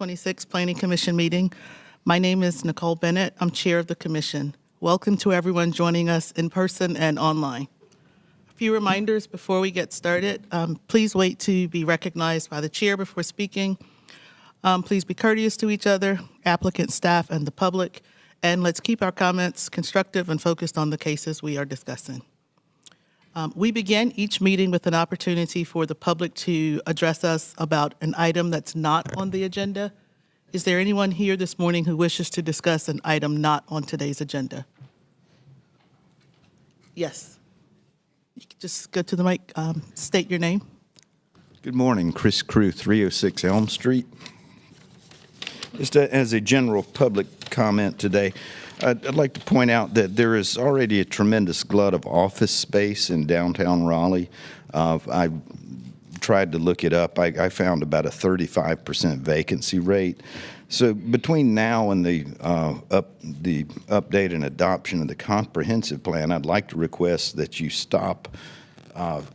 2026 Planning Commission meeting. My name is Nicole Bennett. I'm chair of the commission. Welcome to everyone joining us in person and online. A few reminders before we get started. Please wait to be recognized by the chair before speaking. Please be courteous to each other, applicant, staff, and the public. And let's keep our comments constructive and focused on the cases we are discussing. We begin each meeting with an opportunity for the public to address us about an item that's not on the agenda. Is there anyone here this morning who wishes to discuss an item not on today's agenda? Yes. You can just go to the mic, state your name. Good morning, Chris Crew, 306 Elm Street. Just as a general public comment today, I'd like to point out that there is already a tremendous glut of office space in downtown Raleigh. I tried to look it up. I found about a 35% vacancy rate. So between now and the update and adoption of the comprehensive plan, I'd like to request that you stop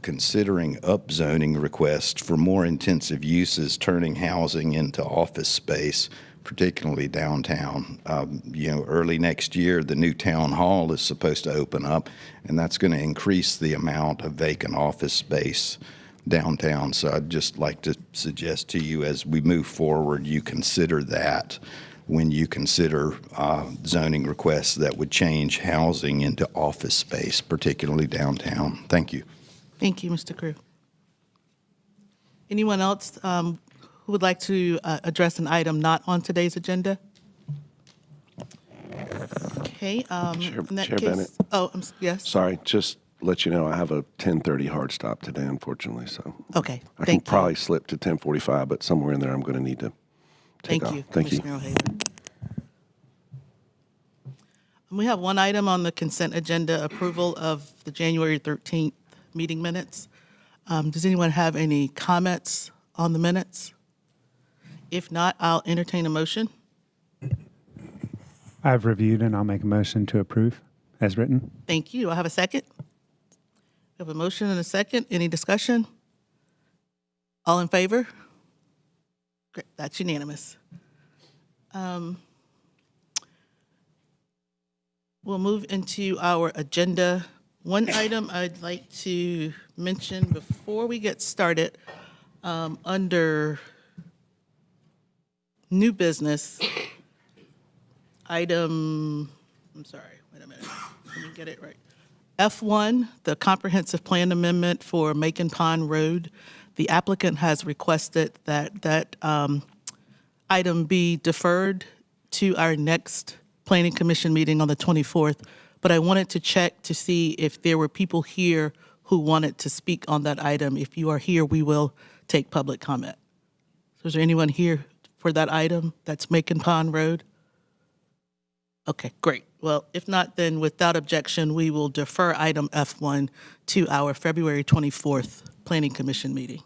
considering upzoning requests for more intensive uses, turning housing into office space, particularly downtown. Early next year, the new town hall is supposed to open up, and that's going to increase the amount of vacant office space downtown. So I'd just like to suggest to you, as we move forward, you consider that when you consider zoning requests that would change housing into office space, particularly downtown. Thank you. Thank you, Mr. Crew. Anyone else who would like to address an item not on today's agenda? Okay. Chair in that Chair case, Bennett. Oh, yes. Sorry, just let you know I have a 10:30 hard stop today, unfortunately. So Okay. I can probably slip to 10:45, but somewhere in there I'm going to need to take off. Thank you. Commissioner O'Haver. We have one item on the consent agenda: approval of the January 13th meeting minutes. Does anyone have any comments on the minutes? If not, I'll entertain a motion. I've reviewed and I'll make a motion to approve as written. Thank you. Do I have a second? We have a motion and a second. Any discussion? All in favor? Great. That's unanimous. We'll move into our agenda. One item I'd like to mention before we get started, under new business, item, I'm sorry, wait a minute, let me get it right. F1, the comprehensive plan amendment for Macon Pond Road. The applicant has requested that item be deferred to our next Planning Commission meeting on the 24th, but I wanted to check to see if there were people here who wanted to speak on that item. If you are here, we will take public comment. So is there anyone here for that item that's Macon Pond Road? Okay, great. Well, if not, then without objection, we will defer item F1 to our February 24th Planning Commission meeting.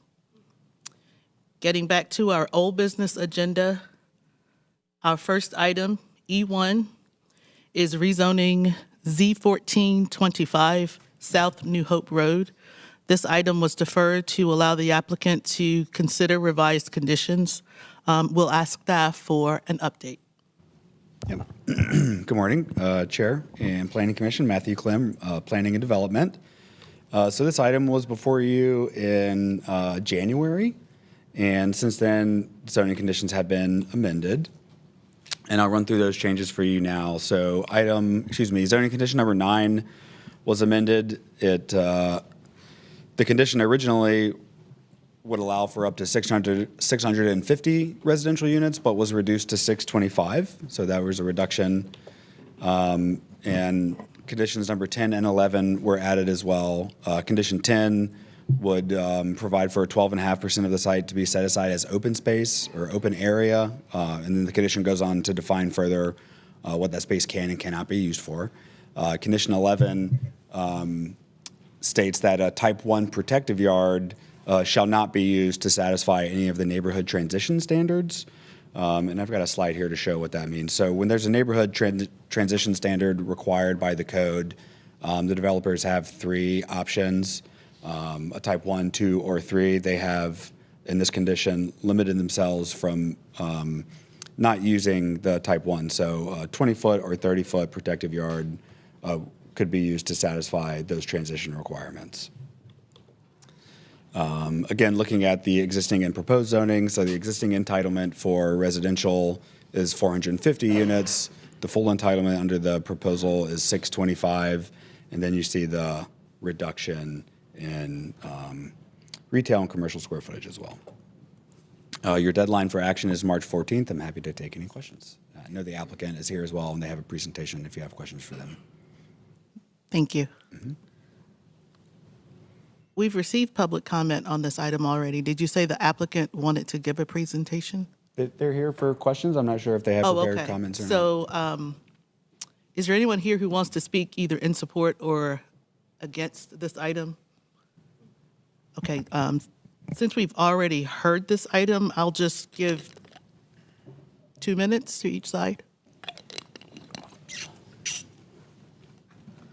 Getting back to our old business agenda, our first item, E1, is rezoning Z1425 South New Hope Road. This item was deferred to allow the applicant to consider revised conditions. We'll ask staff for an update. Yep. Good morning, Chair and Planning Commission, Matthew Clem, Planning and Development. So this item was before you in January, and since then zoning conditions have been amended. And I'll run through those changes for you now. So zoning condition number 9 was amended. The condition originally would allow for up to 650 residential units, but was reduced to 625. So that was a reduction. And conditions number 10 and 11 were added as well. Condition 10 would provide for 12.5% of the site to be set aside as open space or open area. And then the condition goes on to define further what that space can and cannot be used for. Condition 11 states that a type 1 protective yard shall not be used to satisfy any of the neighborhood transition standards. And I've got a slide here to show what that means. So when there's a neighborhood transition standard required by the code, the developers have 3 options, a type 1, 2, or 3. They have in this condition limited themselves from not using the type 1. So 20-foot or 30-foot protective yard could be used to satisfy those transition requirements. Again, looking at the existing and proposed zoning, so the existing entitlement for residential is 450 units. The full entitlement under the proposal is 625, and then you see the reduction in retail and commercial square footage as well. Your deadline for action is March 14th. I'm happy to take any questions. I know the applicant is here as well, and they have a presentation if you have questions for them. Thank you. We've received public comment on this item already. Did you say the applicant wanted to give a presentation? They're here for questions. I'm not sure if they have prepared comments or not. So is there anyone here who wants to speak either in support or against this item? Okay, since we've already heard this item, I'll just give 2 minutes to each side.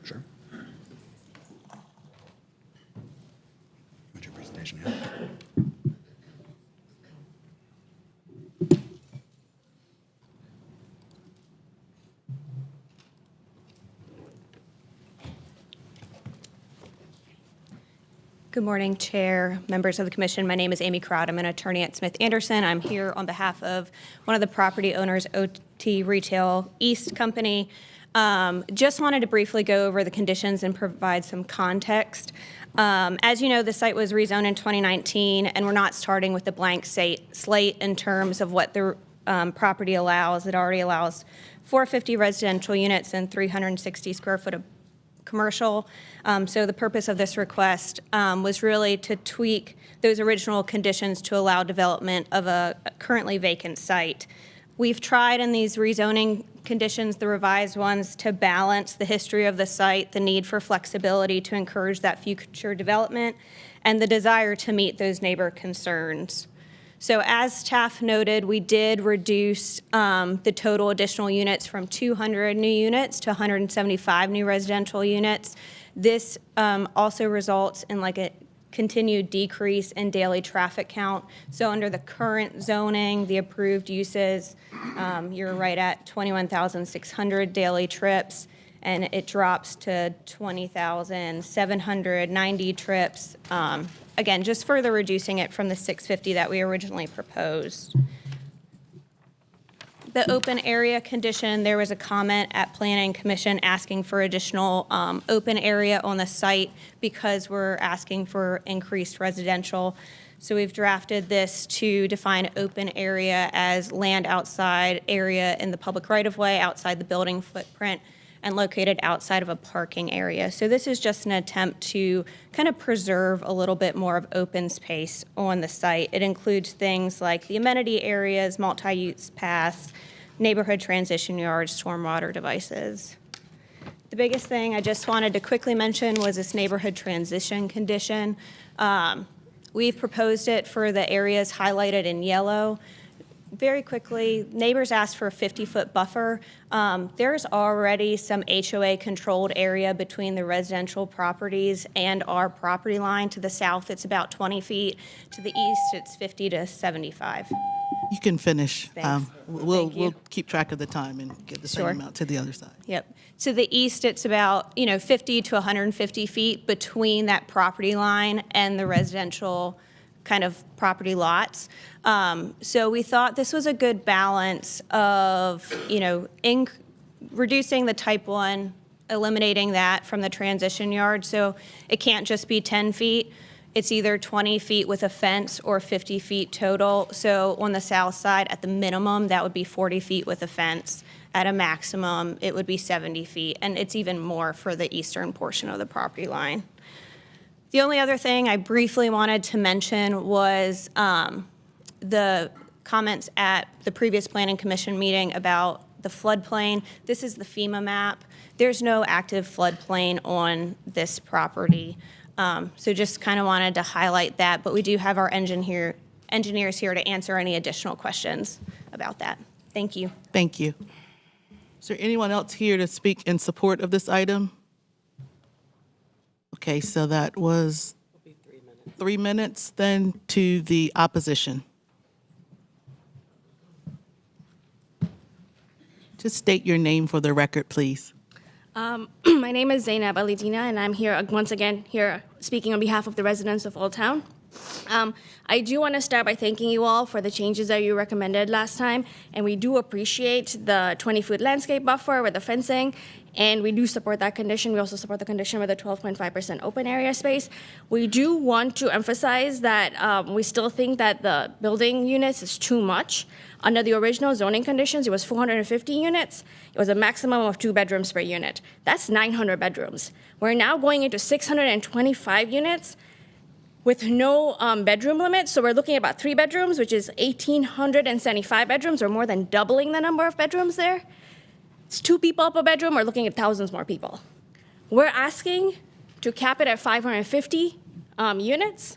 Sure. What's your presentation here? Good morning, Chair, members of the Commission. My name is Amy Crowd. I'm an attorney at Smith Anderson. I'm here on behalf of one of the property owners, OT Retail East Company. Just wanted to briefly go over the conditions and provide some context. As you know, the site was rezoned in 2019, and we're not starting with a blank slate in terms of what the property allows. It already allows 450 residential units and 360 square foot of commercial. So the purpose of this request was really to tweak those original conditions to allow development of a currently vacant site. We've tried in these rezoning conditions, the revised ones, to balance the history of the site, the need for flexibility to encourage that future development, and the desire to meet those neighbor concerns. So as staff noted, we did reduce the total additional units from 200 new units to 175 new residential units. This also results in like a continued decrease in daily traffic count. So under the current zoning, the approved uses, you're right at 21,600 daily trips, and it drops to 20,790 trips. Again, just further reducing it from the 650 that we originally proposed. The open area condition, there was a comment at Planning Commission asking for additional open area on the site because we're asking for increased residential. So we've drafted this to define open area as land outside area in the public right-of-way, outside the building footprint, and located outside of a parking area. So this is just an attempt to kind of preserve a little bit more of open space on the site. It includes things like the amenity areas, multi-use paths, neighborhood transition yards, stormwater devices. The biggest thing I just wanted to quickly mention was this neighborhood transition condition. We've proposed it for the areas highlighted in yellow. Very quickly, neighbors asked for a 50-foot buffer. There's already some HOA-controlled area between the residential properties and our property line. To the south, it's about 20 feet. To the east, it's 50 to 75. You can finish. Thanks. We'll keep track of the time and get the same Sure. amount to the other side. Yep. To the east, it's about 50 to 150 feet between that property line and the residential kind of property lots. So we thought this was a good balance of, reducing the type 1, eliminating that from the transition yard. So it can't just be 10 feet. It's either 20 feet with a fence or 50 feet total. So on the south side, at the minimum, that would be 40 feet with a fence. At a maximum, it would be 70 feet. And it's even more for the eastern portion of the property line. The only other thing I briefly wanted to mention was the comments at the previous Planning Commission meeting about the floodplain. This is the FEMA map. There's no active floodplain on this property. So just kind of wanted to highlight that, but we do have our engineers here to answer any additional questions about that. Thank you. Thank you. Is there anyone else here to speak in support of this item? Okay, so that was 3 minutes then to the opposition. Just state your name for the record, please. My name is Zainab Alidina, and I'm here once again speaking on behalf of the residents of Old Town. I do want to start by thanking you all for the changes that you recommended last time, and we do appreciate the 20-foot landscape buffer with the fencing, and we do support that condition. We also support the condition with a 12.5% open area space. We do want to emphasize that we still think that the building units is too much. Under the original zoning conditions, it was 450 units. It was a maximum of 2 bedrooms per unit. That's 900 bedrooms. We're now going into 625 units with no bedroom limit. So we're looking at about 3 bedrooms, which is 1,875 bedrooms, or more than doubling the number of bedrooms there. It's 2 people per bedroom. We're looking at thousands more people. We're asking to cap it at 550 units,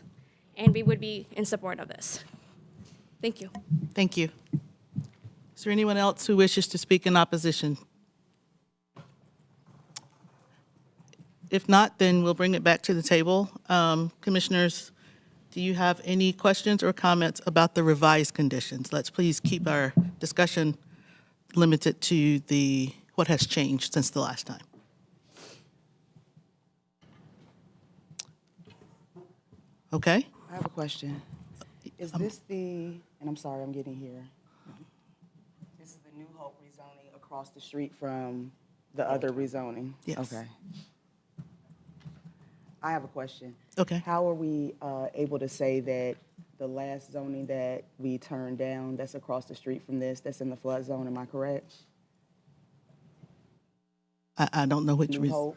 and we would be in support of this. Thank you. Thank you. Is there anyone else who wishes to speak in opposition? If not, then we'll bring it back to the table. Commissioners, do you have any questions or comments about the revised conditions? Let's please keep our discussion limited to what has changed since the last time. Okay. I have a question. Is this and I'm sorry, I'm getting here. This is the New Hope rezoning across the street from the other rezoning? Yes. Okay. I have a question. Okay. How are we able to say that the last zoning that we turned down, that's across the street from this, that's in the flood zone, am I correct? I don't know which New reason. Hope?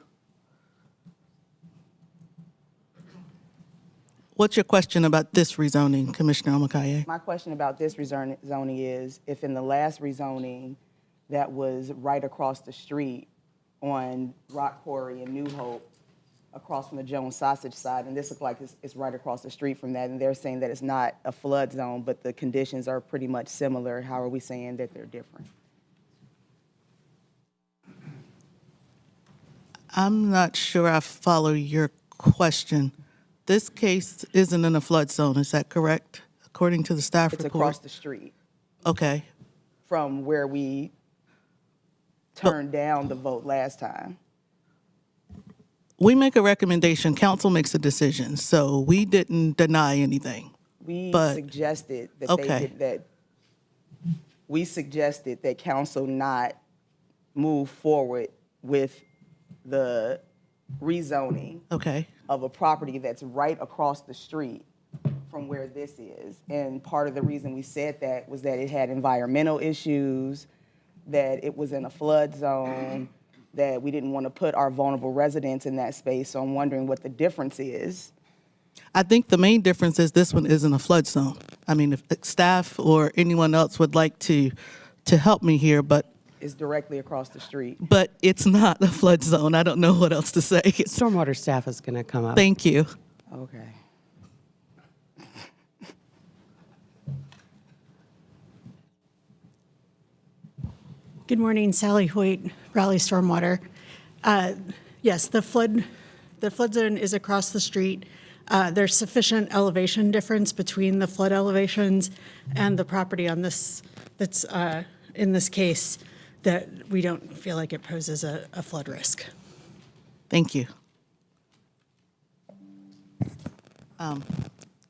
What's your question about this rezoning, Commissioner Omakaye? My question about this rezoning is, if in the last rezoning that was right across the street on Rock Quarry and New Hope, across from the Jones Sausage side, and this looks like it's right across the street from that, and they're saying that it's not a flood zone, but the conditions are pretty much similar. How are we saying that they're different? I'm not sure I follow your question. This case isn't in a flood zone, is that correct? According to the staff It's report? across the street Okay. from where we turned down the vote last time. We make a recommendation, council makes a decision, so we didn't deny anything. We But- suggested that Okay. we suggested that council not move forward with the rezoning Okay. of a property that's right across the street from where this is. And part of the reason we said that was that it had environmental issues, that it was in a flood zone, that we didn't want to put our vulnerable residents in that space. So I'm wondering what the difference is. I think the main difference is this one isn't a flood zone. I mean, if staff or anyone else would like to help me here, but It's directly across the street. it's not a flood zone. I don't know what else to say. Stormwater staff is going to come up. Thank you. Okay. Good morning, Sally Hoyt, Raleigh Stormwater. Yes, the flood zone is across the street. There's sufficient elevation difference between the flood elevations and the property on this, that's in this case, that we don't feel like it poses a flood risk. Thank you.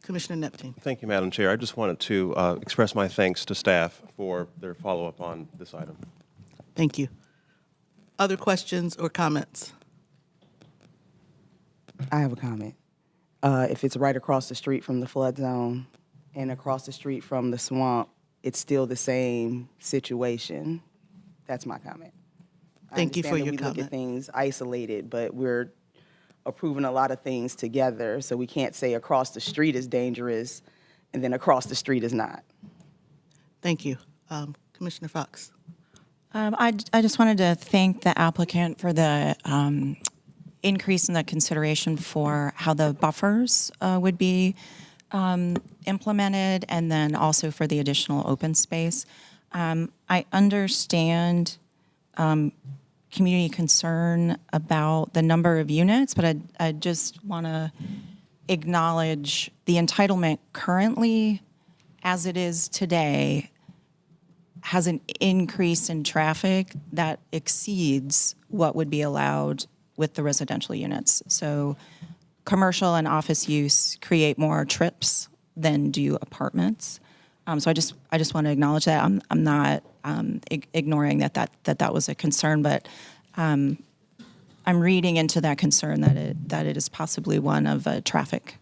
Commissioner Neptune. Thank you, Madam Chair. I just wanted to express my thanks to staff for their follow-up on this item. Thank you. Other questions or comments? I have a comment. If it's right across the street from the flood zone and across the street from the swamp, it's still the same situation. That's my comment. Thank you for your We look comment. at things isolated, but we're approving a lot of things together, so we can't say across the street is dangerous and then across the street is not. Thank you. Commissioner Fox. I just wanted to thank the applicant for the increase in the consideration for how the buffers would be implemented, and then also for the additional open space. I understand community concern about the number of units, but I just want to acknowledge the entitlement currently, as it is today, has an increase in traffic that exceeds what would be allowed with the residential units. So commercial and office use create more trips than do apartments. So I just want to acknowledge that. I'm not ignoring that was a concern, but I'm reading into that concern that it is possibly one of traffic.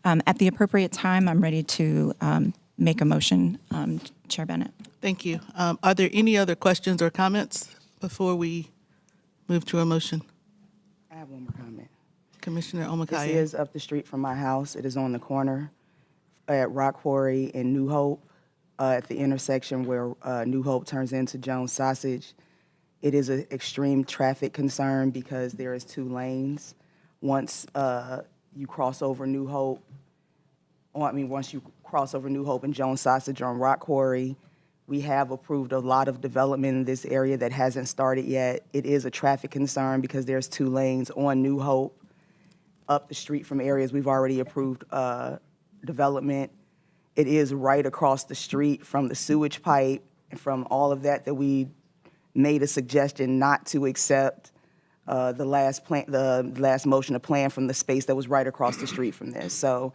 At the appropriate time, I'm ready to make a motion, Chair Bennett. Thank you. Are there any other questions or comments before we move to a motion? I have one more comment. Commissioner This Omakaye. is up the street from my house. It is on the corner at Rock Quarry and New Hope, at the intersection where New Hope turns into Jones Sausage. It is an extreme traffic concern because there is 2 lanes. Once you cross over New Hope, once you cross over New Hope and Jones Sausage on Rock Quarry, we have approved a lot of development in this area that hasn't started yet. It is a traffic concern because there's 2 lanes on New Hope up the street from areas we've already approved development. It is right across the street from the sewage pipe and from all of that we made a suggestion not to accept the last motion to plan from the space that was right across the street from this. So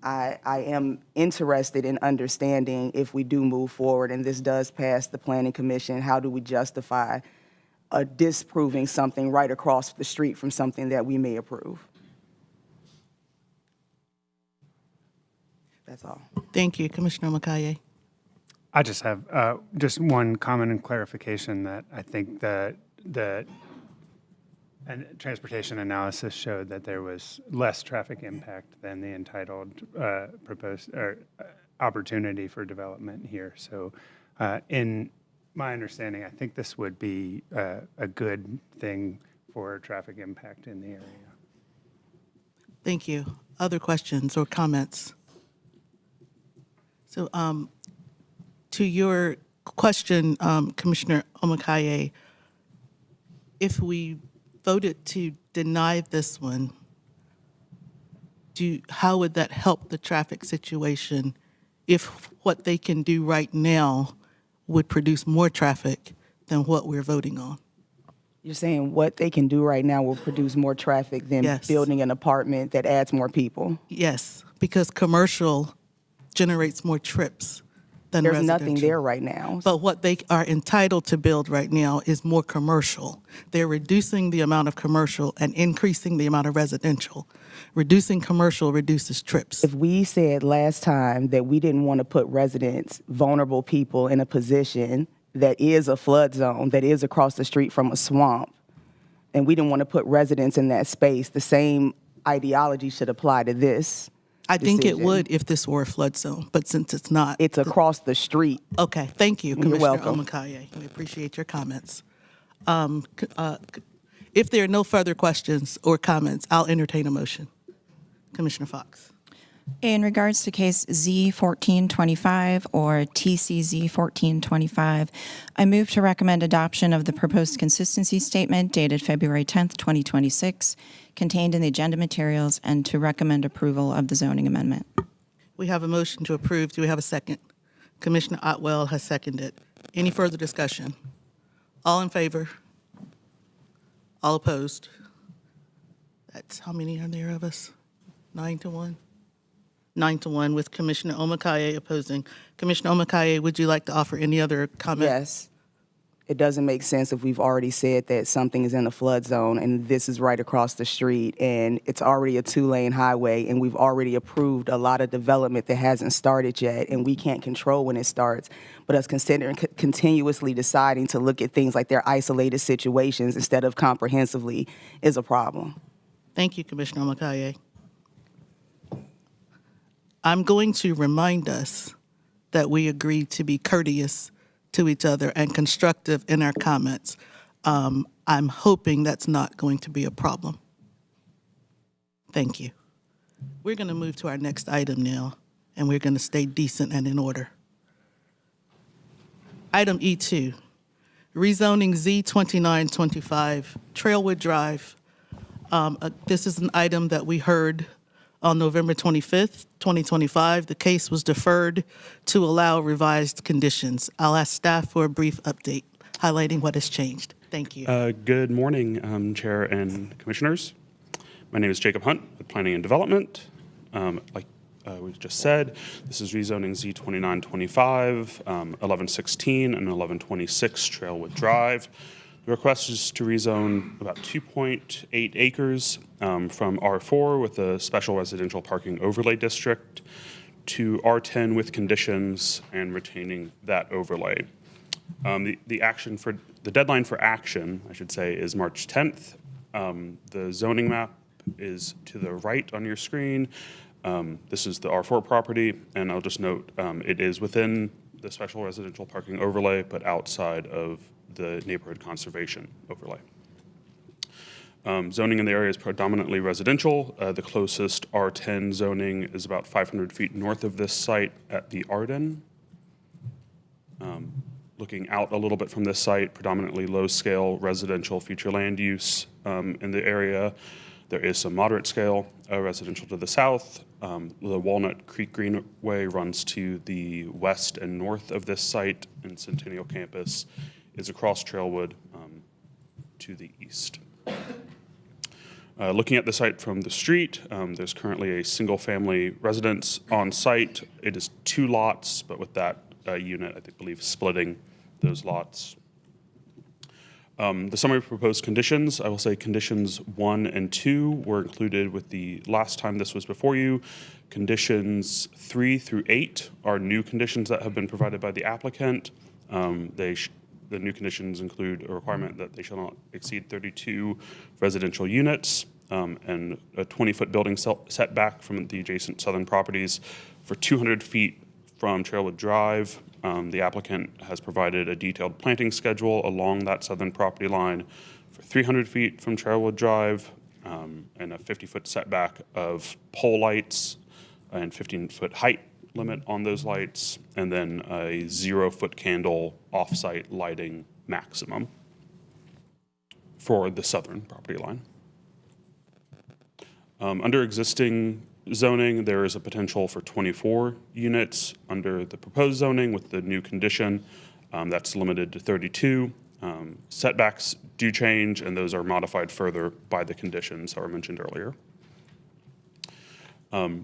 I am interested in understanding if we do move forward and this does pass the Planning Commission, how do we justify disproving something right across the street from something that we may approve? That's all. Thank you, Commissioner Omakaye. I just have just one comment and clarification that I think the transportation analysis showed that there was less traffic impact than the entitled proposed or opportunity for development here. So in my understanding, I think this would be a good thing for traffic impact in the area. Thank you. Other questions or comments? So to your question, Commissioner Omakaye, if we voted to deny this one, how would that help the traffic situation if what they can do right now would produce more traffic than what we're voting on? You're saying what they can do right now will produce more traffic than Yes. building an apartment that adds more people? Yes, because commercial generates more trips than There's residential. nothing there right now. But what they are entitled to build right now is more commercial. They're reducing the amount of commercial and increasing the amount of residential. Reducing commercial reduces trips. If we said last time that we didn't want to put residents, vulnerable people, in a position that is a flood zone, that is across the street from a swamp, and we didn't want to put residents in that space, the same ideology should apply to this. I think it decision. would if this were a flood zone, but since it's not. It's across the street. Okay, thank you, You're Commissioner welcome. Omakaye. We appreciate your comments. If there are no further questions or comments, I'll entertain a motion. Commissioner Fox. In regards to case Z1425 or TCZ 1425, I move to recommend adoption of the proposed consistency statement dated February 10th, 2026, contained in the agenda materials, and to recommend approval of the zoning amendment. We have a motion to approve. Do we have a second? Commissioner Otwell has seconded. Any further discussion? All in favor? All opposed? That's how many are there of us? 9-1? 9-1 with Commissioner Omakaye opposing. Commissioner Omakaye, would you like to offer any other comment? Yes. It doesn't make sense if we've already said that something is in a flood zone and this is right across the street and it's already a 2-lane highway and we've already approved a lot of development that hasn't started yet and we can't control when it starts. But us considering continuously deciding to look at things like they're isolated situations instead of comprehensively is a problem. Thank you, Commissioner Omakaye. I'm going to remind us that we agreed to be courteous to each other and constructive in our comments. I'm hoping that's not going to be a problem. Thank you. We're going to move to our next item now, and we're going to stay decent and in order. Item E2, rezoning Z2925 Trailwood Drive. This is an item that we heard On November 25th, 2025, the case was deferred to allow revised conditions. I'll ask staff for a brief update highlighting what has changed. Thank you. Good morning, Chair and Commissioners. My name is Jacob Hunt with Planning and Development. Like we just said, this is rezoning Z2925, 1116, and 1126 Trailwood Drive. The request is to rezone about 2.8 acres from R4 with a special residential parking overlay district to R10 with conditions and retaining that overlay. The deadline for action, I should say, is March 10th. The zoning map is to the right on your screen. This is the R4 property, and I'll just note it is within the special residential parking overlay, but outside of the neighborhood conservation overlay. Zoning in the area is predominantly residential. The closest R10 zoning is about 500 feet north of this site at the Arden. Looking out a little bit from this site, predominantly low-scale residential future land use in the area. There is some moderate-scale residential to the south. The Walnut Creek Greenway runs to the west and north of this site, and Centennial Campus is across Trailwood to the east. Looking at the site from the street, there's currently a single-family residence on site. It is 2 lots, but with that unit, I believe, splitting those lots. The summary of proposed conditions, I will say conditions 1 and 2 were included with the last time this was before you. Conditions 3 through 8 are new conditions that have been provided by the applicant. The new conditions include a requirement that they shall not exceed 32 residential units and a 20-foot building setback from the adjacent southern properties for 200 feet from Trailwood Drive. The applicant has provided a detailed planting schedule along that southern property line for 300 feet from Trailwood Drive and a 50-foot setback of pole lights and 15-foot height limit on those lights, and then a 0-foot candle off-site lighting maximum for the southern property line. Under existing zoning, there is a potential for 24 units under the proposed zoning with the new condition. That's limited to 32. Setbacks do change, and those are modified further by the conditions that were mentioned earlier.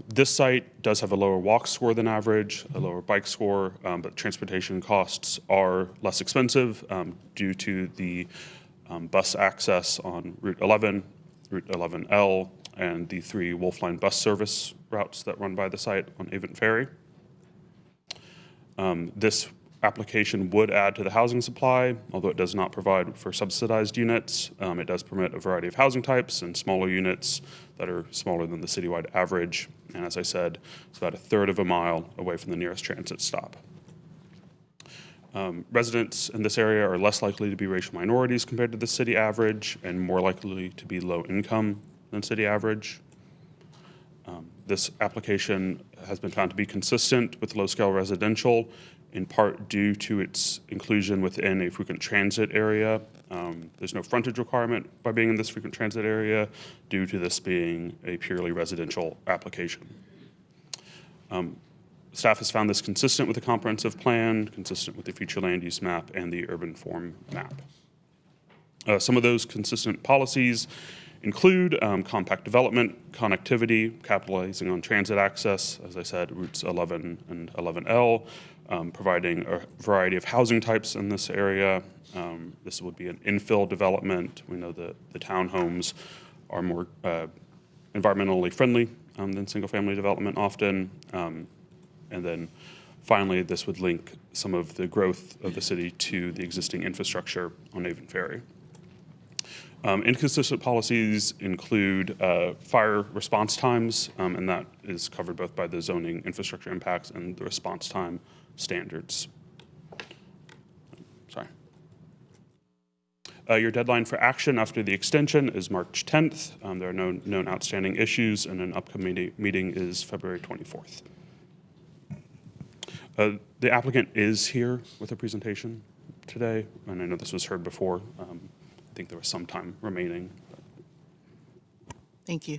This site does have a lower walk score than average, a lower bike score, but transportation costs are less expensive due to the bus access on Route 11, Route 11L, and the 3 Wolfline bus service routes that run by the site on Avent Ferry. This application would add to the housing supply, although it does not provide for subsidized units. It does permit a variety of housing types and smaller units that are smaller than the citywide average. And as I said, it's about 1/3 of a mile away from the nearest transit stop. Residents in this area are less likely to be racial minorities compared to the city average and more likely to be low income than city average. This application has been found to be consistent with low-scale residential, in part due to its inclusion within a frequent transit area. There's no frontage requirement by being in this frequent transit area due to this being a purely residential application. Staff has found this consistent with the comprehensive plan, consistent with the future land use map, and the urban form map. Some of those consistent policies include compact development, connectivity, capitalizing on transit access, as I said, routes 11 and 11L, providing a variety of housing types in this area. This would be an infill development. We know that the townhomes are more environmentally friendly than single-family development often. And then finally, this would link some of the growth of the city to the existing infrastructure on Avent Ferry. Inconsistent policies include fire response times, and that is covered both by the zoning infrastructure impacts and the response time standards. Sorry. Your deadline for action after the extension is March 10th. There are no known outstanding issues, and an upcoming meeting is February 24th. The applicant is here with a presentation today, and I know this was heard before. I think there was some time remaining. Thank you.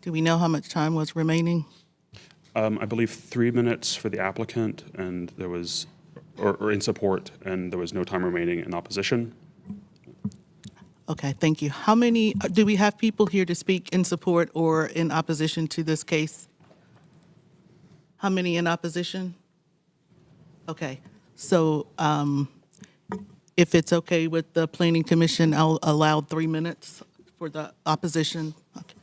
Do we know how much time was remaining? I believe 3 minutes for the applicant, and there was, or in support, and there was no time remaining in opposition. Okay, thank you. How many, do we have people here to speak in support or in opposition to this case? How many in opposition? Okay, so if it's okay with the Planning Commission, I'll allow 3 minutes for the opposition. Okay.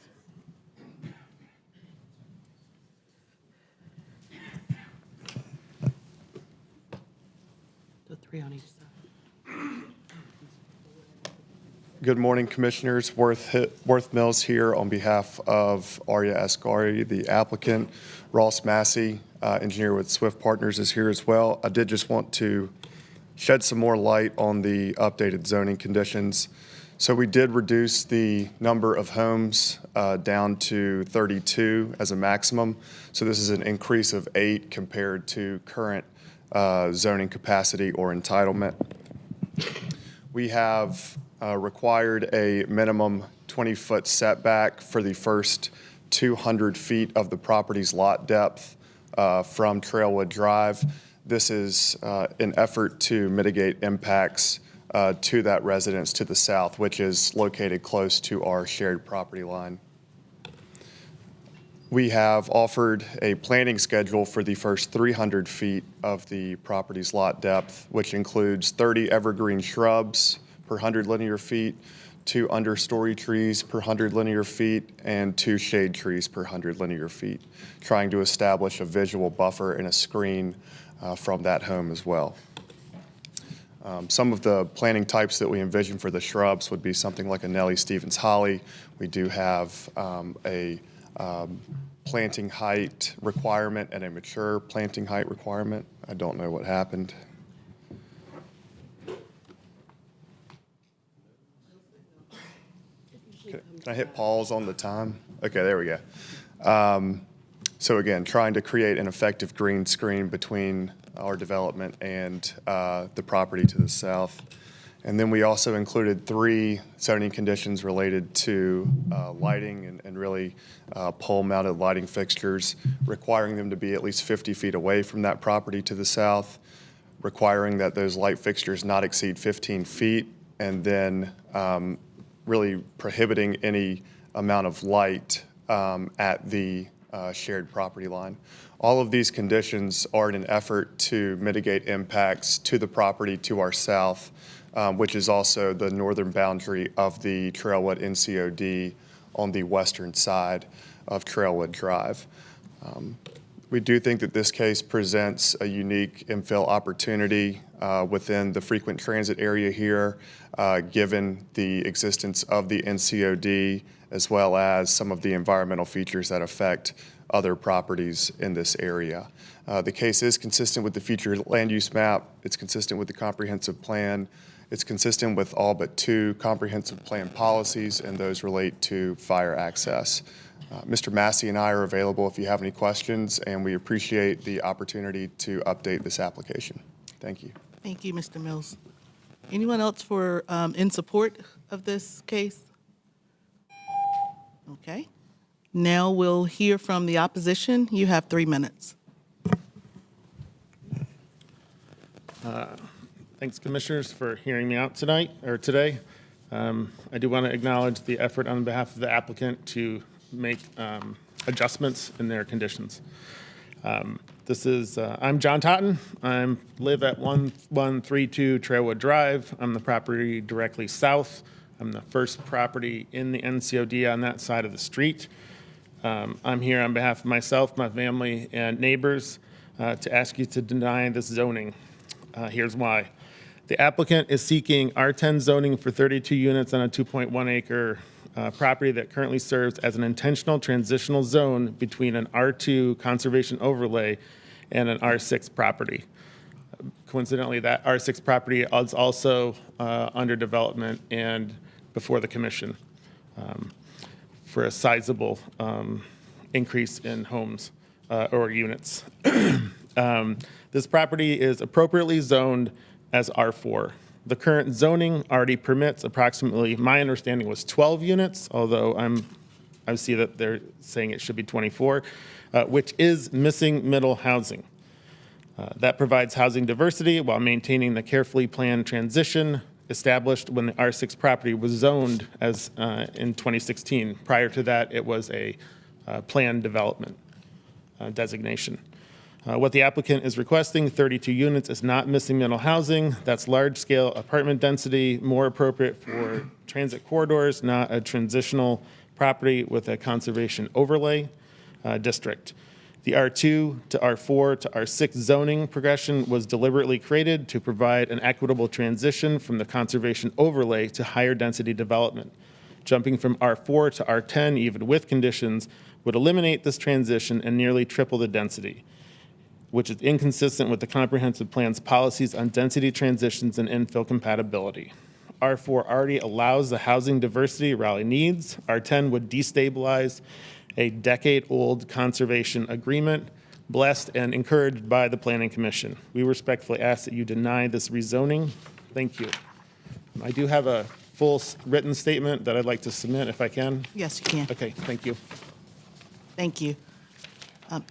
The three on each side. Good morning, Commissioners. Worth Mills here on behalf of Arya Asghari, the applicant. Ross Massey, engineer with Swift Partners, is here as well. I did just want to shed some more light on the updated zoning conditions. So we did reduce the number of homes down to 32 as a maximum. So this is an increase of 8 compared to current zoning capacity or entitlement. We have required a minimum 20-foot setback for the first 200 feet of the property's lot depth from Trailwood Drive. This is an effort to mitigate impacts to that residence to the south, which is located close to our shared property line. We have offered a planting schedule for the first 300 feet of the property's lot depth, which includes 30 evergreen shrubs per 100 linear feet, 2 understory trees per 100 linear feet, and 2 shade trees per 100 linear feet, trying to establish a visual buffer and a screen from that home as well. Some of the planting types that we envision for the shrubs would be something like a Nellie Stevens holly. We do have a planting height requirement and a mature planting height requirement. I don't know what happened. Can I hit pause on the time? Okay, there we go. So again, trying to create an effective green screen between our development and the property to the south. And then we also included 3 zoning conditions related to lighting and really pole-mounted lighting fixtures, requiring them to be at least 50 feet away from that property to the south, requiring that those light fixtures not exceed 15 feet, and then really prohibiting any amount of light at the shared property line. All of these conditions are in an effort to mitigate impacts to the property to our south, which is also the northern boundary of the Trailwood NCOD on the western side of Trailwood Drive. We do think that this case presents a unique infill opportunity within the frequent transit area here, given the existence of the NCOD, as well as some of the environmental features that affect other properties in this area. The case is consistent with the future land use map. It's consistent with the comprehensive plan. It's consistent with all but 2 comprehensive plan policies, and those relate to fire access. Mr. Massey and I are available if you have any questions, and we appreciate the opportunity to update this application. Thank you. Thank you, Mr. Mills. Anyone else for in support of this case? Okay. Now we'll hear from the opposition. You have 3 minutes. Thanks, Commissioners, for hearing me out tonight or today. I do want to acknowledge the effort on behalf of the applicant to make adjustments in their conditions. I'm John Totten. I live at 1132 Trailwood Drive. I'm the property directly south. I'm the first property in the NCOD on that side of the street. I'm here on behalf of myself, my family, and neighbors to ask you to deny this zoning. Here's why. The applicant is seeking R10 zoning for 32 units on a 2.1 acre property that currently serves as an intentional transitional zone between an R2 conservation overlay and an R6 property. Coincidentally, that R6 property is also under development and before the commission for a sizable increase in homes or units. This property is appropriately zoned as R4. The current zoning already permits approximately, my understanding was 12 units, although I'm I see that they're saying it should be 24, which is missing middle housing. That provides housing diversity while maintaining the carefully planned transition established when the R6 property was zoned as in 2016. Prior to that, it was a planned development designation. What the applicant is requesting, 32 units, is not missing middle housing. That's large-scale apartment density, more appropriate for transit corridors, not a transitional property with a conservation overlay district. The R2 to R4 to R6 zoning progression was deliberately created to provide an equitable transition from the conservation overlay to higher density development. Jumping from R4 to R10, even with conditions, would eliminate this transition and nearly triple the density, which is inconsistent with the comprehensive plan's policies on density transitions and infill compatibility. R4 already allows the housing diversity Raleigh needs. R10 would destabilize a decade-old conservation agreement blessed and encouraged by the Planning Commission. We respectfully ask that you deny this rezoning. Thank you. I do have a full written statement that I'd like to submit if I can. Yes, you can. Okay, thank you. Thank you.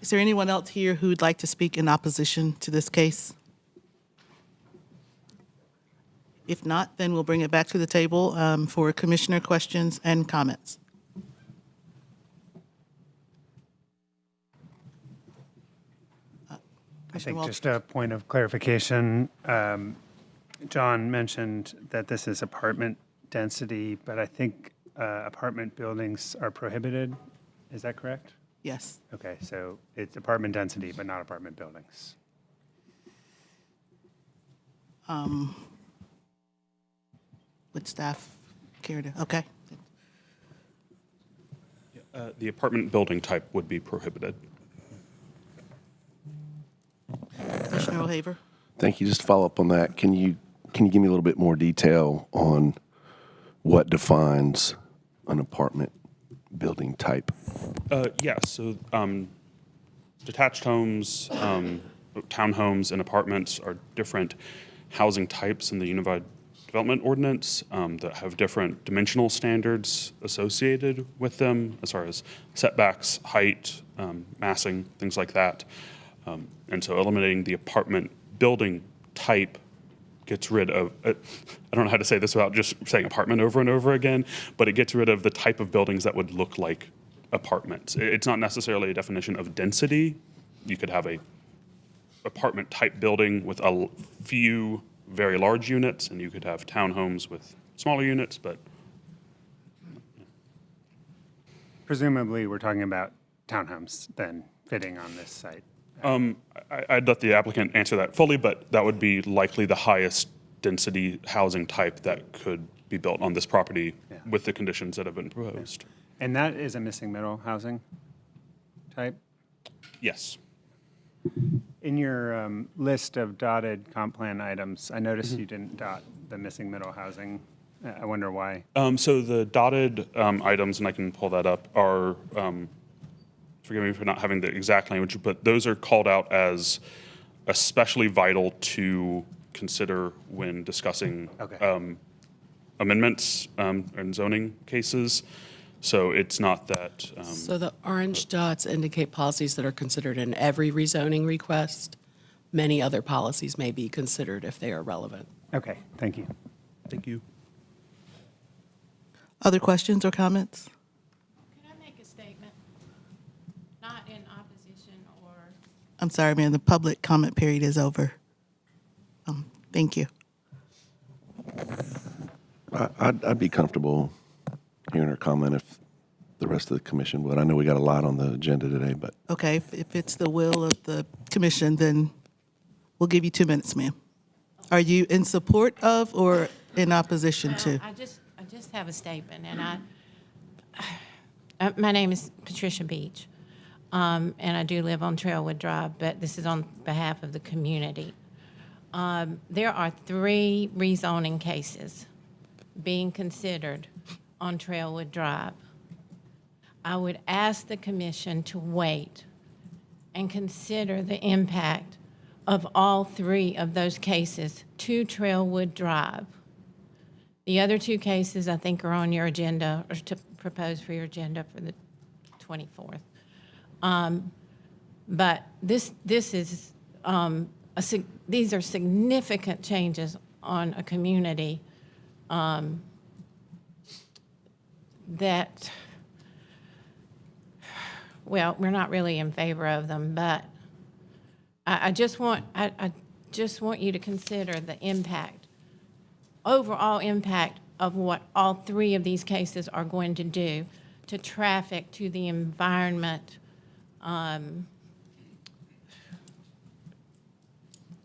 Is there anyone else here who would like to speak in opposition to this case? If not, then we'll bring it back to the table for commissioner questions and comments. I think just a point of clarification. John mentioned that this is apartment density, but I think apartment buildings are prohibited. Is that correct? Yes. Okay, so it's apartment density, but not apartment buildings. Would staff care to? Okay. The apartment building type would be prohibited. Commissioner O'Haver? Thank you. Just to follow up on that, can you give me a little bit more detail on what defines an apartment building type? Yeah, so detached homes, townhomes, and apartments are different housing types in the Unified Development Ordinance that have different dimensional standards associated with them as far as setbacks, height, massing, things like that. And so eliminating the apartment building type gets rid of, I don't know how to say this without just saying apartment over and over again, but it gets rid of the type of buildings that would look like apartments. It's not necessarily a definition of density. You could have a apartment type building with a few very large units, and you could have townhomes with smaller units, but. Presumably, we're talking about townhomes then fitting on this site. I'd let the applicant answer that fully, but that would be likely the highest density housing type that could be built on this property with the conditions that have been proposed. And that is a missing middle housing type? Yes. In your list of dotted comp plan items, I noticed you didn't dot the missing middle housing. I wonder why. So the dotted items, and I can pull that up, are, forgive me for not having the exact language, but those are called out as especially vital to consider when discussing amendments and zoning cases. So it's not that. So the orange dots indicate policies that are considered in every rezoning request. Many other policies may be considered if they are relevant. Okay, thank you. Thank you. Other questions or comments? Can I make a statement? Not in opposition or... I'm sorry, ma'am, the public comment period is over. Thank you. I'd be comfortable hearing her comment if the rest of the commission would. I know we got a lot on the agenda today, but. Okay, if it's the will of the commission, then we'll give you 2 minutes, ma'am. Are you in support of or in opposition to? I just have a statement, and my name is Patricia Beach, and I do live on Trailwood Drive, but this is on behalf of the community. There are 3 rezoning cases being considered on Trailwood Drive. I would ask the commission to wait and consider the impact of all 3 of those cases to Trailwood Drive. The other 2 cases I think are on your agenda, or to propose for your agenda for the 24th. But this is, these are significant changes on a community that, well, we're not really in favor of them, but I just want you to consider the impact, overall impact of what all three of these cases are going to do to traffic, to the environment.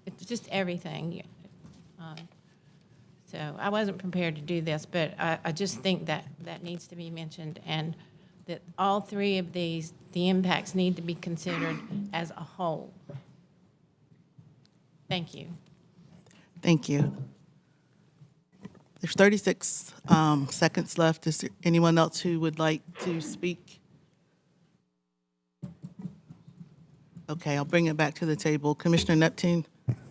It's just everything. So I wasn't prepared to do this, but I just think that needs to be mentioned, and that all three of these, the impacts need to be considered as a whole. Thank you. Thank you. There's 36 seconds left. Is there anyone else who would like to speak? Okay, I'll bring it back to the table. Commissioner Neptune?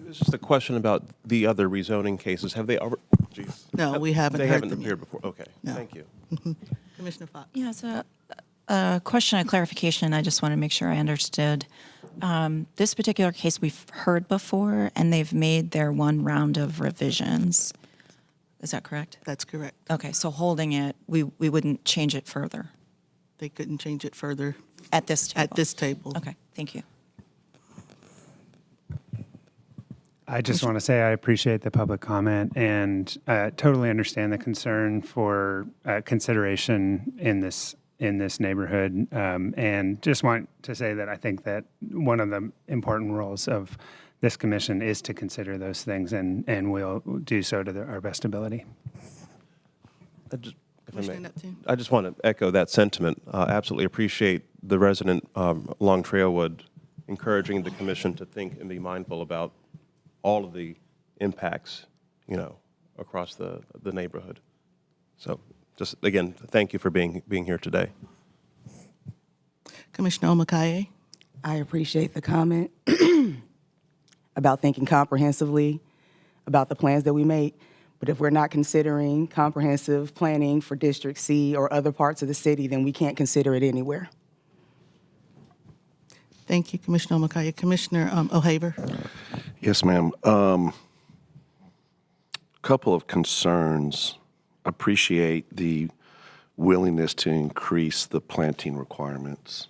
It's just a question about the other rezoning cases. Have they already? No, we haven't They heard haven't them yet. appeared before. Okay, No. thank you. Commissioner Fox? Yeah, so a question of clarification. I just want to make sure I understood. This particular case we've heard before, and they've made their one round of revisions. Is that correct? That's correct. Okay, so holding it, we wouldn't change it further They couldn't change it further at this table? at this table. Okay, thank you. I just want to say I appreciate the public comment and totally understand the concern for consideration in this neighborhood, and just want to say that I think that one of the important roles of this commission is to consider those things, and we'll do so to our best ability. If I Commissioner may, Neptune? I just want to echo that sentiment. Absolutely appreciate the resident along Trailwood encouraging the commission to think and be mindful about all of the impacts, across the neighborhood. So just, again, thank you for being here today. Commissioner Omakaye? I appreciate the comment about thinking comprehensively about the plans that we make. But if we're not considering comprehensive planning for District C or other parts of the city, then we can't consider it anywhere. Thank you, Commissioner Omakaye. Commissioner O'Haver? Yes, ma'am. Couple of concerns. Appreciate the willingness to increase the planting requirements.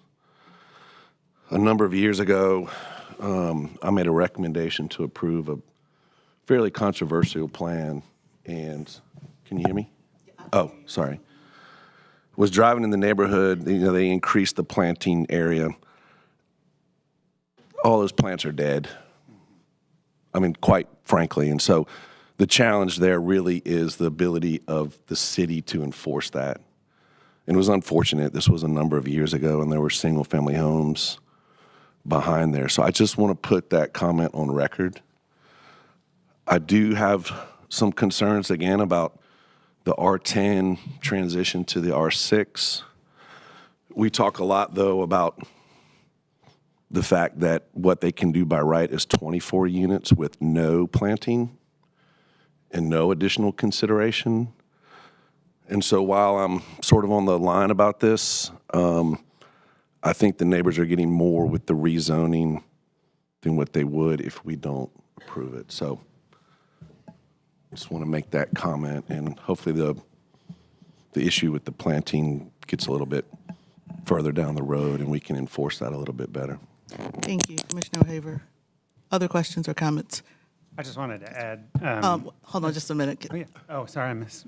A number of years ago, I made a recommendation to approve a fairly controversial plan, and can you hear me? Oh, sorry. Was driving in the neighborhood, they increased the planting area. All those plants are dead. I mean, quite frankly. And so the challenge there really is the ability of the city to enforce that. And it was unfortunate. This was a number of years ago, and there were single-family homes behind there. So I just want to put that comment on record. I do have some concerns, again, about the R10 transition to the R6. We talk a lot, though, about the fact that what they can do by right is 24 units with no planting and no additional consideration. And so while I'm sort of on the line about this, I think the neighbors are getting more with the rezoning than what they would if we don't approve it. So just want to make that comment, and hopefully the issue with the planting gets a little bit further down the road and we can enforce that a little bit better. Thank you, Commissioner O'Haver. Other questions or comments? I just wanted to add. Hold on just a minute. Oh, yeah. Oh, sorry, I missed.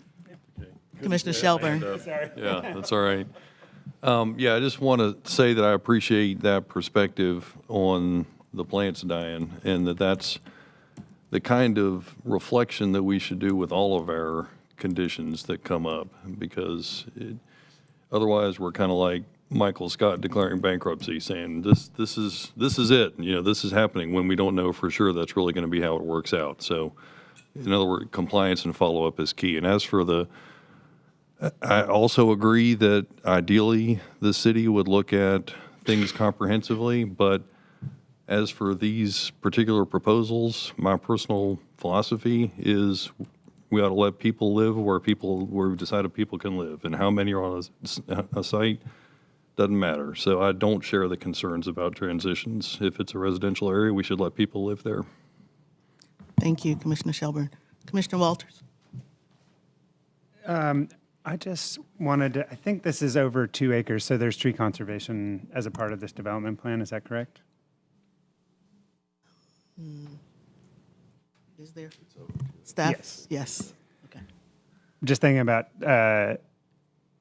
Commissioner Shelburne. Sorry. Yeah, that's all right. Yeah, I just want to say that I appreciate that perspective on the plants dying, and that's the kind of reflection that we should do with all of our conditions that come up, because otherwise we're kind of like Michael Scott declaring bankruptcy, saying this is it. This is happening when we don't know for sure that's really going to be how it works out. So, in other words, compliance and follow up is key. And as for I also agree that ideally the city would look at things comprehensively, but as for these particular proposals, my personal philosophy is we ought to let people live where we've decided people can live, and how many are on a site doesn't matter. So I don't share the concerns about transitions. If it's a residential area, we should let people live there. Thank you, Commissioner Shelburne. Commissioner Walters? I just wanted to, I think this is over 2 acres, so there's tree conservation as a part of this development plan, is that correct? Is there? Staff? Yes. Yes. Okay. Just thinking about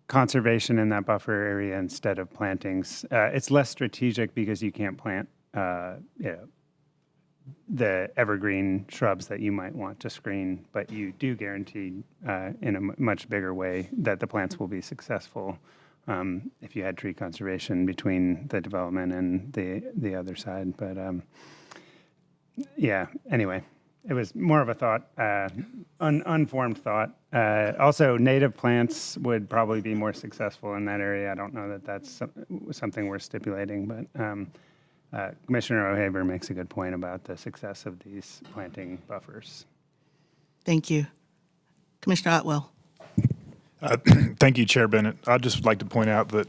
conservation in that buffer area instead of plantings. It's less strategic because you can't plant the evergreen shrubs that you might want to screen, but you do guarantee in a much bigger way that the plants will be successful if you had tree conservation between the development and the other side. But yeah, anyway, it was more of a thought, unformed thought. Also, native plants would probably be more successful in that area. I don't know that that's something we're stipulating, but Commissioner O'Haver makes a good point about the success of these planting buffers. Thank you. Commissioner Otwell? Thank you, Chair Bennett. I'd just like to point out that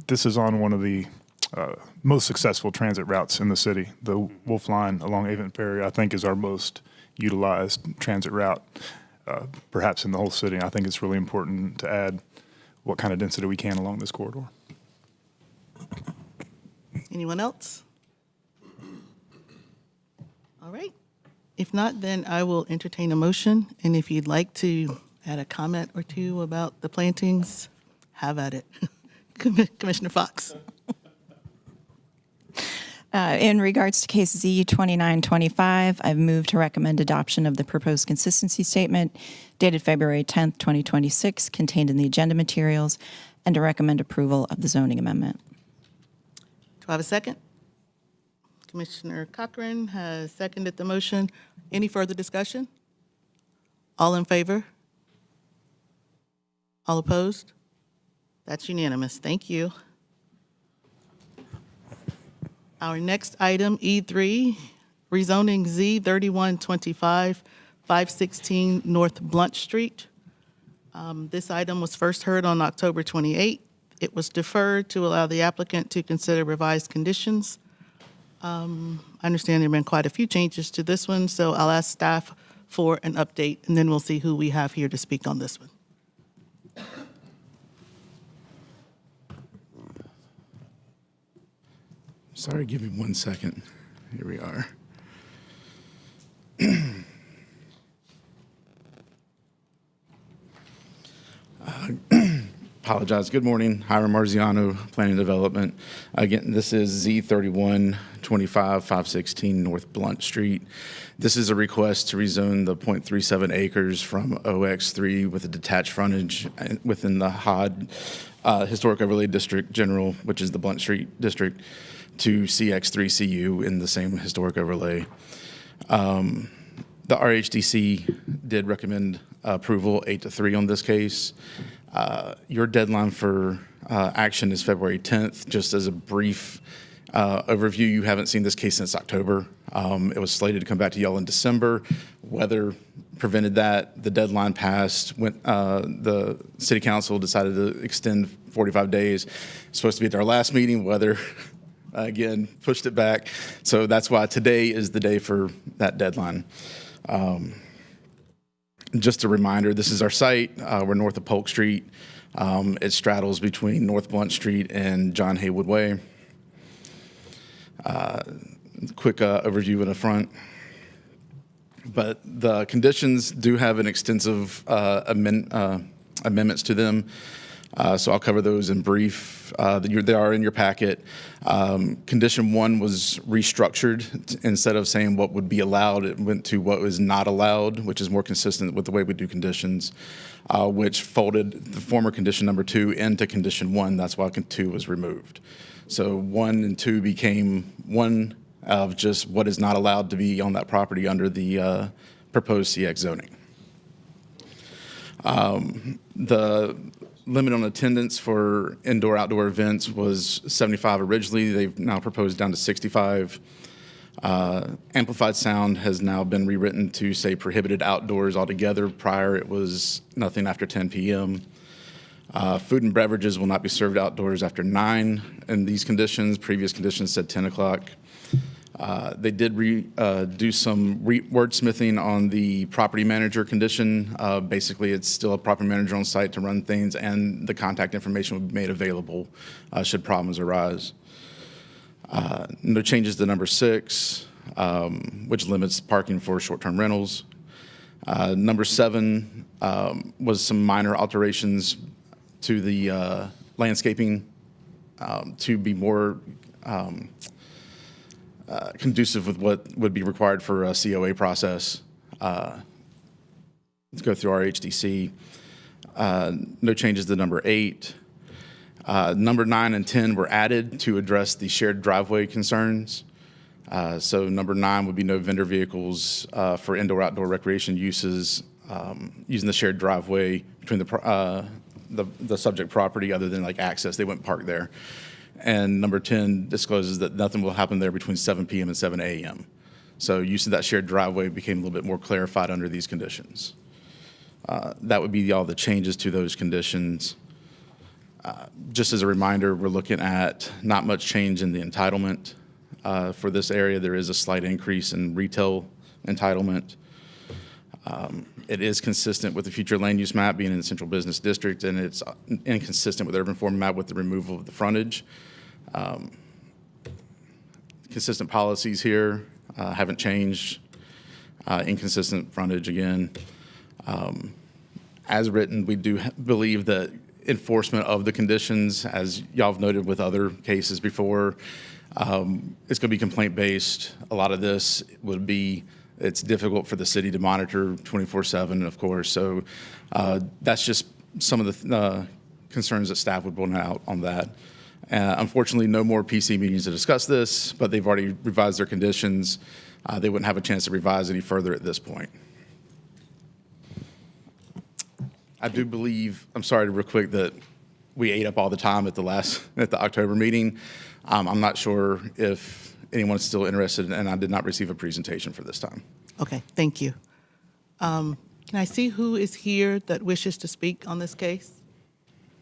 this is on one of the most successful transit routes in the city. The Wolf Line along Avon Ferry, I think, is our most utilized transit route, perhaps in the whole city. I think it's really important to add what kind of density we can along this corridor. Anyone else? All right. If not, then I will entertain a motion. And if you'd like to add a comment or two about the plantings, have at it. Commissioner Fox. In regards to case Z2925, I've moved to recommend adoption of the proposed consistency statement dated February 10th, 2026, contained in the agenda materials, and to recommend approval of the zoning amendment. Do I have a second? Commissioner Cochran has seconded the motion. Any further discussion? All in favor? All opposed? That's unanimous. Thank you. Our next item, E3, rezoning Z3125, 516 North Blunt Street. This item was first heard on October 28th. It was deferred to allow the applicant to consider revised conditions. I understand there have been quite a few changes to this one, so I'll ask staff for an update, and then we'll see who we have here to speak on this one. Sorry, give me 1 second. Here we are. Apologize. Good morning. Hiram Marziano, Planning Development. Again, this is Z3125, 516 North Blunt Street. This is a request to rezone the 0.37 acres from OX3 with a detached frontage within the HOD, Historic Overlay District General, which is the Blunt Street District, to CX3CU in the same historic overlay. The RHDC did recommend approval 8-3 on this case. Your deadline for action is February 10th. Just as a brief overview, you haven't seen this case since October. It was slated to come back to y'all in December. Weather prevented that. The deadline passed. The city council decided to extend 45 days. It's supposed to be at our last meeting. Weather again pushed it back. So that's why today is the day for that deadline. Just a reminder, this is our site. We're north of Polk Street. It straddles between North Blunt Street and John Haywood Way. Quick overview in the front. But the conditions do have an extensive amendments to them. So I'll cover those in brief. They are in your packet. Condition 1 was restructured. Instead of saying what would be allowed, it went to what was not allowed, which is more consistent with the way we do conditions, which folded the former condition number 2 into condition 1. That's why 2 was removed. So 1 and 2 became one of just what is not allowed to be on that property under the proposed CX zoning. The limit on attendance for indoor-outdoor events was 75 originally. They've now proposed down to 65. Amplified sound has now been rewritten to say prohibited outdoors altogether. Prior, it was nothing after 10 p.m. Food and beverages will not be served outdoors after 9 in these conditions. Previous conditions said 10 o'clock. They did do some wordsmithing on the property manager condition. Basically, it's still a property manager on site to run things, and the contact information will be made available should problems arise. No changes to number 6, which limits parking for short-term rentals. Number 7 was some minor alterations to the landscaping to be more conducive with what would be required for a COA process. Let's go through our HDC. No changes to number 8. Number 9 and 10 were added to address the shared driveway concerns. So number 9 would be no vendor vehicles for indoor-outdoor recreation uses using the shared driveway between the subject property other than like access. They wouldn't park there. And number 10 discloses that nothing will happen there between 7 p.m. and 7 a.m. So use of that shared driveway became a little bit more clarified under these conditions. That would be all the changes to those conditions. Just as a reminder, we're looking at not much change in the entitlement. For this area, there is a slight increase in retail entitlement. It is consistent with the future land use map being in the central business district, and it's inconsistent with the urban form map with the removal of the frontage. Consistent policies here haven't changed. Inconsistent frontage again. As written, we do believe that enforcement of the conditions, as y'all have noted with other cases before, it's going to be complaint-based. A lot of this would be, it's difficult for the city to monitor 24/7, of course. So that's just some of the concerns that staff would point out on that. Unfortunately, no more PC meetings to discuss this, but they've already revised their conditions. They wouldn't have a chance to revise any further at this point. I do believe, I'm sorry, real quick, that we ate up all the time at the October meeting. I'm not sure if anyone's still interested, and I did not receive a presentation for this time. Okay, thank you. Can I see who is here that wishes to speak on this case?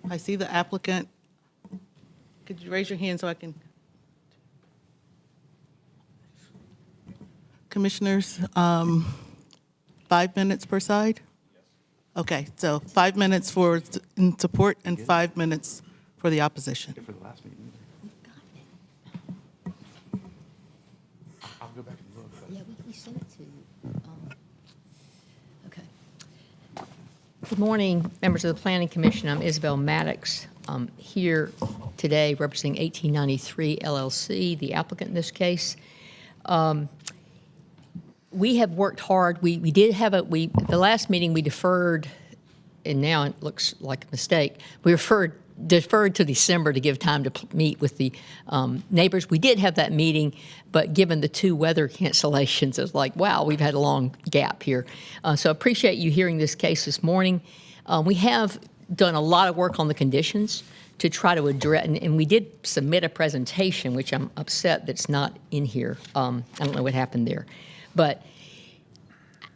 I see the applicant. Could you raise your hand so I can? Commissioners, 5 minutes per side? Okay, so 5 minutes for in support and 5 minutes for the opposition. For the last meeting. I'll go back and look. Yeah, we sent it to you. Okay. Good morning, members of the Planning Commission. I'm Isabel Maddox. I'm here today representing 1893 LLC, the applicant in this case. We have worked hard. We did have the last meeting we deferred, and now it looks like a mistake. We deferred to December to give time to meet with the neighbors. We did have that meeting, but given the 2 weather cancellations, it was like, wow, we've had a long gap here. So I appreciate you hearing this case this morning. We have done a lot of work on the conditions to try to address, and we did submit a presentation, which I'm upset that's not in here. I don't know what happened there. But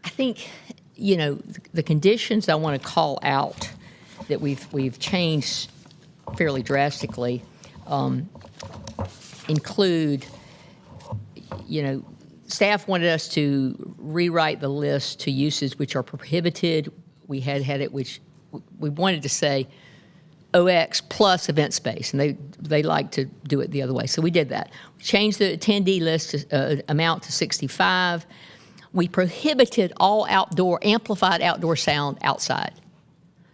I think, you know, the conditions I want to call out that we've changed fairly drastically include, you know, staff wanted us to rewrite the list to uses which are prohibited. We had it, which we wanted to say OX plus event space, and they like to do it the other way. So we did that. We changed the attendee list amount to 65. We prohibited all amplified outdoor sound outside.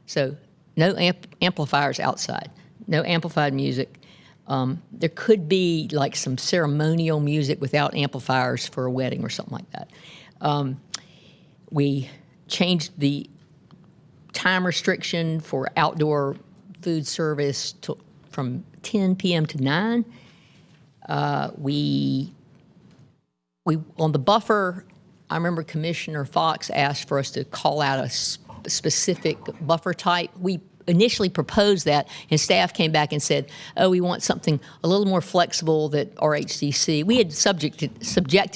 So no amplifiers outside, no amplified music. There could be like some ceremonial music without amplifiers for a wedding or something like that. We changed the time restriction for outdoor food service from 10 p.m. to 9. We on the buffer, I remember Commissioner Fox asked for us to call out a specific buffer type. We initially proposed that, and staff came back and said, oh, we want something a little more flexible that RHDC, we had subjected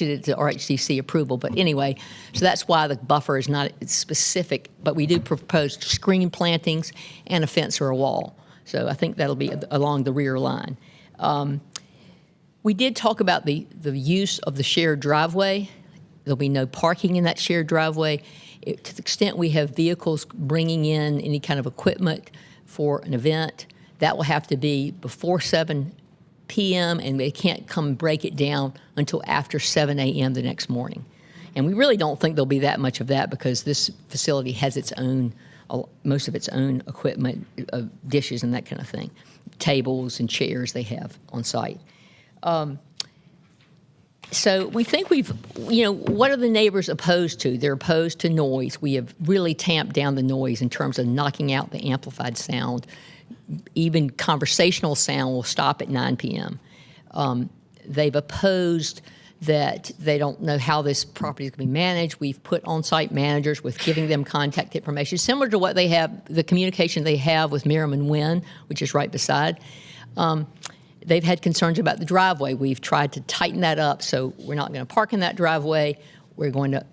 it to RHDC approval, but anyway, so that's why the buffer is not specific, but we do propose screen plantings and a fence or a wall. So I think that'll be along the rear line. We did talk about the use of the shared driveway. There'll be no parking in that shared driveway. To the extent we have vehicles bringing in any kind of equipment for an event, that will have to be before 7 p.m. and they can't come break it down until after 7 a.m. the next morning. And we really don't think there'll be that much of that because this facility has its own, most of its own equipment, dishes and that kind of thing, tables and chairs they have on site. So we think what are the neighbors opposed to? They're opposed to noise. We have really tamped down the noise in terms of knocking out the amplified sound. Even conversational sound will stop at 9 p.m. They've opposed that they don't know how this property is going to be managed. We've put on-site managers with giving them contact information, similar to what they have, the communication they have with Merriman Wynn, which is right beside. They've had concerns about the driveway. We've tried to tighten that up, so we're not going to park in that driveway. We're going to,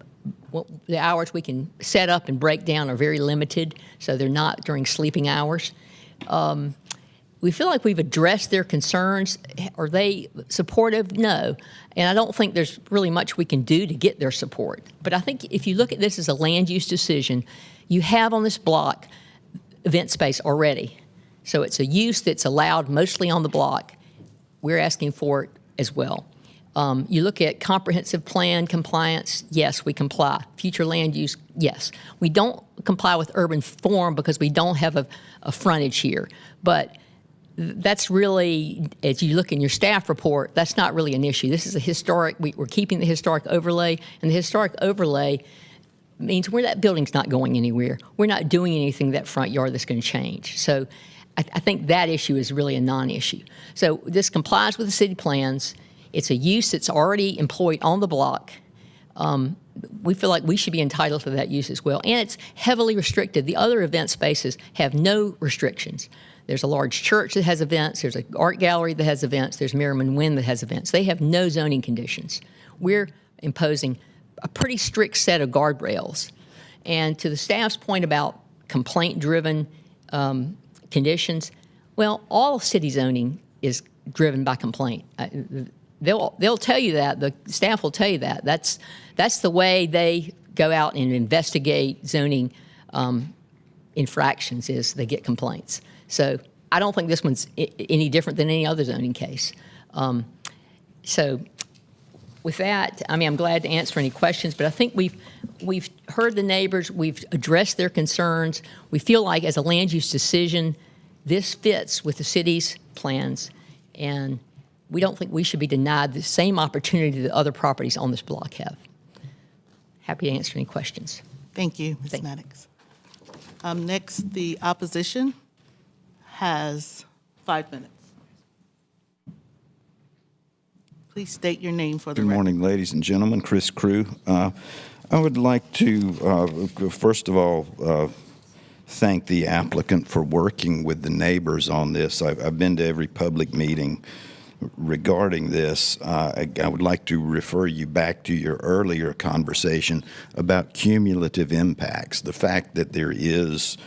the hours we can set up and break down are very limited, so they're not during sleeping hours. We feel like we've addressed their concerns. Are they supportive? No. And I don't think there's really much we can do to get their support. But I think if you look at this as a land use decision, you have on this block event space already. So it's a use that's allowed mostly on the block. We're asking for it as well. You look at comprehensive plan compliance, yes, we comply. Future land use, yes. We don't comply with urban form because we don't have a frontage here. But that's really, as you look in your staff report, that's not really an issue. This is a historic, we're keeping the historic overlay, and the historic overlay means that building's not going anywhere. We're not doing anything that front yard that's going to change. So I think that issue is really a non-issue. So this complies with the city plans. It's a use that's already employed on the block. We feel like we should be entitled to that use as well. And it's heavily restricted. The other event spaces have no restrictions. There's a large church that has events. There's an art gallery that has events. There's Merriman Wynn that has events. They have no zoning conditions. We're imposing a pretty strict set of guardrails. And to the staff's point about complaint-driven conditions, well, all city zoning is driven by complaint. They'll tell you that. The staff will tell you that. That's the way they go out and investigate zoning infractions, is they get complaints. So I don't think this one's any different than any other zoning case. So with that, I mean, I'm glad to answer any questions, but I think we've heard the neighbors, we've addressed their concerns. We feel like as a land use decision, this fits with the city's plans, and we don't think we should be denied the same opportunity that other properties on this block have. Happy to answer any questions. Thank you, Ms. Maddox. Next, the opposition has 5 minutes. Please state your name for the record. Good morning, ladies and gentlemen. Chris Crew. I would like to, first of all, thank the applicant for working with the neighbors on this. I've been to every public meeting regarding this. I would like to refer you back to your earlier conversation about cumulative impacts. The fact that there is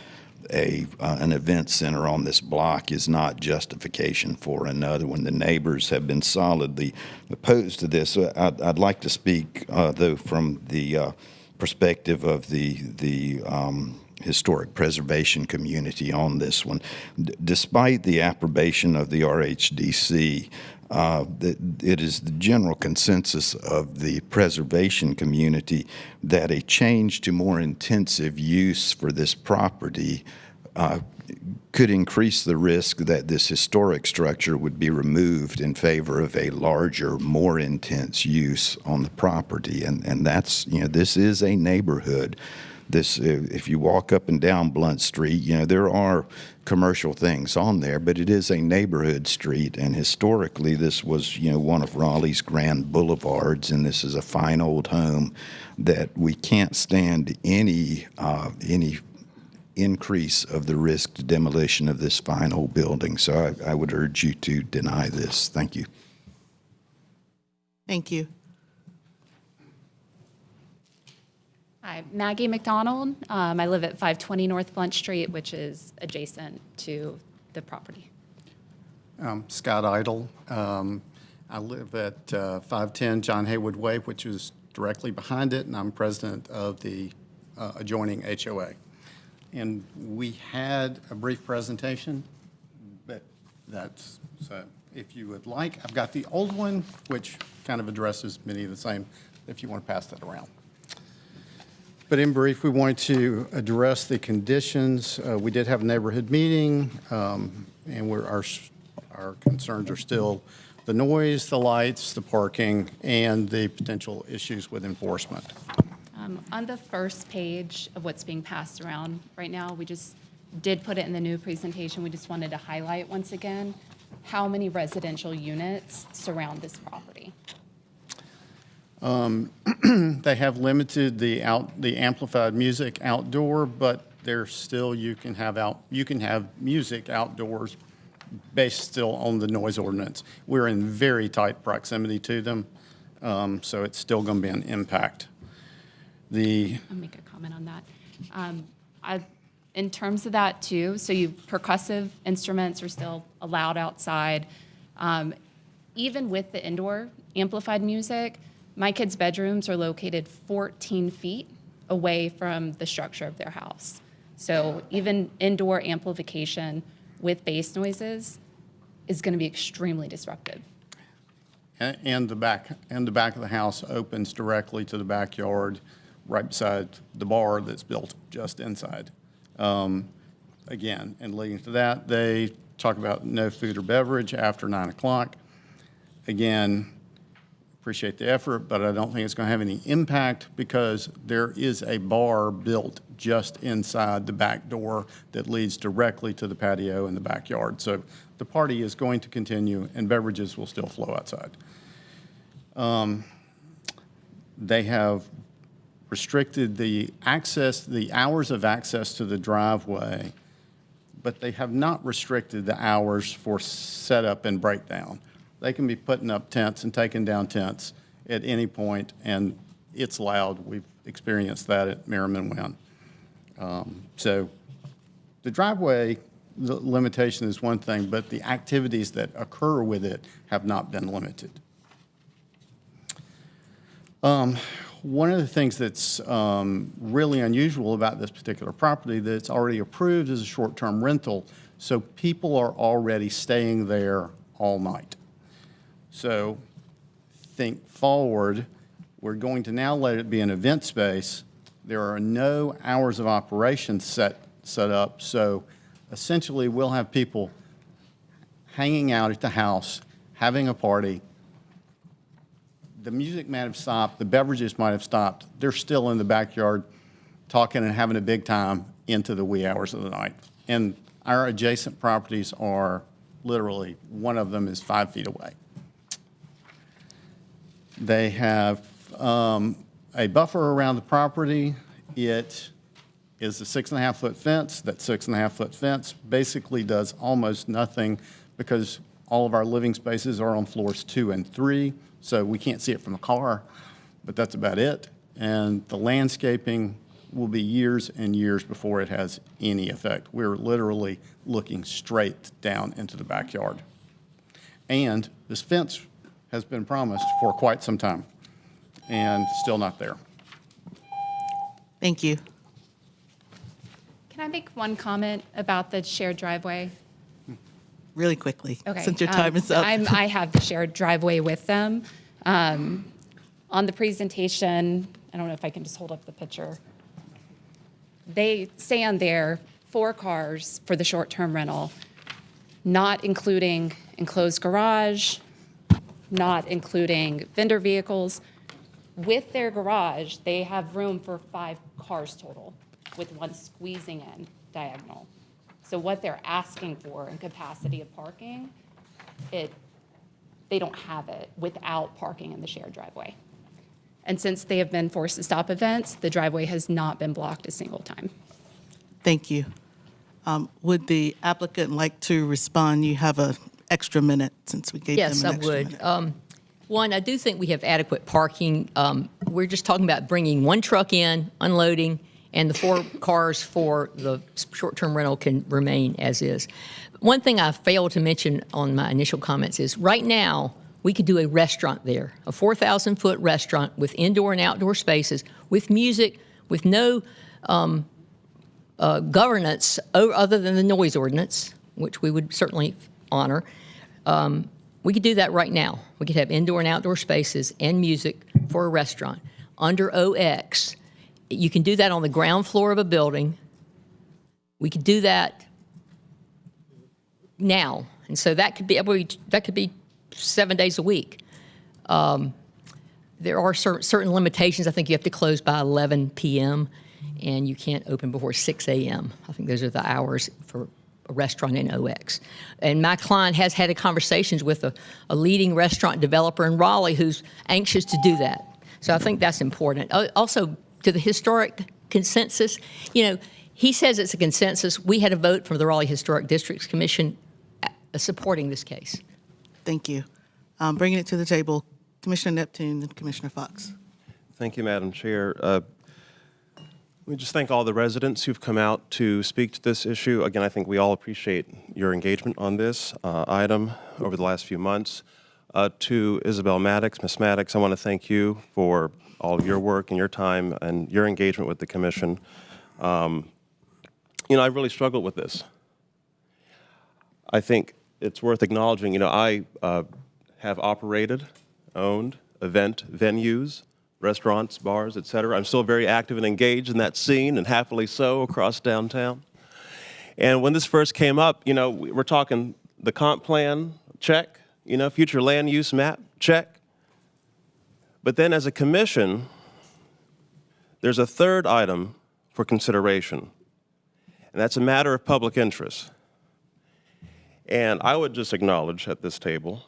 an event center on this block is not justification for another one. The neighbors have been solidly opposed to this. I'd like to speak, though, from the perspective of the historic preservation community on this one. Despite the approbation of the RHDC, it is the general consensus of the preservation community that a change to more intensive use for this property could increase the risk that this historic structure would be removed in favor of a larger, more intense use on the property. And that's, this is a neighborhood. This, if you walk up and down Blunt Street, there are commercial things on there, but it is a neighborhood street, and historically this was, one of Raleigh's grand boulevards, and this is a fine old home that we can't stand any increase of the risk to demolition of this fine old building. So I would urge you to deny this. Thank you. Thank you. Hi, Maggie McDonald. I live at 520 North Blunt Street, which is adjacent to the property. Scott Idle. I live at 510 John Haywood Way, which is directly behind it, and I'm president of the adjoining HOA. And we had a brief presentation, but that's, so if you would like, I've got the old one, which kind of addresses many of the same, if you want to pass that around. But in brief, we wanted to address the conditions. We did have a neighborhood meeting, and our concerns are still the noise, the lights, the parking, and the potential issues with enforcement. On the first page of what's being passed around right now, we just did put it in the new presentation. We just wanted to highlight once again how many residential units surround this property. They have limited the amplified music outdoor, but there's still you can have music outdoors based still on the noise ordinance. We're in very tight proximity to them, so it's still going to be an impact. I'll make a comment on that. In terms of that too, so percussive instruments are still allowed outside. Even with the indoor amplified music, my kids' bedrooms are located 14 feet away from the structure of their house. So even indoor amplification with bass noises is going to be extremely disruptive. And the back of the house opens directly to the backyard, right beside the bar that's built just inside. Again, and leading to that, they talk about no food or beverage after 9 o'clock. Again, appreciate the effort, but I don't think it's going to have any impact because there is a bar built just inside the back door that leads directly to the patio in the backyard. So the party is going to continue and beverages will still flow outside. They have restricted the hours of access to the driveway, but they have not restricted the hours for setup and breakdown. They can be putting up tents and taking down tents at any point, and it's loud. We've experienced that at Merriman Wynn. So the driveway limitation is one thing, but the activities that occur with it have not been limited. One of the things that's really unusual about this particular property that it's already approved is a short-term rental, so people are already staying there all night. So think forward, we're going to now let it be an event space. There are no hours of operation set up, so essentially we'll have people hanging out at the house, having a party. The music might have stopped, the beverages might have stopped. They're still in the backyard talking and having a big time into the wee hours of the night. And our adjacent properties are literally, one of them is 5 feet away. They have a buffer around the property. It is a 6.5-foot fence. That 6.5-foot fence basically does almost nothing because all of our living spaces are on floors 2 and 3, so we can't see it from the car, but that's about it. And the landscaping will be years and years before it has any effect. We're literally looking straight down into the backyard. And this fence has been promised for quite some time and still not there. Thank you. Can I make one comment about the shared driveway? Really quickly, Okay. since your time is up. I have the shared driveway with them. On the presentation, I don't know if I can just hold up the picture. They say on there 4 cars for the short-term rental, not including enclosed garage, not including vendor vehicles. With their garage, they have room for 5 cars total, with one squeezing in diagonal. So what they're asking for in capacity of parking, they don't have it without parking in the shared driveway. And since they have been forced to stop events, the driveway has not been blocked a single time. Thank you. Would the applicant like to respond? You have an extra minute since we gave Yes, them I an extra would. minute. One, I do think we have adequate parking. We're just talking about bringing one truck in, unloading, and the 4 cars for the short-term rental can remain as is. One thing I failed to mention on my initial comments is right now, we could do a restaurant there, a 4,000-foot restaurant with indoor and outdoor spaces, with music, with no governance other than the noise ordinance, which we would certainly honor. We could do that right now. We could have indoor and outdoor spaces and music for a restaurant under OX. You can do that on the ground floor of a building. We could do that now, and so that could be 7 days a week. There are certain limitations. I think you have to close by 11 p.m. and you can't open before 6 a.m. I think those are the hours for a restaurant in OX. And my client has had conversations with a leading restaurant developer in Raleigh who's anxious to do that. So I think that's important. Also, to the historic consensus, he says it's a consensus. We had a vote from the Raleigh Historic Districts Commission supporting this case. Thank you. Bringing it to the table, Commissioner Neptune and Commissioner Fox. Thank you, Madam Chair. We just thank all the residents who've come out to speak to this issue. Again, I think we all appreciate your engagement on this item over the last few months. To Isabel Maddox, Ms. Maddox, I want to thank you for all of your work and your time and your engagement with the commission. I really struggled with this. I think it's worth acknowledging, I have operated, owned event venues, restaurants, bars, et cetera. I'm still very active and engaged in that scene, and happily so, across downtown. And when this first came up, we're talking the comp plan, check, future land use map, check. But then as a commission, there's a third item for consideration, and that's a matter of public interest. And I would just acknowledge at this table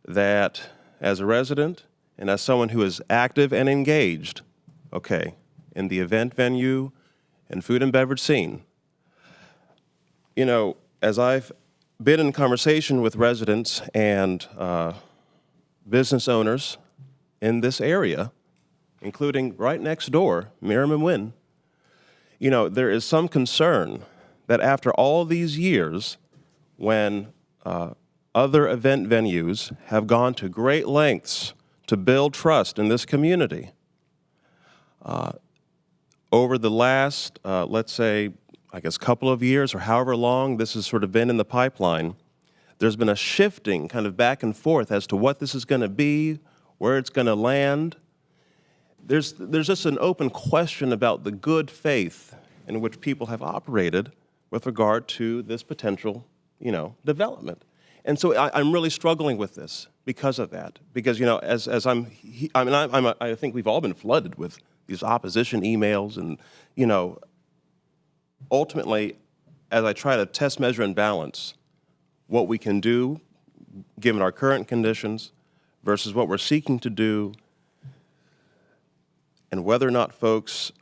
that as a resident and as someone who is active and engaged, in the event venue and food and beverage scene, as I've been in conversation with residents and business owners in this area, including right next door, Merriman Wynn, there is some concern that after all these years, when other event venues have gone to great lengths to build trust in this community, over the last, let's say, couple of years or however long this has sort of been in the pipeline, there's been a shifting kind of back and forth as to what this is going to be, where it's going to land. There's just an open question about the good faith in which people have operated with regard to this potential, development. And so I'm really struggling with this because of that. Because, I think we've all been flooded with these opposition emails and, ultimately, as I try to test, measure, and balance what we can do given our current conditions versus what we're seeking to do and whether or not folks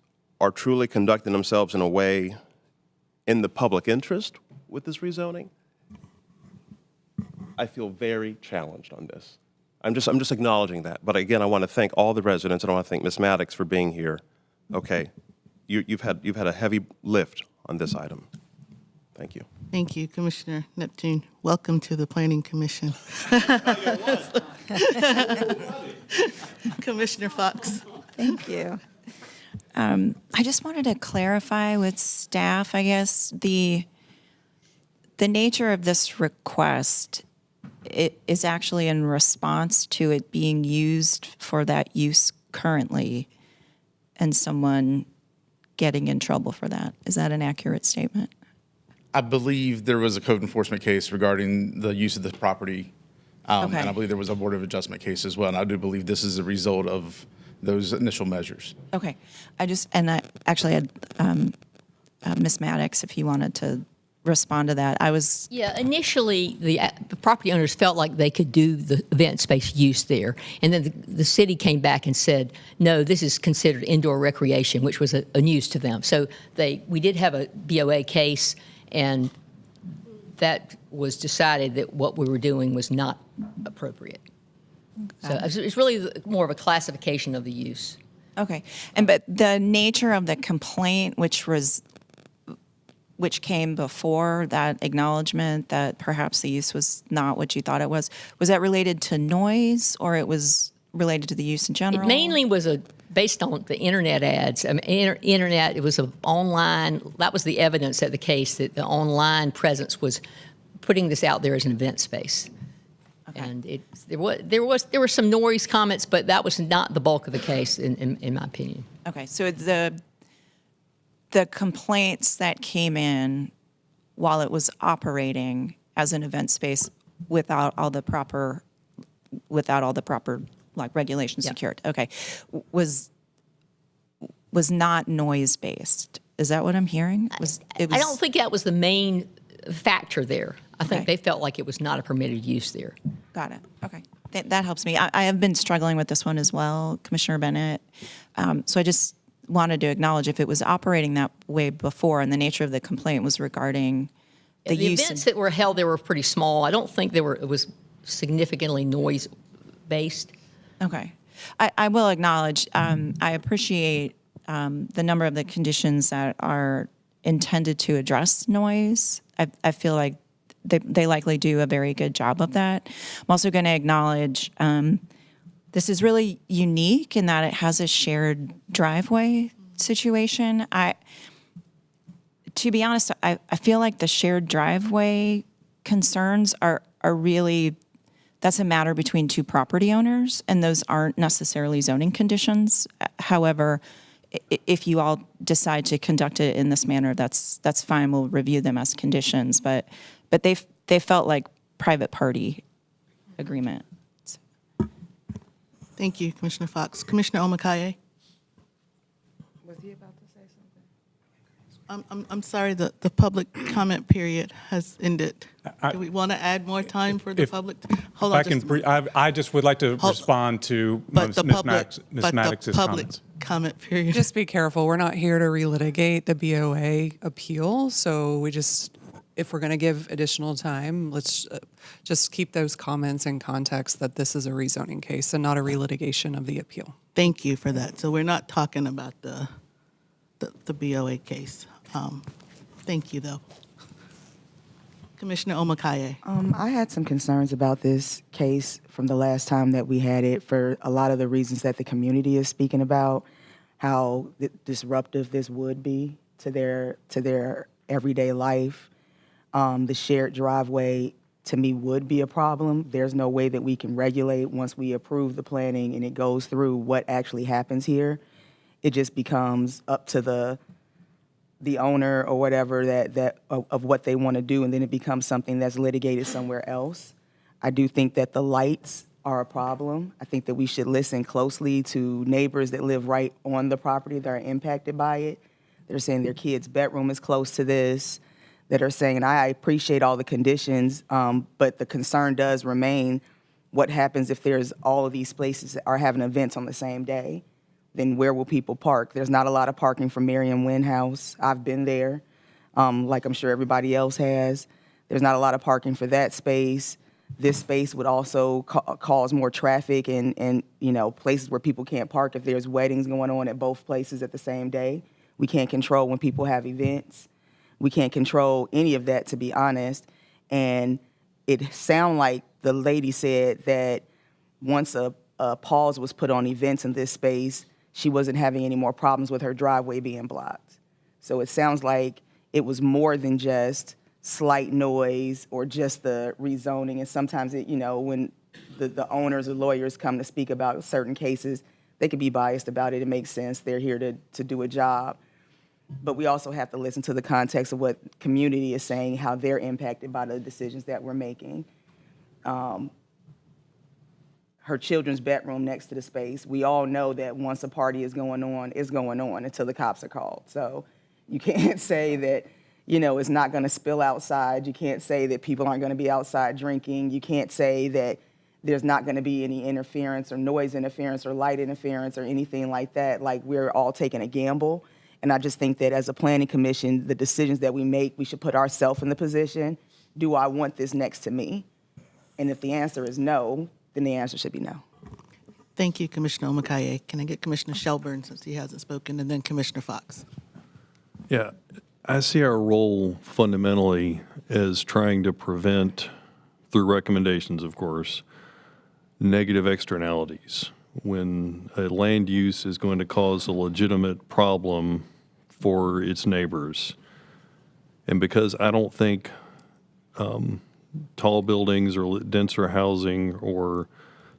are truly conducting themselves in a way in the public interest with this rezoning, I feel very challenged on this. I'm just acknowledging that. But again, I want to thank all the residents, and I want to thank Ms. Maddox for being here. You've had a heavy lift on this item. Thank you. Thank you, Commissioner Neptune. Welcome to the Planning Commission. Commissioner Fox. Thank you. I just wanted to clarify with staff, the nature of this request is actually in response to it being used for that use currently and someone getting in trouble for that. Is that an accurate statement? I believe there was a code enforcement case regarding the use of the property. And I believe there was a Board of Adjustment case as well. And I do believe this is a result of those initial measures. Okay. I actually had Ms. Maddox, if you wanted to respond to that. Yeah, initially, the property owners felt like they could do the event space use there. And then the city came back and said, no, this is considered indoor recreation, which was a news to them. So we did have a BOA case, and that was decided that what we were doing was not appropriate. So it's really more of a classification of the use. Okay. But the nature of the complaint, which came before that acknowledgement that perhaps the use was not what you thought it was that related to noise, or it was related to the use in general? It mainly was based on the internet ads. I mean, internet, it was online. That was the evidence at the case, that the online presence was putting this out there as an event space. Okay. And there were some noise comments, but that was not the bulk of the case, in my opinion. Okay, so the complaints that came in while it was operating as an event space without all the proper like regulations secured, okay, was not noise based. Is that what I'm hearing? I don't think that was the main factor there. I think they felt like it was not a permitted use there. Got it. Okay. That helps me. I have been struggling with this one as well, Commissioner Bennett. So I just wanted to acknowledge if it was operating that way before, and the nature of the complaint was regarding the use. The events that were held there were pretty small. I don't think it was significantly noise-based. Okay. I will acknowledge, I appreciate the number of the conditions that are intended to address noise. I feel like they likely do a very good job of that. I'm also going to acknowledge this is really unique in that it has a shared driveway situation. To be honest, I feel like the shared driveway concerns are really, that's a matter between two property owners, and those aren't necessarily zoning conditions. However, if you all decide to conduct it in this manner, that's fine. We'll review them as conditions, but they felt like private party agreement. Thank you, Commissioner Fox. Commissioner Omakaye? Was he about to say something? I'm sorry, the public comment period has ended. Do we want to add more time for the public? Hold on. I just would like to respond to Ms. Maddox's comments. Comment period. Just be careful. We're not here to relitigate the BOA appeal. So if we're going to give additional time, let's just keep those comments in context that this is a rezoning case and not a relitigation of the appeal. Thank you for that. So we're not talking about the BOA case. Thank you, though. Commissioner Omakaye. I had some concerns about this case from the last time that we had it for a lot of the reasons that the community is speaking about, how disruptive this would be to their everyday life. The shared driveway, to me, would be a problem. There's no way that we can regulate once we approve the planning and it goes through what actually happens here. It just becomes up to the owner or whatever of what they want to do, and then it becomes something that's litigated somewhere else. I do think that the lights are a problem. I think that we should listen closely to neighbors that live right on the property that are impacted by it. They're saying their kid's bedroom is close to this, that are saying, I appreciate all the conditions, but the concern does remain, what happens if there's all of these places that are having events on the same day? Then where will people park? There's not a lot of parking for Merriam Wynn House. I've been there, like I'm sure everybody else has. There's not a lot of parking for that space. This space would also cause more traffic and places where people can't park if there's weddings going on at both places at the same day. We can't control when people have events. We can't control any of that, to be honest. And it sounded like the lady said that once a pause was put on events in this space, she wasn't having any more problems with her driveway being blocked. So it sounds like it was more than just slight noise or just the rezoning. And sometimes, when the owners or lawyers come to speak about certain cases, they could be biased about it. It makes sense. They're here to do a job. But we also have to listen to the context of what community is saying, how they're impacted by the decisions that we're making. Her children's bedroom next to the space, we all know that once a party is going on, it's going on until the cops are called. So you can't say that, you know, it's not going to spill outside. You can't say that people aren't going to be outside drinking. You can't say that there's not going to be any interference or noise interference or light interference or anything like that. Like, we're all taking a gamble. And I just think that as a planning commission, the decisions that we make, we should put ourselves in the position, do I want this next to me? And if the answer is no, then the answer should be no. Thank you, Commissioner Omakaye. Can I get Commissioner Shelburne, since he hasn't spoken, and then Commissioner Fox? Yeah, I see our role fundamentally as trying to prevent, through recommendations, of course, negative externalities. When a land use is going to cause a legitimate problem for its neighbors. And because I don't think tall buildings or denser housing or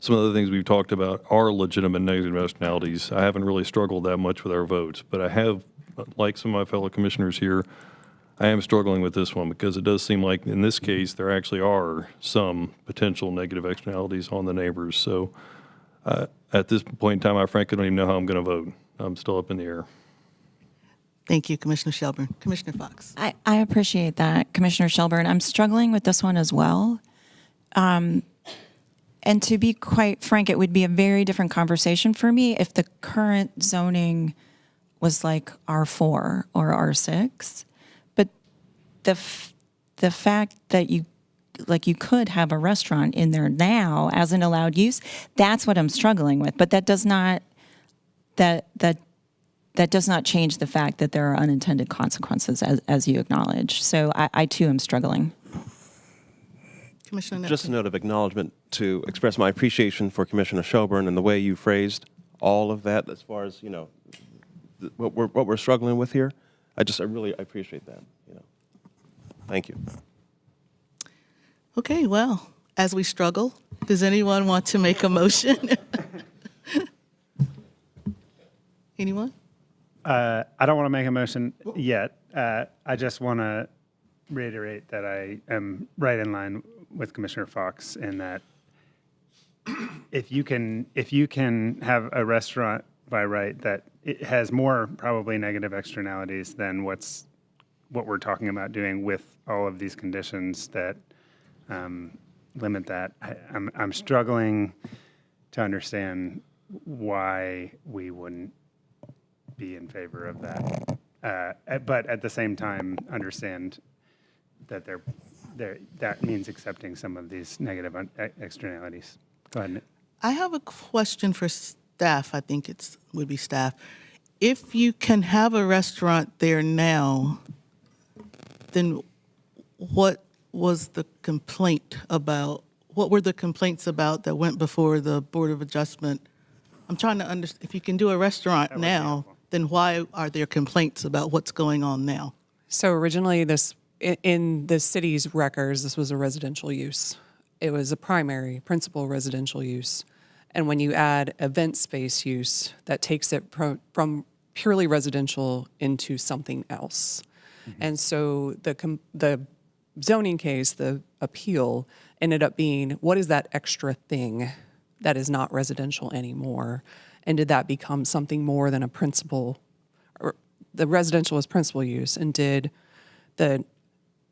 some of the things we've talked about are legitimate negative externalities, I haven't really struggled that much with our votes. But I have, like some of my fellow commissioners here, I am struggling with this one because it does seem like in this case there actually are some potential negative externalities on the neighbors. So at this point in time, I frankly don't even know how I'm going to vote. I'm still up in the air. Thank you, Commissioner Shelburne. Commissioner Fox. I appreciate that, Commissioner Shelburne. I'm struggling with this one as well. And to be quite frank, it would be a very different conversation for me if the current zoning was like R4 or R6. But the fact that you could have a restaurant in there now as an allowed use, that's what I'm struggling with. But that does not change the fact that there are unintended consequences, as you acknowledge. So I too am struggling. Commissioner Just a note of acknowledgement to express my appreciation for Commissioner Shelburne and the way you phrased all of that as far as, you know, what we're struggling with here. I really appreciate that. You know, thank you. Okay, well, as we struggle, does anyone want to make a motion? Anyone? I don't want to make a motion yet. I just want to reiterate that I am right in line with Commissioner Fox in that if you can have a restaurant by right that it has more probably negative externalities than what we're talking about doing with all of these conditions that limit that. I'm struggling to understand why we wouldn't be in favor of that, but at the same time understand that that means accepting some of these negative externalities. Go ahead. I have a question for staff. I think would be staff. If you can have a restaurant there now, then what was the complaint about? What were the complaints about that went before the Board of Adjustment? I'm trying to understand. If you can do a restaurant now, then why are there complaints about what's going on now? So originally in the city's records, this was a residential use. It was a principal residential use. And when you add event space use, that takes it from purely residential into something else. Mm-hmm. And so the zoning case, the appeal, ended up being, what is that extra thing that is not residential anymore? And did that become something more than a principal, or the residential was principal use, and did the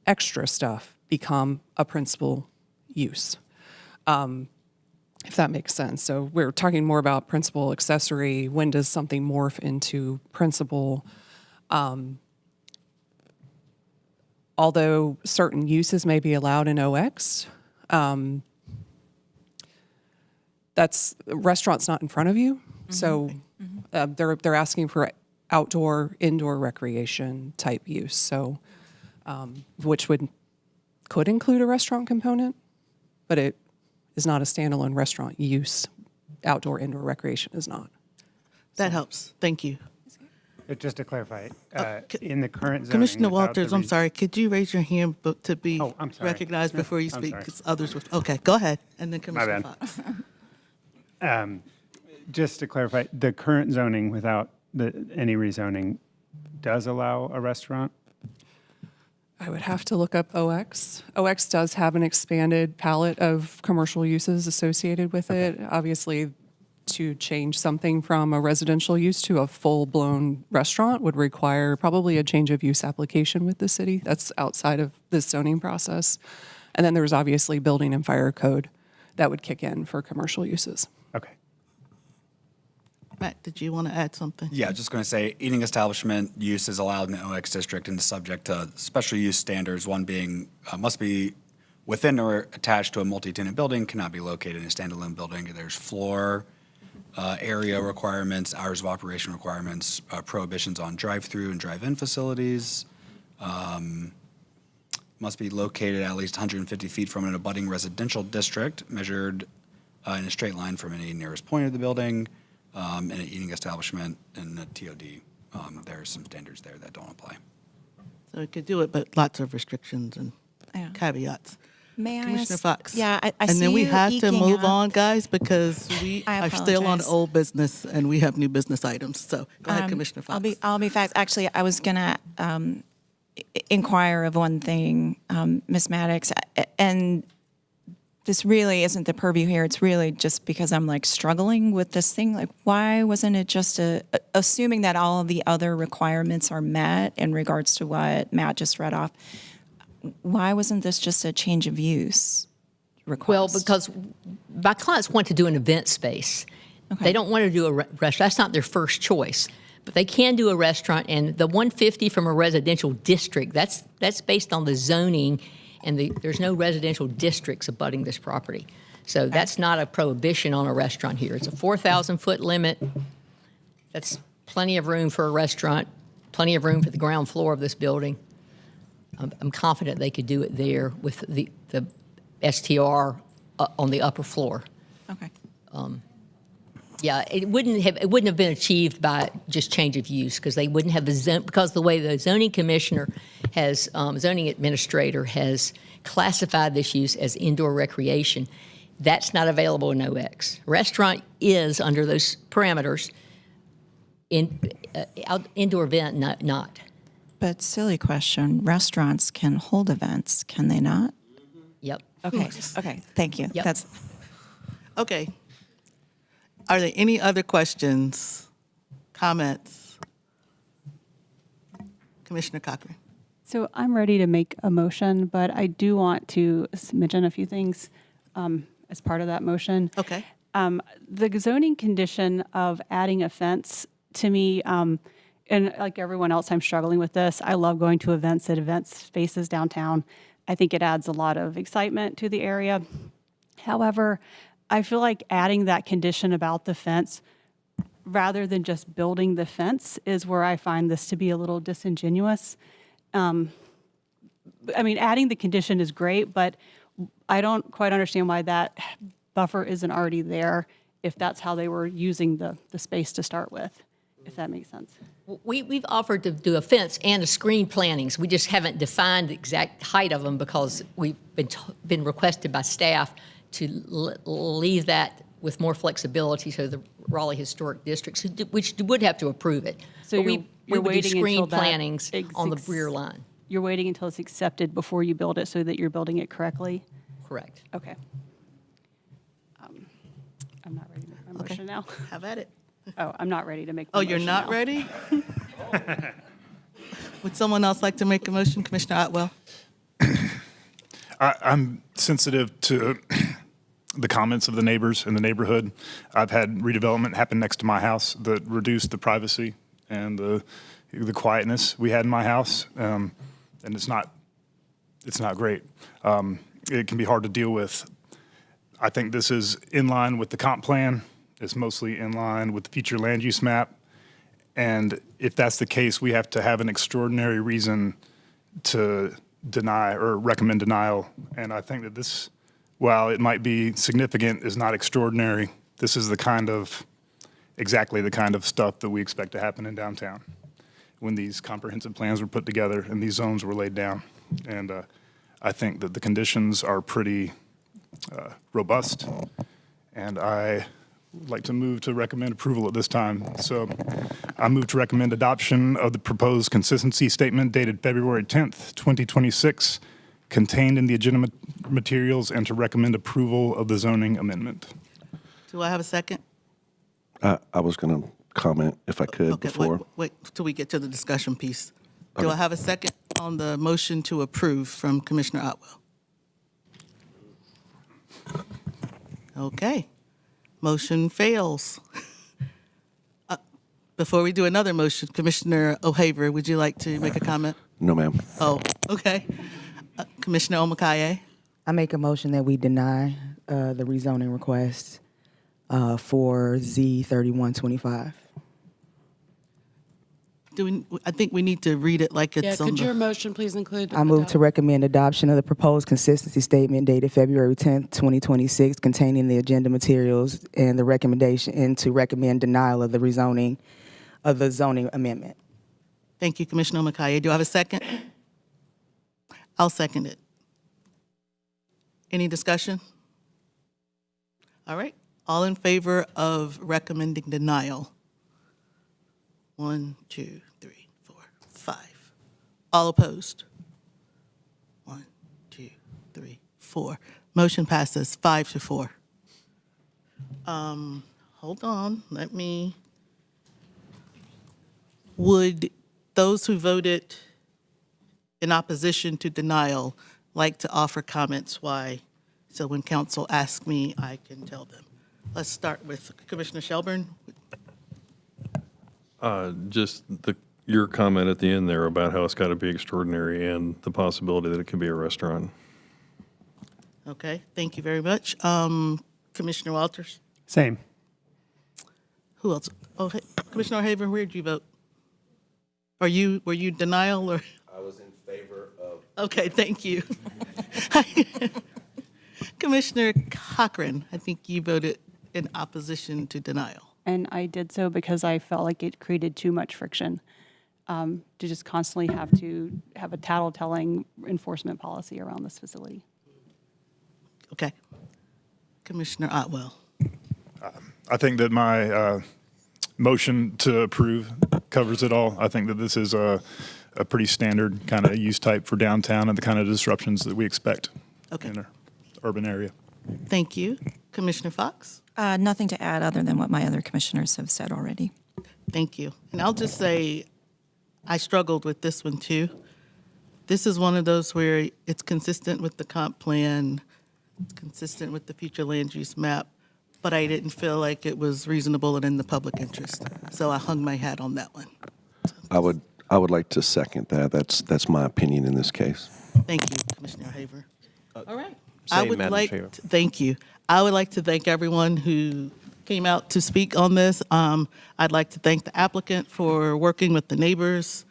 extra stuff become a principal use? If that makes sense. So we're talking more about principal, accessory. When does something morph into principal? Although certain uses may be allowed in OX, restaurant's not in front of you. Mm-hmm. So they're asking for outdoor, indoor recreation type use. So which could include a restaurant component, but it is not a standalone restaurant use. Outdoor, indoor recreation is not. That helps. Thank you. Just to clarify, in the current zoning, Commissioner Walters, I'm sorry, could you raise your hand to be recognized No, before you I'm speak? sorry. Because others will. Okay, go ahead. And then Commissioner Fox. Just to clarify, the current zoning without any rezoning does allow a restaurant? I would have to look up OX. OX does have an expanded palette of commercial uses associated with it. Obviously, to change something from a residential use to a full-blown restaurant would require probably a change of use application with the city. That's outside of this zoning process. And then there's obviously building and fire code that would kick in for commercial uses. Okay. Matt, did you want to add something? Yeah, just going to say eating establishment use is allowed in the OX district and is subject to special use standards, one being must be within or attached to a multi-tenant building, cannot be located in a standalone building. There's floor area requirements, hours of operation requirements, prohibitions on drive-through and drive-in facilities. Must be located at least 150 feet from an abutting residential district, measured in a straight line from any nearest point of the building. In an eating establishment and a TOD, there are some standards there that don't apply. So it could do it, but lots of restrictions and caveats. May I Commissioner ask- Fox. Yeah, I And see then we you have to eking move up. on, guys, because we I are still on apologize. old business and we have new business items. So go ahead, Commissioner Fox. I'll be fast. Actually, I was gonna inquire of one thing, Ms. Maddox, and this really isn't the purview here. It's really just because I'm like struggling with this thing. Like, why wasn't it just assuming that all of the other requirements are met in regards to what Matt just read off? Why wasn't this just a change of use request? Well, because my clients want to do an event space. They don't want to do a restaurant. That's not their first choice. But they can do a restaurant, and the 150 from a residential district, that's based on the zoning, and there's no residential districts abutting this property. So that's not a prohibition on a restaurant here. It's a 4,000-foot limit. That's plenty of room for a restaurant, plenty of room for the ground floor of this building. I'm confident they could do it there with the STR on the upper floor. Okay. Yeah, it wouldn't have been achieved by just change of use because they wouldn't have the zone, because the way the zoning commissioner has, zoning administrator has classified this use as indoor recreation. That's not available in OX. Restaurant is under those parameters. Indoor event, not. But silly question, restaurants can hold events, can they not? Yep. Okay, okay, thank you. Yep. That's Okay. Are there any other questions, comments? Commissioner Cochran. So I'm ready to make a motion, but I do want to mention a few things as part of that motion. Okay. The zoning condition of adding a fence, to me, and like everyone else, I'm struggling with this. I love going to events at event spaces downtown. I think it adds a lot of excitement to the area. However, I feel like adding that condition about the fence rather than just building the fence is where I find this to be a little disingenuous. I mean, adding the condition is great, but I don't quite understand why that buffer isn't already there if that's how they were using the space to start with, if that makes sense. We've offered to do a fence and a screen plantings. We just haven't defined the exact height of them because we've been requested by staff to leave that with more flexibility to the Raleigh Historic Districts, which would have to approve it. So But you're we would do waiting screen until that plantings on the rear line. You're waiting until it's accepted before you build it so that you're building it correctly? Correct. Okay. I'm not ready to make my motion now. Have at it. Oh, I'm not ready to make my Oh, motion you're not now. ready? Would someone else like to make a motion? Commissioner Otwell? I'm sensitive to the comments of the neighbors in the neighborhood. I've had redevelopment happen next to my house that reduced the privacy and the quietness we had in my house, and it's not great. It can be hard to deal with. I think this is in line with the comp plan. It's mostly in line with the future land use map. And if that's the case, we have to have an extraordinary reason to deny or recommend denial. And I think that this, while it might be significant, is not extraordinary. This is exactly the kind of stuff that we expect to happen in downtown when these comprehensive plans were put together and these zones were laid down. And I think that the conditions are pretty robust. And I would like to move to recommend approval at this time. So I move to recommend adoption of the proposed consistency statement dated February 10th, 2026, contained in the agenda materials, and to recommend approval of the zoning amendment. Do I have a second? I was going to comment if I could Okay, before. wait till we get to the discussion piece. Do I have a second on the motion to approve from Commissioner Otwell? Okay, motion fails. Before we do another motion, Commissioner O'Haver, would you like to make a comment? No, ma'am. Oh, okay. Commissioner Omakaye? I make a motion that we deny the rezoning request for Z3125. I think we need to read it like Yeah, it's on could your the, motion please include? I move to recommend adoption of the proposed consistency statement dated February 10th, 2026, containing the agenda materials and the recommendation, and to recommend denial of the rezoning of the zoning amendment. thank you, Commissioner Omakaye. Do I have a second? I'll second it. Any discussion? All right, all in favor of recommending denial? 1, 2, 3, 4, 5. All opposed? 1, 2, 3, 4. Motion passes 5-4. Hold on, would those who voted in opposition to denial like to offer comments why? So when council asks me, I can tell them. Let's start with Commissioner Shelburne. Just your comment at the end there about how it's got to be extraordinary and the possibility that it could be a restaurant. Okay, thank you very much. Commissioner Walters? Same. Who else? Oh, hey, Commissioner O'Haver, where did you vote? Were you denial or? I was in favor of. Okay, thank you. Commissioner Cochran, I think you voted in opposition to denial. And I did so because I felt like it created too much friction to just constantly have to have a tattletailing enforcement policy around this facility. Okay. Commissioner Otwell. I think that my motion to approve covers it all. I think that this is a pretty standard kind of use type for downtown and the kind of disruptions that we expect in our urban area. Thank you. Commissioner Fox? Nothing to add other than what my other commissioners have said already. Thank you. And I'll just say, I struggled with this one too. This is one of those where it's consistent with the comp plan, it's consistent with the future land use map, but I didn't feel like it was reasonable and in the public interest. So I hung my hat on that one. I would like to second that. That's my opinion in this case. Thank you, Commissioner Haver. All right. Madam Chair. Thank you. I would like to thank everyone who came out to speak on this. I'd like to thank the applicant for working with the neighbors.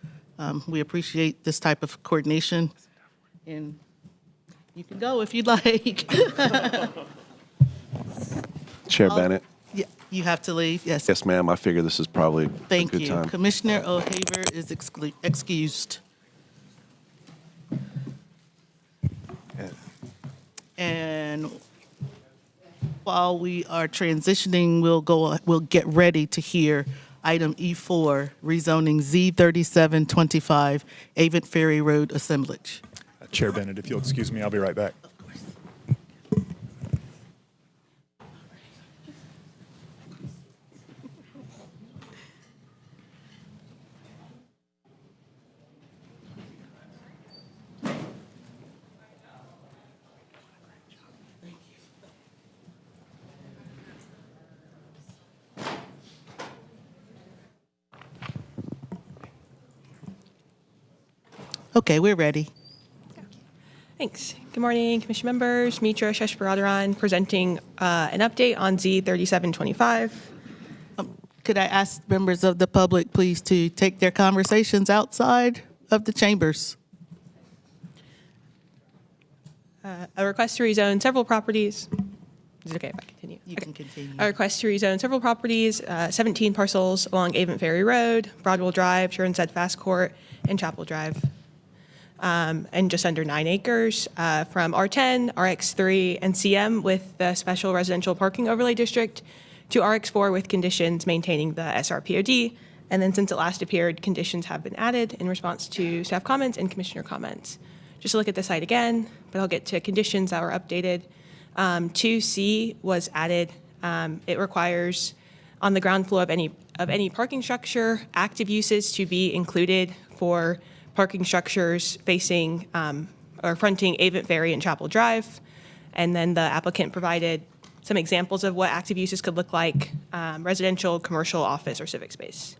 We appreciate this type of coordination. And you can go if you'd like. Chair Bennett. Yeah, you have to leave, yes. Yes, ma'am. I figure this is probably Thank a good you. time. Commissioner O'Haver is excused. And while we are transitioning, we'll get ready to hear item E4, rezoning Z3725, Avent Ferry Road assemblage. Chair Bennett, if you'll excuse me, I'll be right back. Okay, we're ready. Thanks. Good morning, Commission members. Mitra Sheshbaradaran presenting an update on Z3725. Could I ask members of the public, please, to take their conversations outside of the chambers? A request to rezone several properties. Is it okay if I continue? You can continue. A request to rezone several properties, 17 parcels along Avent Ferry Road, Broadwell Drive, Sharon Fast Court, and Chapel Drive. And just under 9 acres from R10, RX3, and CM with the Special Residential Parking Overlay District to RX4 with conditions maintaining the SRPOD. And then since it last appeared, conditions have been added in response to staff comments and commissioner comments. Just to look at the site again, but I'll get to conditions that were updated. 2C was added. It requires on the ground floor of any parking structure, active uses to be included for parking structures facing or fronting Avent Ferry and Chapel Drive. And then the applicant provided some examples of what active uses could look like: residential, commercial, office, or civic space.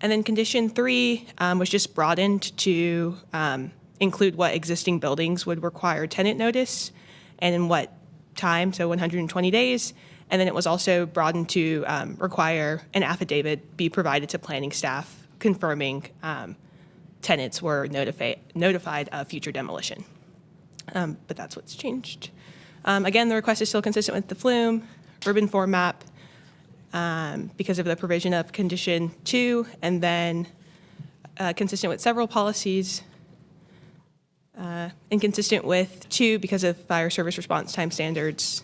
And then condition 3 was just broadened to include what existing buildings would require tenant notice and in what time, so 120 days. And then it was also broadened to require an affidavit be provided to planning staff confirming tenants were notified of future demolition. But that's what's changed. Again, the request is still consistent with the flume, urban form map, because of the provision of condition 2, and then consistent with several policies, inconsistent with 2 because of fire service response time standards.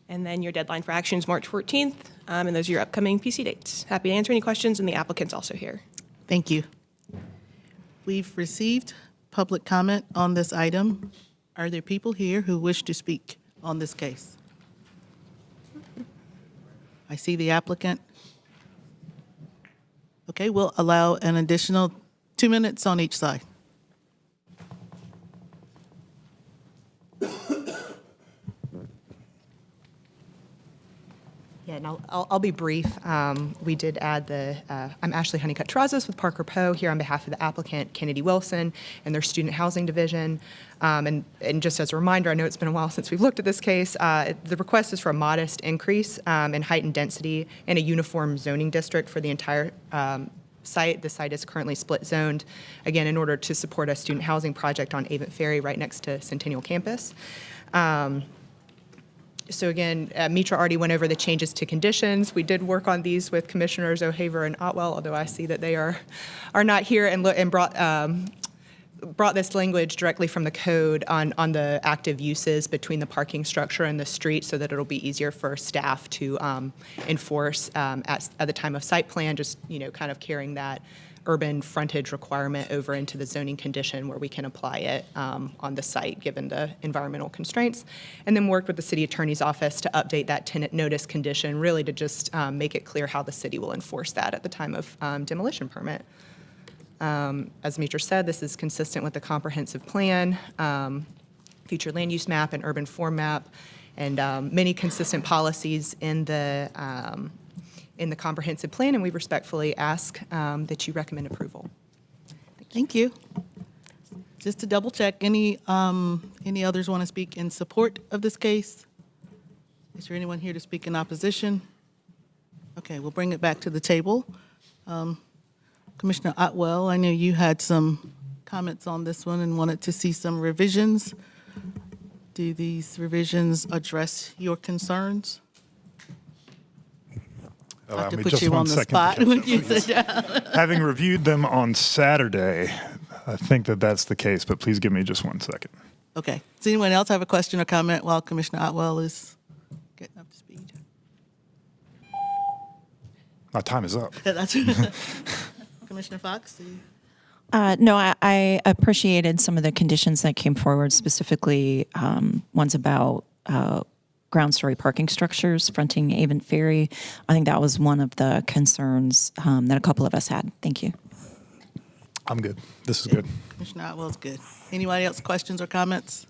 And then your deadline for action is March 14th, and those are your upcoming PC dates. Happy to answer any questions, and the applicant's also here. Thank you. We've received public comment on this item. Are there people here who wish to speak on this case? I see the applicant. Okay, we'll allow an additional 2 minutes on each side. Yeah, and I'll be brief. We did add I'm Ashley Honeycutt-Terrazas with Parker Poe here on behalf of the applicant, Kennedy Wilson, and their student housing division. And just as a reminder, I know it's been a while since we've looked at this case. The request is for a modest increase in height and density in a uniform zoning district for the entire site. The site is currently split zoned, again, in order to support a student housing project on Avent Ferry right next to Centennial Campus. So again, Mitra already went over the changes to conditions. We did work on these with Commissioners O'Haver and Otwell, although I see that they are not here, and brought this language directly from the code on the active uses between the parking structure and the street, so that it'll be easier for staff to enforce at the time of site plan, just kind of carrying that urban frontage requirement over into the zoning condition where we can apply it on the site given the environmental constraints. And then worked with the city attorney's office to update that tenant notice condition, really to just make it clear how the city will enforce that at the time of demolition permit. As Mitra said, this is consistent with the comprehensive plan, future land use map, and urban form map, and many consistent policies in the comprehensive plan, and we respectfully ask that you recommend approval. Thank you. Just to double check, any others want to speak in support of this case? Is there anyone here to speak in opposition? Okay, we'll bring it back to the table. Commissioner Otwell, I know you had some comments on this one and wanted to see some revisions. Do these revisions address your concerns? Allow to me put just you one on the second spot to when catch you up, sit please. down. Having reviewed them on Saturday, I think that that's the case, but please give me just 1 second. Okay. Does anyone else have a question or comment while Commissioner Otwell is getting up to speed? My time is up. That's Commissioner Fox? Do you? No, I appreciated some of the conditions that came forward, specifically ones about ground story parking structures fronting Avent Ferry. I think that was one of the concerns that a couple of us had. Thank you. I'm good. This is good. Commissioner Otwell's good. Anybody else questions or comments?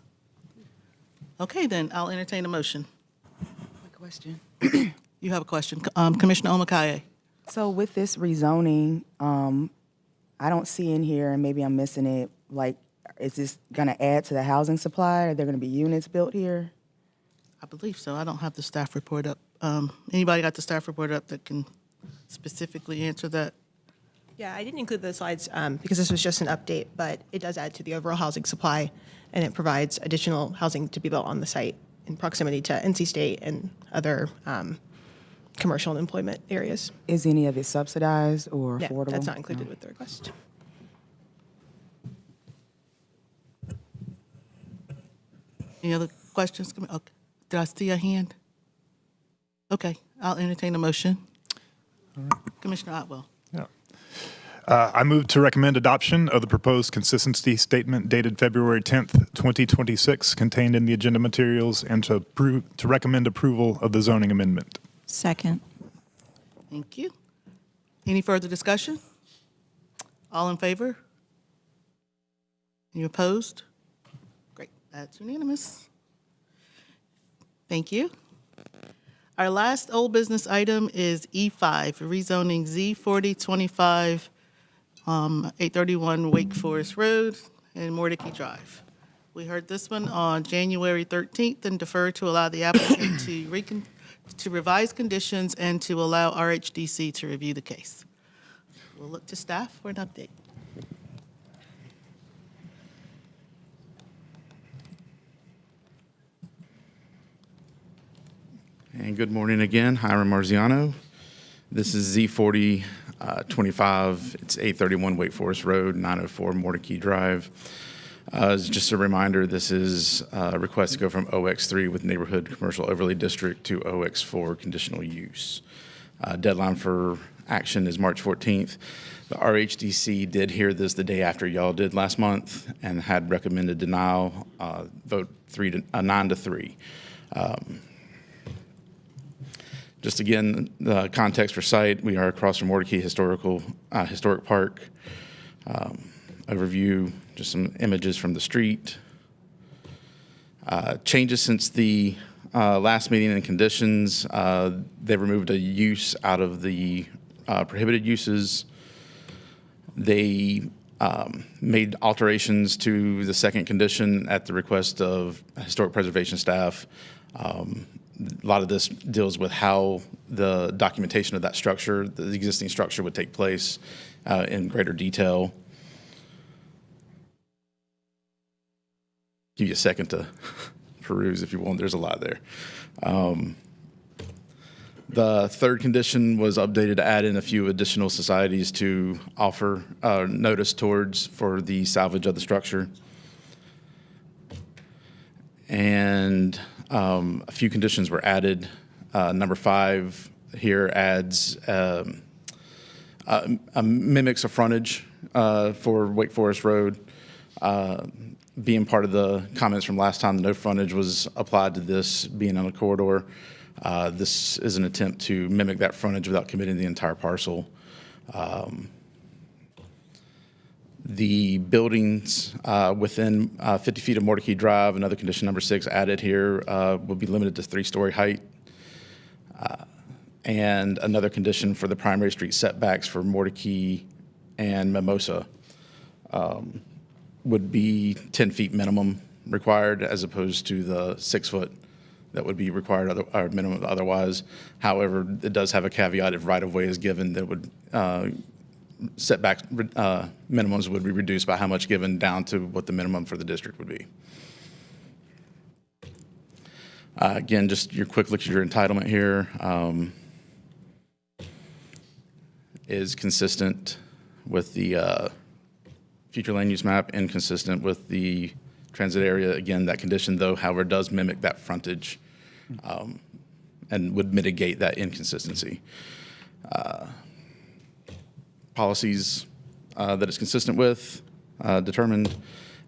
Okay, then I'll entertain a motion. Question. You have a question. Commissioner Omakaye. So with this rezoning, I don't see in here, and maybe I'm missing it, like, is this going to add to the housing supply? Are there going to be units built here? I believe so. I don't have the staff report up. Anybody got the staff report up that can specifically answer that? Yeah, I didn't include the slides because this was just an update, but it does add to the overall housing supply, and it provides additional housing to be built on the site in proximity to NC State and other commercial and employment areas. Is any of it subsidized or Yeah, affordable? that's not included with the request. Any other questions? Okay. Did I see a hand? Okay, I'll entertain a motion. Commissioner Otwell. Yeah. I move to recommend adoption of the proposed consistency statement dated February 10th, 2026, contained in the agenda materials, and to recommend approval of the zoning amendment. Second. Thank you. Any further discussion? All in favor? Any opposed? Great, that's unanimous. Thank you. Our last old business item is E5, rezoning Z4025, 831 Wake Forest Road and Mordecai Drive. We heard this one on January 13th and deferred to allow the applicant to revise conditions and to allow RHDC to review the case. We'll look to staff for an update. And good morning again, Hiram Marziano. This is Z4025. It's 831 Wake Forest Road, 904 Mordecai Drive. As just a reminder, this is a request to go from OX3 with Neighborhood Commercial Overlay District to OX4 conditional use. Deadline for action is March 14th. The RHDC did hear this the day after y'all did last month and had recommended denial, vote 9-3. Just again, the context for site, we are across from Mordecai Historic Park. Overview, just some images from the street. Changes since the last meeting and conditions. They removed a use out of the prohibited uses. They made alterations to the second condition at the request of historic preservation staff. A lot of this deals with how the documentation of that structure, the existing structure, would take place in greater detail. Give you a second to peruse if you want. There's a lot there. The third condition was updated to add in a few additional societies to offer notice towards for the salvage of the structure. And a few conditions were added. Number 5 here adds mimics a frontage for Wake Forest Road. Being part of the comments from last time, no frontage was applied to this being on a corridor. This is an attempt to mimic that frontage without committing the entire parcel. The buildings within 50 feet of Mordecai Drive, another condition number 6 added here, will be limited to 3-story height. And another condition for the primary street setbacks for Mordecai and Mimosa would be 10 feet minimum required as opposed to the 6 foot that would be required or minimum otherwise. However, it does have a caveat if right-of-way is given that would setback minimums would be reduced by how much given down to what the minimum for the district would be. Again, just your quick look at your entitlement here is consistent with the future land use map and consistent with the transit area. Again, that condition, though, however, does mimic that frontage and would mitigate that inconsistency. Policies that it's consistent with, determined,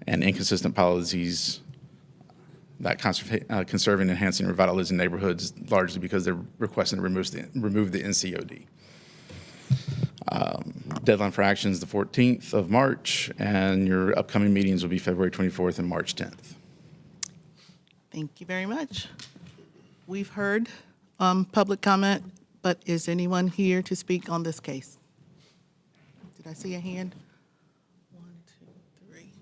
and inconsistent policies that conserving, enhancing, revitalizing neighborhoods, largely because they're requesting to remove the NCOD. Deadline for action is the 14th of March, and your upcoming meetings will be February 24th and March 10th. Thank you very much. We've heard public comment, but is anyone here to speak on this case? Did I see a hand? 1, 2, 3.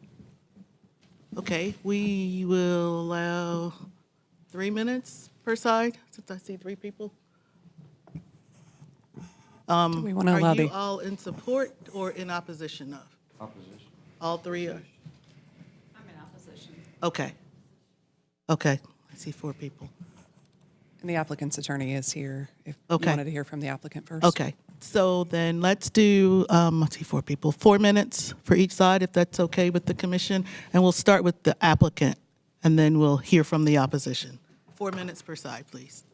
Okay, we will allow 3 minutes per side, since I see 3 people. Do we want to allow Are you all in support or in opposition of? Opposition. All 3 are? I'm in opposition. Okay. Okay, I see 4 people. And the applicant's attorney is here if Okay. you wanted to hear from the applicant first. Okay, so then let's do, let's see, 4 people, 4 minutes for each side, if that's okay with the commission. And we'll start with the applicant, and then we'll hear from the opposition. 4 minutes per side, please.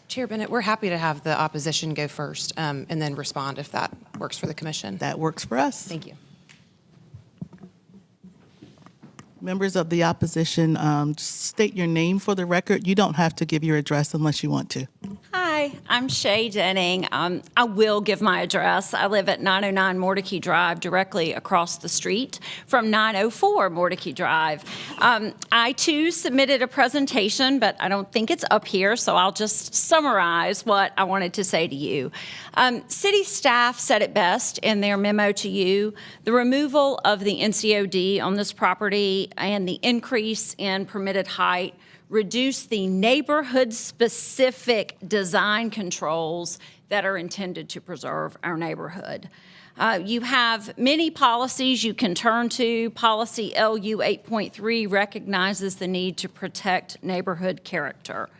Chair Bennett, we're happy to have the opposition go first and then respond if that works for the commission. That works for us. Thank you. Members of the opposition, just state your name for the record. You don't have to give your address unless you want to. Hi, I'm Shay Denning. I will give my address. I live at 909 Mordecai Drive, directly across the street from 904 Mordecai Drive. I, too, submitted a presentation, but I don't think it's up here, so I'll just summarize what I wanted to say to you. City staff said it best in their memo to you. The removal of the NCOD on this property and the increase in permitted height reduce the neighborhood-specific design controls that are intended to preserve our neighborhood. You have many policies you can turn to. Policy LU 8.3 recognizes the need to protect neighborhood character.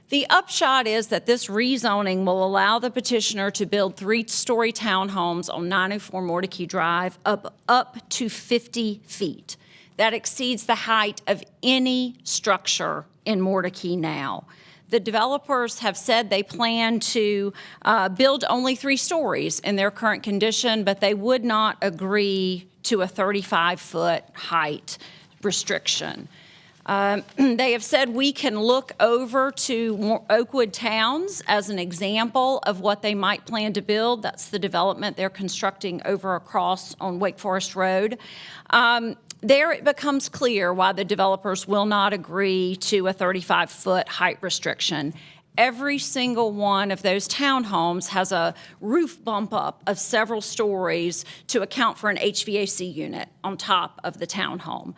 The upshot is that this rezoning will allow the petitioner to build 3-story townhomes on 904 Mordecai Drive up to 50 feet. That exceeds the height of any structure in Mordecai now. The developers have said they plan to build only 3 stories in their current condition, but they would not agree to a 35-foot height restriction. They have said we can look over to Oakwood Towns as an example of what they might plan to build. That's the development they're constructing over across on Wake Forest Road. There it becomes clear why the developers will not agree to a 35-foot height restriction. Every single one of those townhomes has a roof bump up of several stories to account for an HVAC unit on top of the townhome.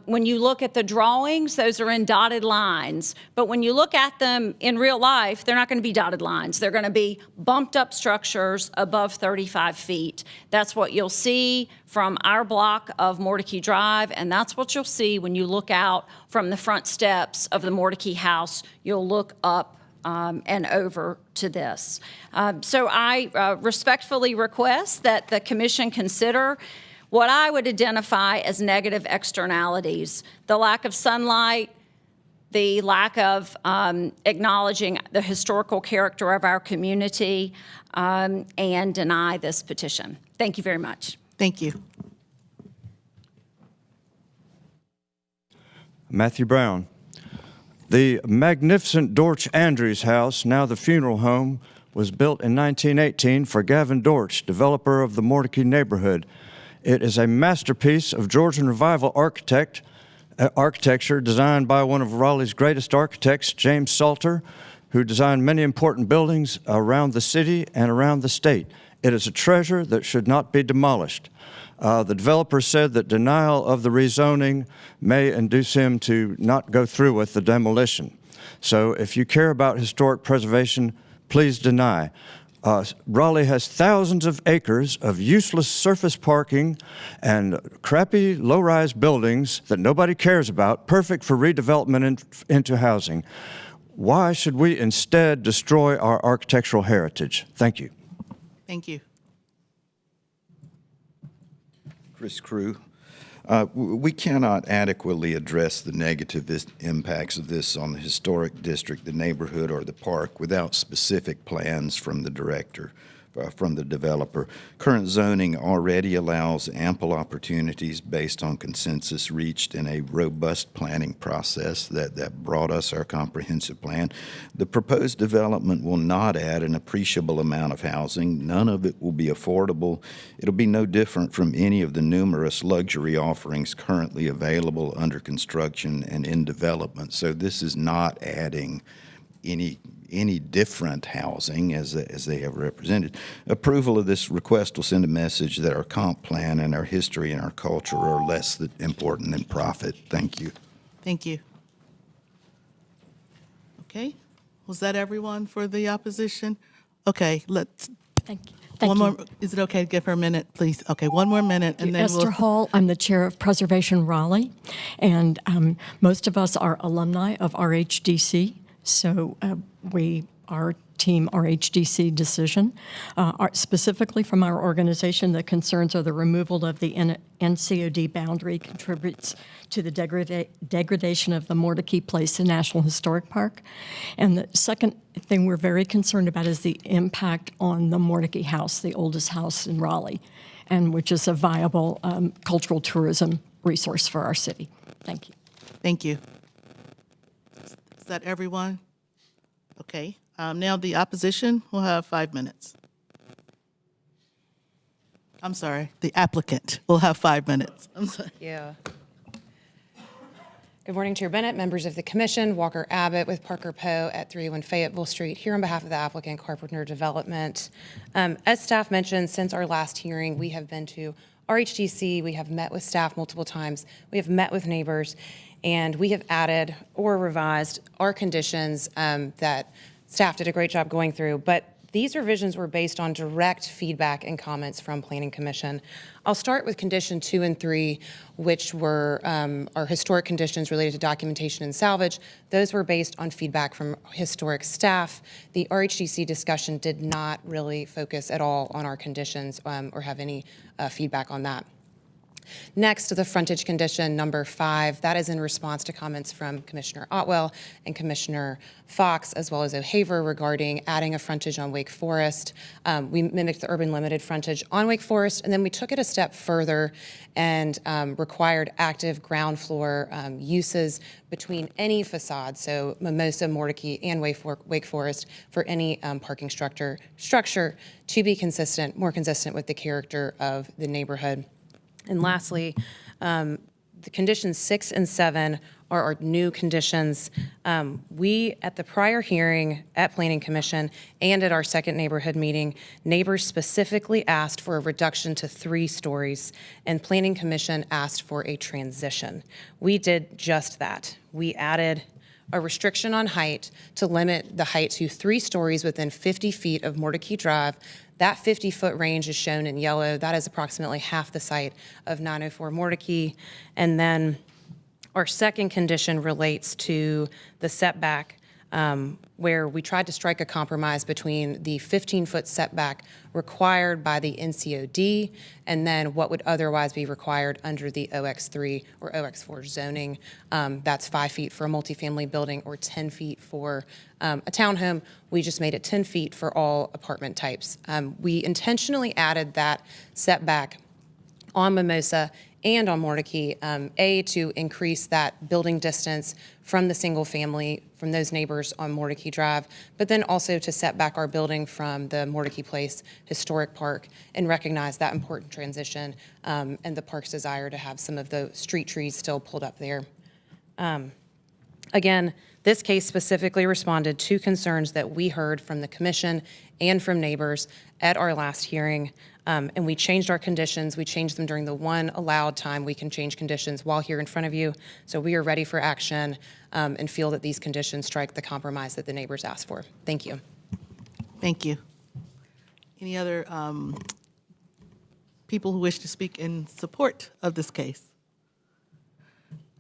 When you look at the drawings, those are in dotted lines. But when you look at them in real life, they're not going to be dotted lines. They're going to be bumped up structures above 35 feet. That's what you'll see from our block of Mordecai Drive, and that's what you'll see when you look out from the front steps of the Mordecai house. You'll look up and over to this. So I respectfully request that the commission consider what I would identify as negative externalities: the lack of sunlight, the lack of acknowledging the historical character of our community, and deny this petition. Thank you very much. Thank you. Matthew Brown. The magnificent Dortch Andrews House, now the funeral home, was built in 1918 for Gavin Dortch, developer of the Mordecai neighborhood. It is a masterpiece of Georgian Revival architecture designed by one of Raleigh's greatest architects, James Salter, who designed many important buildings around the city and around the state. It is a treasure that should not be demolished. The developer said that denial of the rezoning may induce him to not go through with the demolition. So if you care about historic preservation, please deny. Raleigh has thousands of acres of useless surface parking and crappy low-rise buildings that nobody cares about, perfect for redevelopment into housing. Why should we instead destroy our architectural heritage? Thank you. Thank you. Chris Crew. We cannot adequately address the negative impacts of this on the historic district, the neighborhood, or the park without specific plans from the director, from the developer. Current zoning already allows ample opportunities based on consensus reached in a robust planning process that brought us our comprehensive plan. The proposed development will not add an appreciable amount of housing. None of it will be affordable. It'll be no different from any of the numerous luxury offerings currently available under construction and in development. So this is not adding any different housing as they have represented. Approval of this request will send a message that our comp plan and our history and our culture are less important than profit. Thank you. Thank you. Okay. Was that everyone for the opposition? Okay, let's. Thank you. Thank one you. more. Is it okay to give her a minute, please? Okay, one more minute, and then Esther Hall, I'm the chair of Preservation Raleigh, and most of us are alumni of RHDC. So our team RHDC decision, specifically from our organization, the concerns are the removal of the NCOD boundary contributes to the degradation of the Mordecai Place National Historic Park. And the second thing we're very concerned about is the impact on the Mordecai House, the oldest house in Raleigh, and which is a viable cultural tourism resource for our city. Thank you. Thank you. Is that everyone? Okay. Now the opposition will have 5 minutes. I'm sorry, the applicant will have 5 minutes. I'm sorry. Yeah. Good morning, Chair Bennett, members of the commission, Walker Abbott with Parker Poe at 301 Fayetteville Street, here on behalf of the applicant Carpenter Development. As staff mentioned, since our last hearing, we have been to RHDC, we have met with staff multiple times, we have met with neighbors, and we have added or revised our conditions that staff did a great job going through, but these revisions were based on direct feedback and comments from Planning Commission. I'll start with condition 2 and 3, which were our historic conditions related to documentation and salvage. Those were based on feedback from historic staff. The RHDC discussion did not really focus at all on our conditions or have any feedback on that. Next, the frontage condition number 5, that is in response to comments from Commissioner Otwell and Commissioner Fox, as well as O'Haver, regarding adding a frontage on Wake Forest. We mimicked the urban limited frontage on Wake Forest, and then we took it a step further and required active ground floor uses between any facade, so Mimosa, Mordecai, and Wake Forest, for any parking structure to be consistent, more consistent with the character of the neighborhood. And lastly, the conditions 6 and 7 are our new conditions. We, at the prior hearing at Planning Commission and at our second neighborhood meeting, neighbors specifically asked for a reduction to 3 stories, and Planning Commission asked for a transition. We did just that. We added a restriction on height to limit the height to 3 stories within 50 feet of Mordecai Drive. That 50-foot range is shown in yellow. That is approximately half the site of 904 Mordecai. And then our second condition relates to the setback, where we tried to strike a compromise between the 15-foot setback required by the NCOD and then what would otherwise be required under the OX3 or OX4 zoning. That's 5 feet for a multifamily building or 10 feet for a townhome. We just made it 10 feet for all apartment types. We intentionally added that setback on Mimosa and on Mordecai, to increase that building distance from the single family, from those neighbors on Mordecai Drive, but then also to set back our building from the Mordecai Place Historic Park and recognize that important transition and the park's desire to have some of the street trees still pulled up there. Again, this case specifically responded to concerns that we heard from the commission and from neighbors at our last hearing. And we changed our conditions. We changed them during the one allowed time we can change conditions while here in front of you. So we are ready for action and feel that these conditions strike the compromise that the neighbors asked for. Thank you. Thank you. Any other people who wish to speak in support of this case?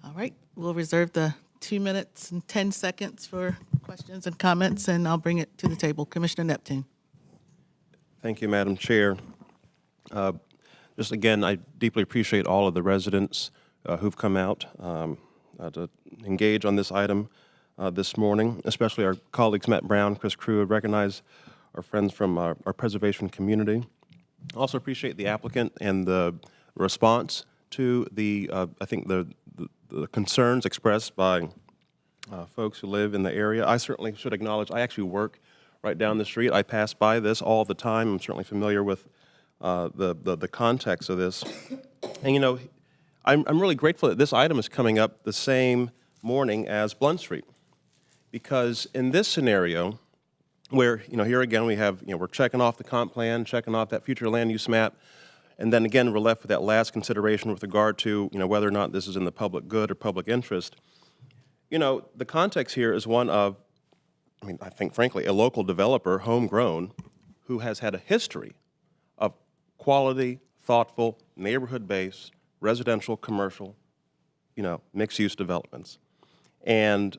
All right, we'll reserve the 2 minutes and 10 seconds for questions and comments, and I'll bring it to the table. Commissioner Neptune. Thank you, Madam Chair. Just again, I deeply appreciate all of the residents who've come out to engage on this item this morning, especially our colleagues Matt Brown, Chris Crew. I recognize our friends from our preservation community. I also appreciate the applicant and the response to the, I think, the concerns expressed by folks who live in the area. I certainly should acknowledge I actually work right down the street. I pass by this all the time. I'm certainly familiar with the context of this. And, you know, I'm really grateful that this item is coming up the same morning as Blunt Street, because in this scenario, where, you know, here again we have, you know, we're checking off the comp plan, checking off that future land use map, and then again we're left with that last consideration with regard to, you know, whether or not this is in the public good or public interest. You know, the context here is one of, I mean, I think frankly, a local developer, homegrown, who has had a history of quality, thoughtful, neighborhood-based, residential, commercial, you know, mixed-use developments. And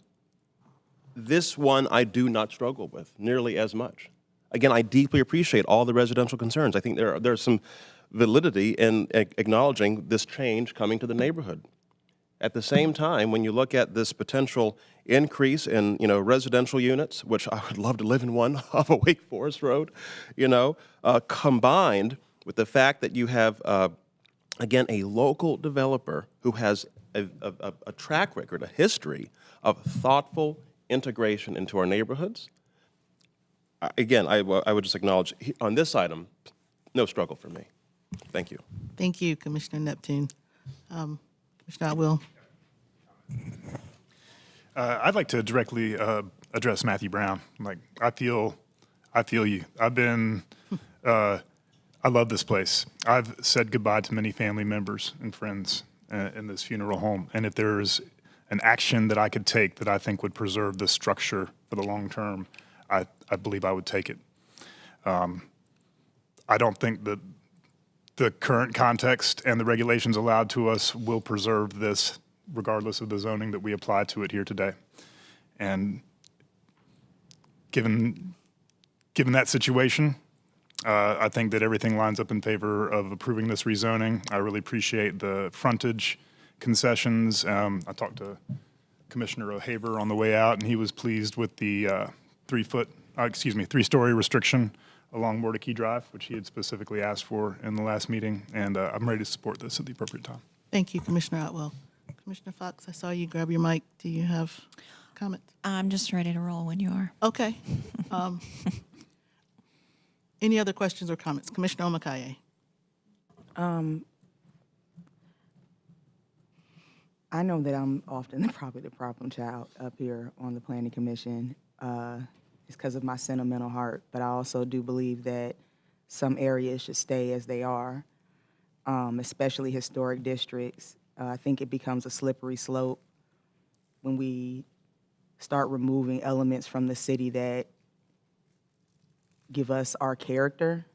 this one I do not struggle with nearly as much. Again, I deeply appreciate all the residential concerns. I think there's some validity in acknowledging this change coming to the neighborhood. At the same time, when you look at this potential increase in, you know, residential units, which I would love to live in one off of Wake Forest Road, you know, combined with the fact that you have again, a local developer who has a track record, a history of thoughtful integration into our neighborhoods. Again, I would just acknowledge on this item, no struggle for me. Thank you. Thank you, Commissioner Neptune. Commissioner Otwell. I'd like to directly address Matthew Brown. Like, I feel you. I love this place. I've said goodbye to many family members and friends in this funeral home. And if there's an action that I could take that I think would preserve this structure for the long term, I believe I would take it. I don't think that the current context and the regulations allowed to us will preserve this regardless of the zoning that we apply to it here today. And given that situation, I think that everything lines up in favor of approving this rezoning. I really appreciate the frontage concessions. I talked to Commissioner O'Haver on the way out, and he was pleased with the 3-story restriction along Mordecai Drive, which he had specifically asked for in the last meeting. And I'm ready to support this at the appropriate time. Thank you, Commissioner Otwell. Commissioner Fox, I saw you grab your mic. Do you have comments? I'm just ready to roll when you are. Okay. Any other questions or comments? Commissioner Omakaye. I know that I'm often probably the problem child up here on the Planning Commission. It's because of my sentimental heart, but I also do believe that some areas should stay as they are, especially historic districts. I think it becomes a slippery slope when we start removing elements from the city that give us our character.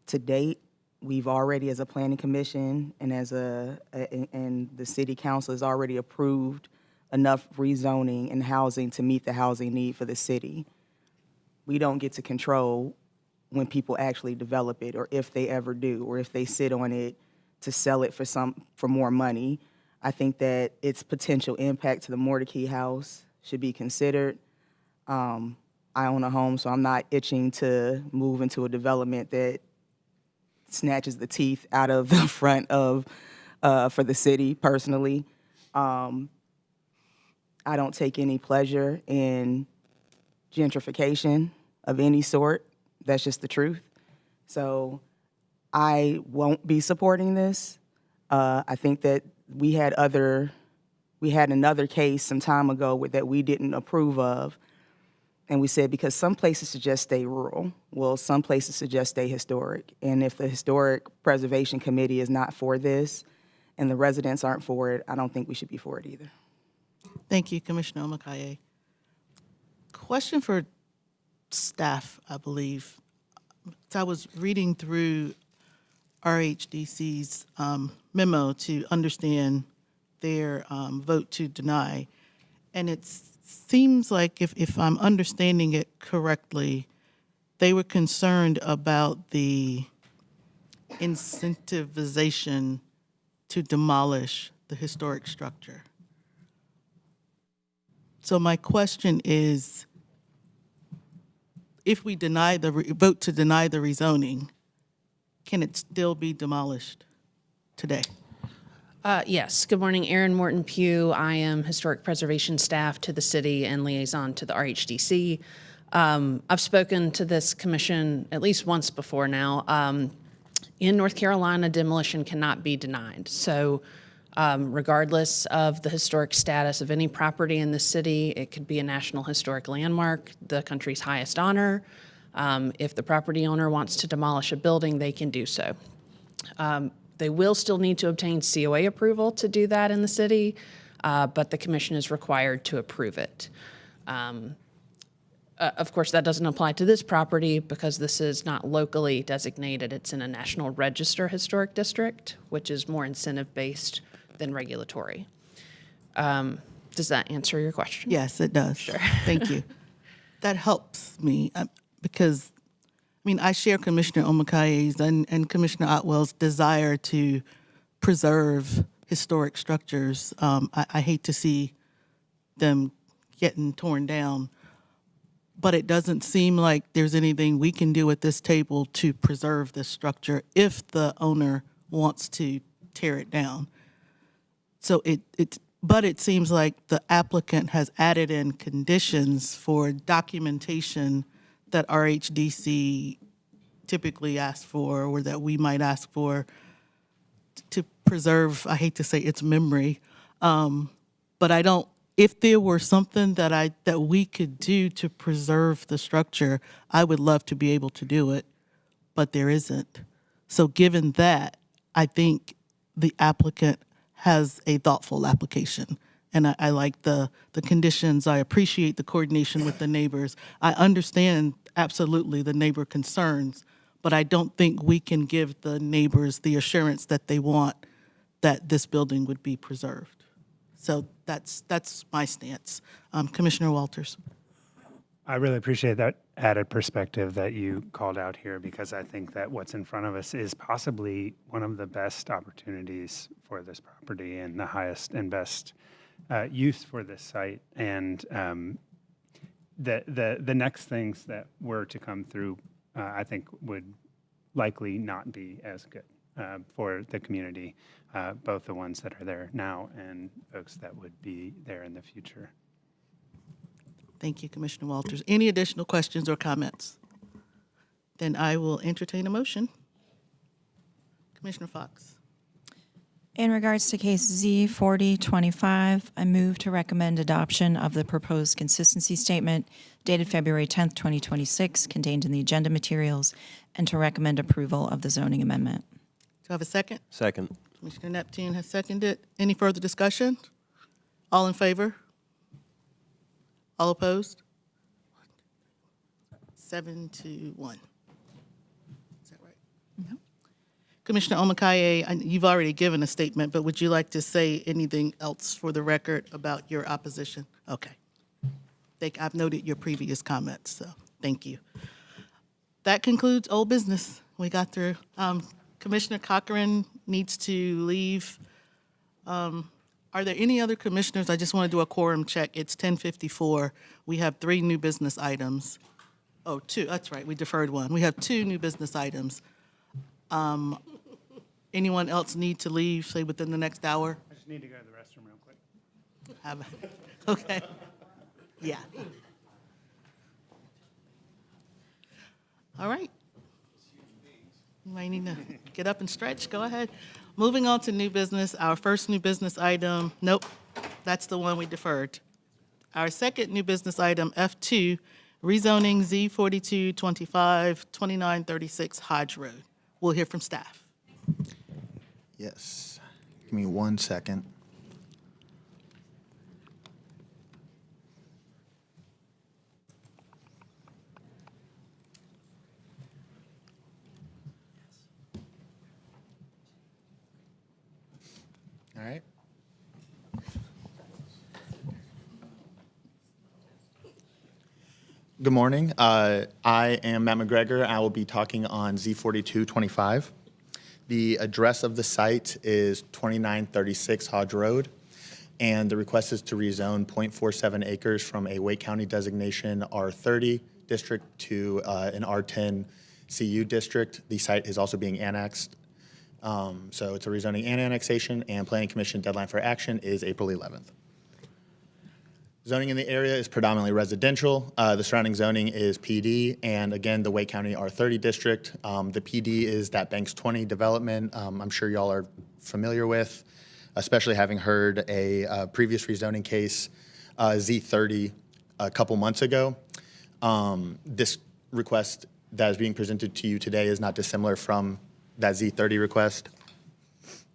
To date, we've already, as a planning commission and and the city council has already approved enough rezoning and housing to meet the housing need for the city. We don't get to control when people actually develop it, or if they ever do, or if they sit on it to sell it for more money. I think that its potential impact to the Mordecai house should be considered. I own a home, so I'm not itching to move into a development that snatches the teeth out of the front of for the city personally. I don't take any pleasure in gentrification of any sort. That's just the truth. So I won't be supporting this. I think that we had another case some time ago that we didn't approve of. And we said, because some places suggest stay rural, well, some places suggest stay historic. And if the Historic Preservation Committee is not for this and the residents aren't for it, I don't think we should be for it either. Thank you, Commissioner Omakaye. Question for staff, I believe. So I was reading through RHDC's memo to understand their vote to deny. And it seems like, if I'm understanding it correctly, they were concerned about the incentivization to demolish the historic structure. So my question is, if we vote to deny the rezoning, can it still be demolished today? Yes. Good morning, Erin Morton Pugh. I am Historic Preservation staff to the city and liaison to the RHDC. I've spoken to this commission at least once before now. In North Carolina, demolition cannot be denied. So regardless of the historic status of any property in the city, it could be a National Historic Landmark, the country's highest honor. If the property owner wants to demolish a building, they can do so. They will still need to obtain COA approval to do that in the city, but the commission is required to approve it. Of course, that doesn't apply to this property because this is not locally designated. It's in a National Register Historic District, which is more incentive-based than regulatory. Does that answer your question? Yes, it does. Sure. Thank you. That helps me because, I share Commissioner Omakaye's and Commissioner Otwell's desire to preserve historic structures. I hate to see them getting torn down, but it doesn't seem like there's anything we can do at this table to preserve this structure if the owner wants to tear it down. So but it seems like the applicant has added in conditions for documentation that RHDC typically asks for, or that we might ask for to preserve, I hate to say its memory. But I don't, if there were something that we could do to preserve the structure, I would love to be able to do it, but there isn't. So given that, I think the applicant has a thoughtful application. And I like the conditions. I appreciate the coordination with the neighbors. I understand absolutely the neighbor concerns, but I don't think we can give the neighbors the assurance that they want that this building would be preserved. So that's my stance. Commissioner Walters. I really appreciate that added perspective that you called out here, because I think that what's in front of us is possibly one of the best opportunities for this property and the highest and best use for this site. And the next things that were to come through, I think would likely not be as good for the community, both the ones that are there now and folks that would be there in the future. Thank you, Commissioner Walters. Any additional questions or comments? Then I will entertain a motion. Commissioner Fox. In regards to case Z4025, I move to recommend adoption of the proposed consistency statement dated February 10th, 2026, contained in the agenda materials, and to recommend approval of the zoning amendment. Do I have a second? Second. Commissioner Neptune has seconded. Any further discussion? All in favor? All opposed? 7-1. Is that right? No. Commissioner Omakaye, you've already given a statement, but would you like to say anything else for the record about your opposition? Okay. I've noted your previous comments, so thank you. That concludes old business. We got through. Commissioner Cochran needs to leave. Are there any other commissioners? I just want to do a quorum check. It's 10:54. We have 3 new business items. Oh, 2, that's right, we deferred one. We have 2 new business items. Anyone else need to leave, say, within the next hour? I just need to go to the restroom real quick. Okay. Yeah. All right. You might need to get up and stretch. Go ahead. Moving on to new business, our first new business item, nope, that's the one we deferred. Our second new business item, F2, rezoning Z4225, 2936 Hodge Road. We'll hear from staff. Yes. Give me 1 second. All right. Good morning. I am Matt McGregor. I will be talking on Z4225. The address of the site is 2936 Hodge Road, and the request is to rezone 0.47 acres from a Wake County designation R30 district to an R10 CU district. The site is also being annexed. So it's a rezoning and annexation, and Planning Commission deadline for action is April 11th. Zoning in the area is predominantly residential. The surrounding zoning is PD, and again, the Wake County R30 district. The PD is that Banks 20 development I'm sure y'all are familiar with, especially having heard a previous rezoning case, Z30, a couple months ago. This request that is being presented to you today is not dissimilar from that Z30 request.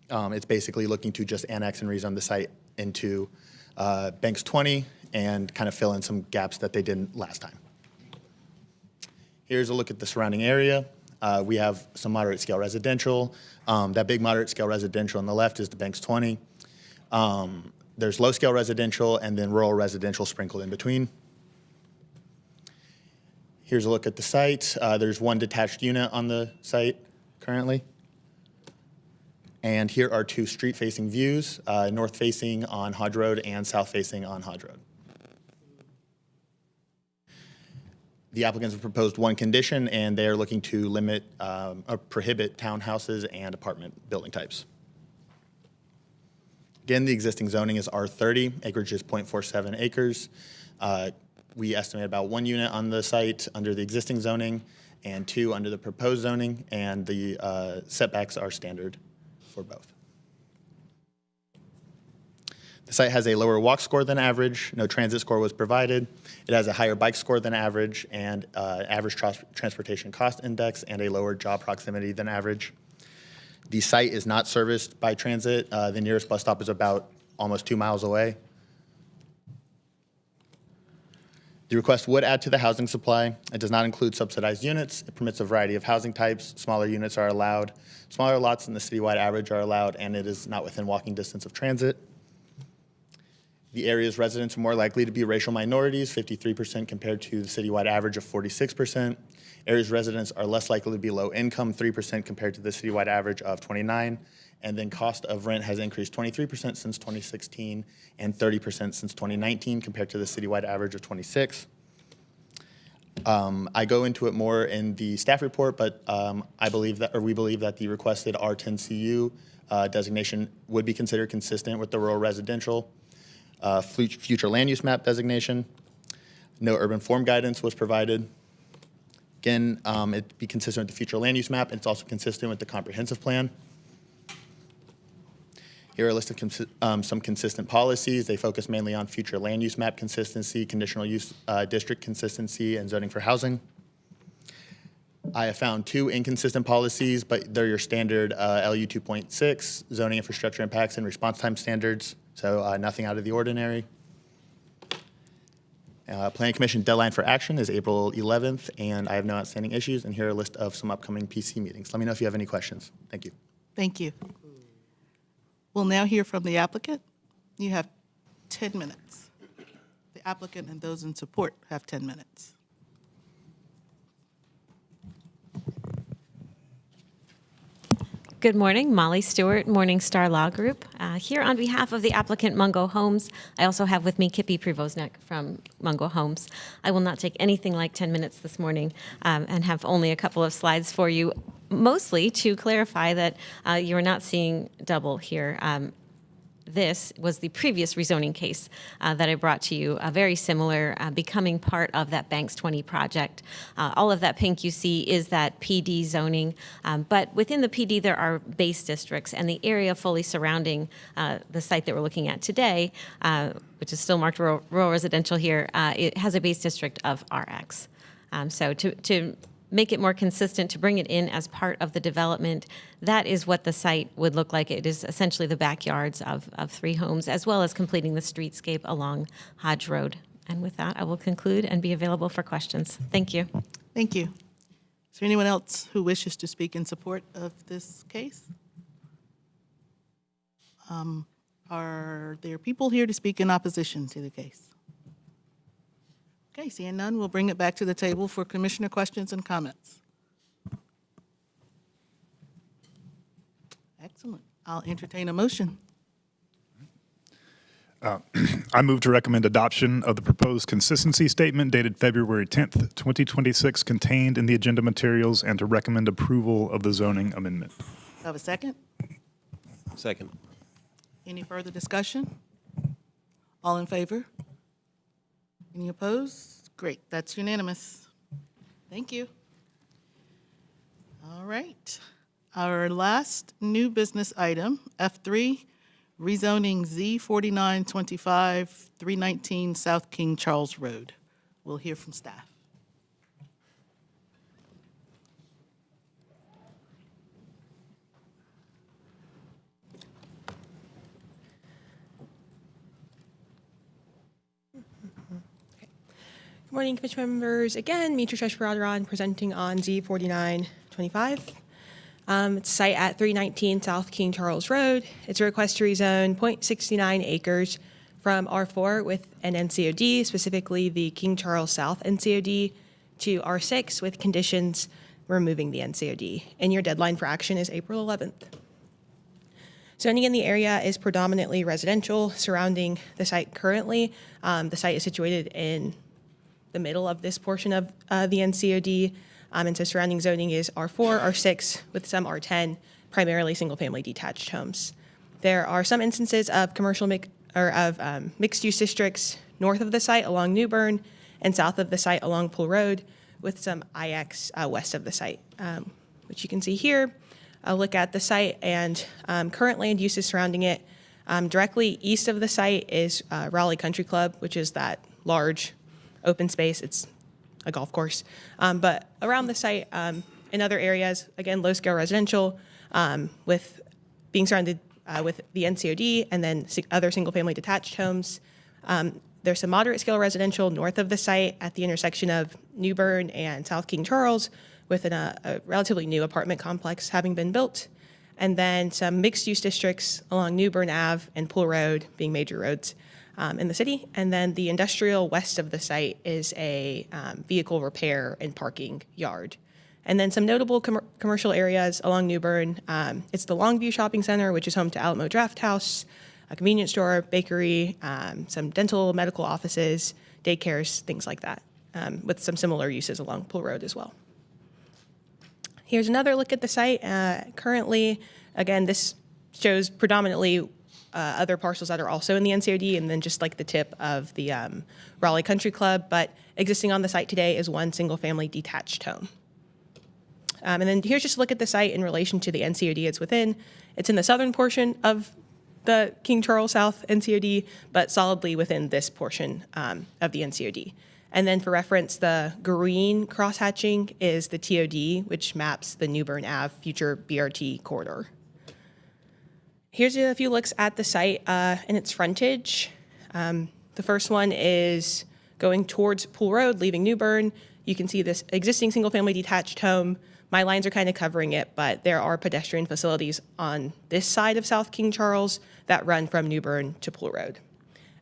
It's basically looking to just annex and rezone the site into Banks 20 and kind of fill in some gaps that they didn't last time. Here's a look at the surrounding area. We have some moderate scale residential. That big moderate scale residential on the left is the Banks 20. There's low scale residential and then rural residential sprinkled in between. Here's a look at the site. There's 1 detached unit on the site currently. And here are 2 street-facing views, north-facing on Hodge Road and south-facing on Hodge Road. The applicants have proposed 1 condition, and they are looking to limit or prohibit townhouses and apartment building types. Again, the existing zoning is R30, acreage is 0.47 acres. We estimate about 1 unit on the site under the existing zoning and 2 under the proposed zoning, and the setbacks are standard for both. The site has a lower walk score than average. No transit score was provided. It has a higher bike score than average and average transportation cost index and a lower job proximity than average. The site is not serviced by transit. The nearest bus stop is about almost 2 miles away. The request would add to the housing supply. It does not include subsidized units. It permits a variety of housing types. Smaller units are allowed. Smaller lots than the citywide average are allowed, and it is not within walking distance of transit. The area's residents are more likely to be racial minorities, 53% compared to the citywide average of 46%. Area's residents are less likely to be low income, 3% compared to the citywide average of 29%. And then cost of rent has increased 23% since 2016 and 30% since 2019 compared to the citywide average of 26%. I go into it more in the staff report, but we believe that the requested R10CU designation would be considered consistent with the rural residential future land use map designation. No urban form guidance was provided. Again, it'd be consistent with the future land use map, and it's also consistent with the comprehensive plan. Here are a list of some consistent policies. They focus mainly on future land use map consistency, conditional use district consistency, and zoning for housing. I have found 2 inconsistent policies, but they're your standard LU 2.6, zoning infrastructure impacts and response time standards, so nothing out of the ordinary. Planning Commission deadline for action is April 11th, and I have no outstanding issues, and here are a list of some upcoming PC meetings. Let me know if you have any questions. Thank you. Thank you. We'll now hear from the applicant. You have 10 minutes. The applicant and those in support have 10 minutes. Good morning, Molly Stewart, Morningstar Law Group. Here on behalf of the applicant Mungo Homes, I also have with me Kippy Prevoznek from Mungo Homes. I will not take anything like 10 minutes this morning and have only a couple of slides for you, mostly to clarify that you are not seeing double here. This was the previous rezoning case that I brought to you, very similar, becoming part of that Banks 20 project. All of that pink you see is that PD zoning, but within the PD there are base districts, and the area fully surrounding the site that we're looking at today, which is still marked rural residential here, it has a base district of RX. So to make it more consistent, to bring it in as part of the development, that is what the site would look like. It is essentially the backyards of 3 homes, as well as completing the streetscape along Hodge Road. And with that, I will conclude and be available for questions. Thank you. Thank you. Is there anyone else who wishes to speak in support of this case? Are there people here to speak in opposition to the case? Okay, seeing none, we'll bring it back to the table for commissioner questions and comments. Excellent. I'll entertain a motion. I move to recommend adoption of the proposed consistency statement dated February 10th, 2026, contained in the agenda materials, and to recommend approval of the zoning amendment. Have a second? Second. Any further discussion? All in favor? Any opposed? Great, that's unanimous. Thank you. All right. Our last new business item, F3, rezoning Z4925, 319 South King Charles Road. We'll hear from staff. Good morning, Commission members. Again, Mitra Sheshwaradharan presenting on Z4925. It's a site at 319 South King Charles Road. It's a request to rezone 0.69 acres from R4 with an NCOD, specifically the King Charles South NCOD, to R6 with conditions removing the NCOD. And your deadline for action is April 11th. Zoning in the area is predominantly residential surrounding the site currently. The site is situated in the middle of this portion of the NCOD. And so surrounding zoning is R4, R6 with some R10, primarily single-family detached homes. There are some instances of mixed-use districts north of the site along New Bern and south of the site along Pool Road, with some IX west of the site, which you can see here. A look at the site and current land uses surrounding it. Directly east of the site is Raleigh Country Club, which is that large open space. It's a golf course. But around the site, in other areas, again, low-scale residential, with being surrounded with the NCOD and then other single-family detached homes. There's some moderate-scale residential north of the site at the intersection of New Bern and South King Charles, with a relatively new apartment complex having been built. And then some mixed-use districts along New Bern Ave and Pool Road being major roads in the city. And then the industrial west of the site is a vehicle repair and parking yard. And then some notable commercial areas along New Bern. It's the Longview Shopping Center, which is home to Alamo Draft House, a convenience store, bakery, some dental, medical offices, daycares, things like that, with some similar uses along Pool Road as well. Here's another look at the site. Currently, again, this shows predominantly other parcels that are also in the NCOD, and then just like the tip of the Raleigh Country Club, but existing on the site today is one single-family detached home. And then here's just a look at the site in relation to the NCOD it's within. It's in the southern portion of the King Charles South NCOD, but solidly within this portion of the NCOD. And then for reference, the green crosshatching is the TOD, which maps the New Bern Ave future BRT corridor. Here's a few looks at the site and its frontage. The first one is going towards Pool Road, leaving New Bern. You can see this existing single-family detached home. My lines are kind of covering it, but there are pedestrian facilities on this side of South King Charles that run from New Bern to Pool Road.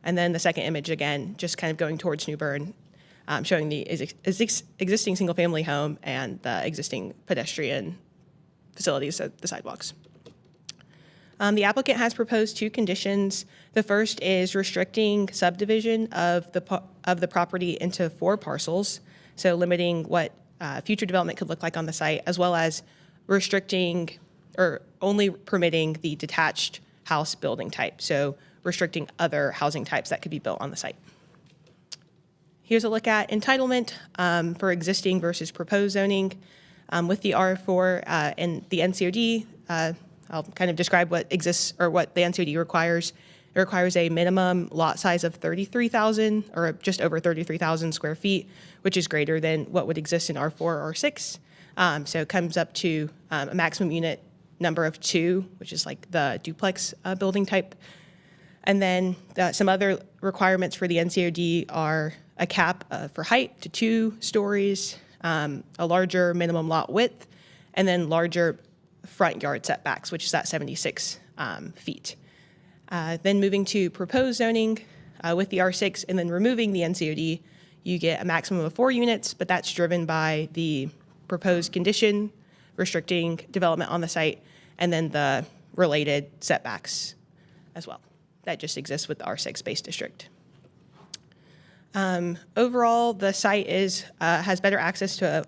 And then the second image, again, just kind of going towards New Bern, showing the existing single-family home and the existing pedestrian facilities at the sidewalks. The applicant has proposed two conditions. The first is restricting subdivision of the property into 4 parcels, so limiting what future development could look like on the site, as well as restricting or only permitting the detached house building type, so restricting other housing types that could be built on the site. Here's a look at entitlement for existing versus proposed zoning. With the R4 and the NCOD, I'll kind of describe what exists or what the NCOD requires. It requires a minimum lot size of 33,000 or just over 33,000 square feet, which is greater than what would exist in R4 or R6. So it comes up to a maximum unit number of 2, which is like the duplex building type. And then some other requirements for the NCOD are a cap for height to 2 stories, a larger minimum lot width, and then larger front yard setbacks, which is at 76 feet. Then moving to proposed zoning with the R6 and then removing the NCOD, you get a maximum of 4 units, but that's driven by the proposed condition restricting development on the site and then the related setbacks as well. That just exists with the R6 space district. Overall, the site has better access to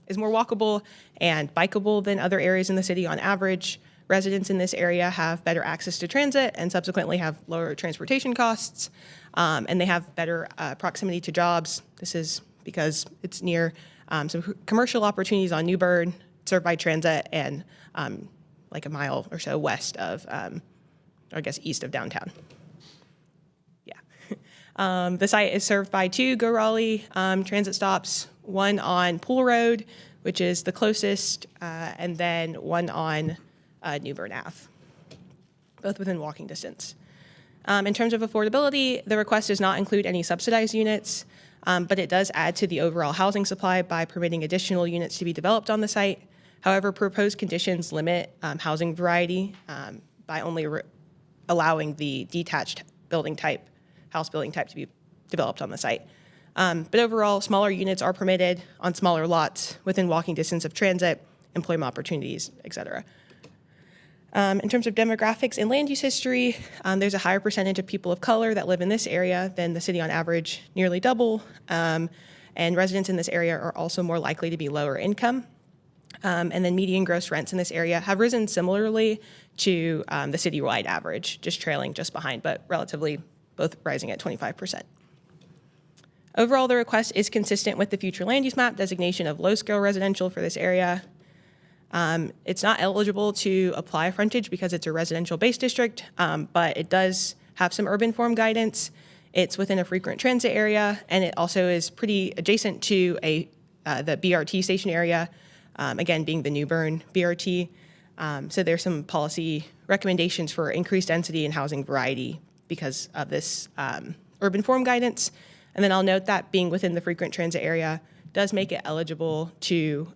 is more walkable and bikeable than other areas in the city on average. Residents in this area have better access to transit and subsequently have lower transportation costs, and they have better proximity to jobs. This is because it's near some commercial opportunities on New Bern, served by transit, and like a mile or so west of, I guess, east of downtown. The site is served by 2 Go Raleigh transit stops, one on Pool Road, which is the closest, and then one on New Bern Ave, both within walking distance. In terms of affordability, the request does not include any subsidized units, but it does add to the overall housing supply by permitting additional units to be developed on the site. However, proposed conditions limit housing variety by only allowing the detached house building type to be developed on the site. But overall, smaller units are permitted on smaller lots within walking distance of transit, employment opportunities, et cetera. In terms of demographics and land use history, there's a higher percentage of people of color that live in this area than the city on average, nearly double. And residents in this area are also more likely to be lower income. And then median gross rents in this area have risen similarly to the citywide average, just trailing just behind, but relatively both rising at 25%. Overall, the request is consistent with the future land use map designation of low-scale residential for this area. It's not eligible to apply frontage because it's a residential-based district, but it does have some urban form guidance. It's within a frequent transit area, and it also is pretty adjacent to the BRT station area, again, being the New Bern BRT. So there's some policy recommendations for increased density and housing variety because of this urban form guidance. And then I'll note that being within the frequent transit area does make it eligible to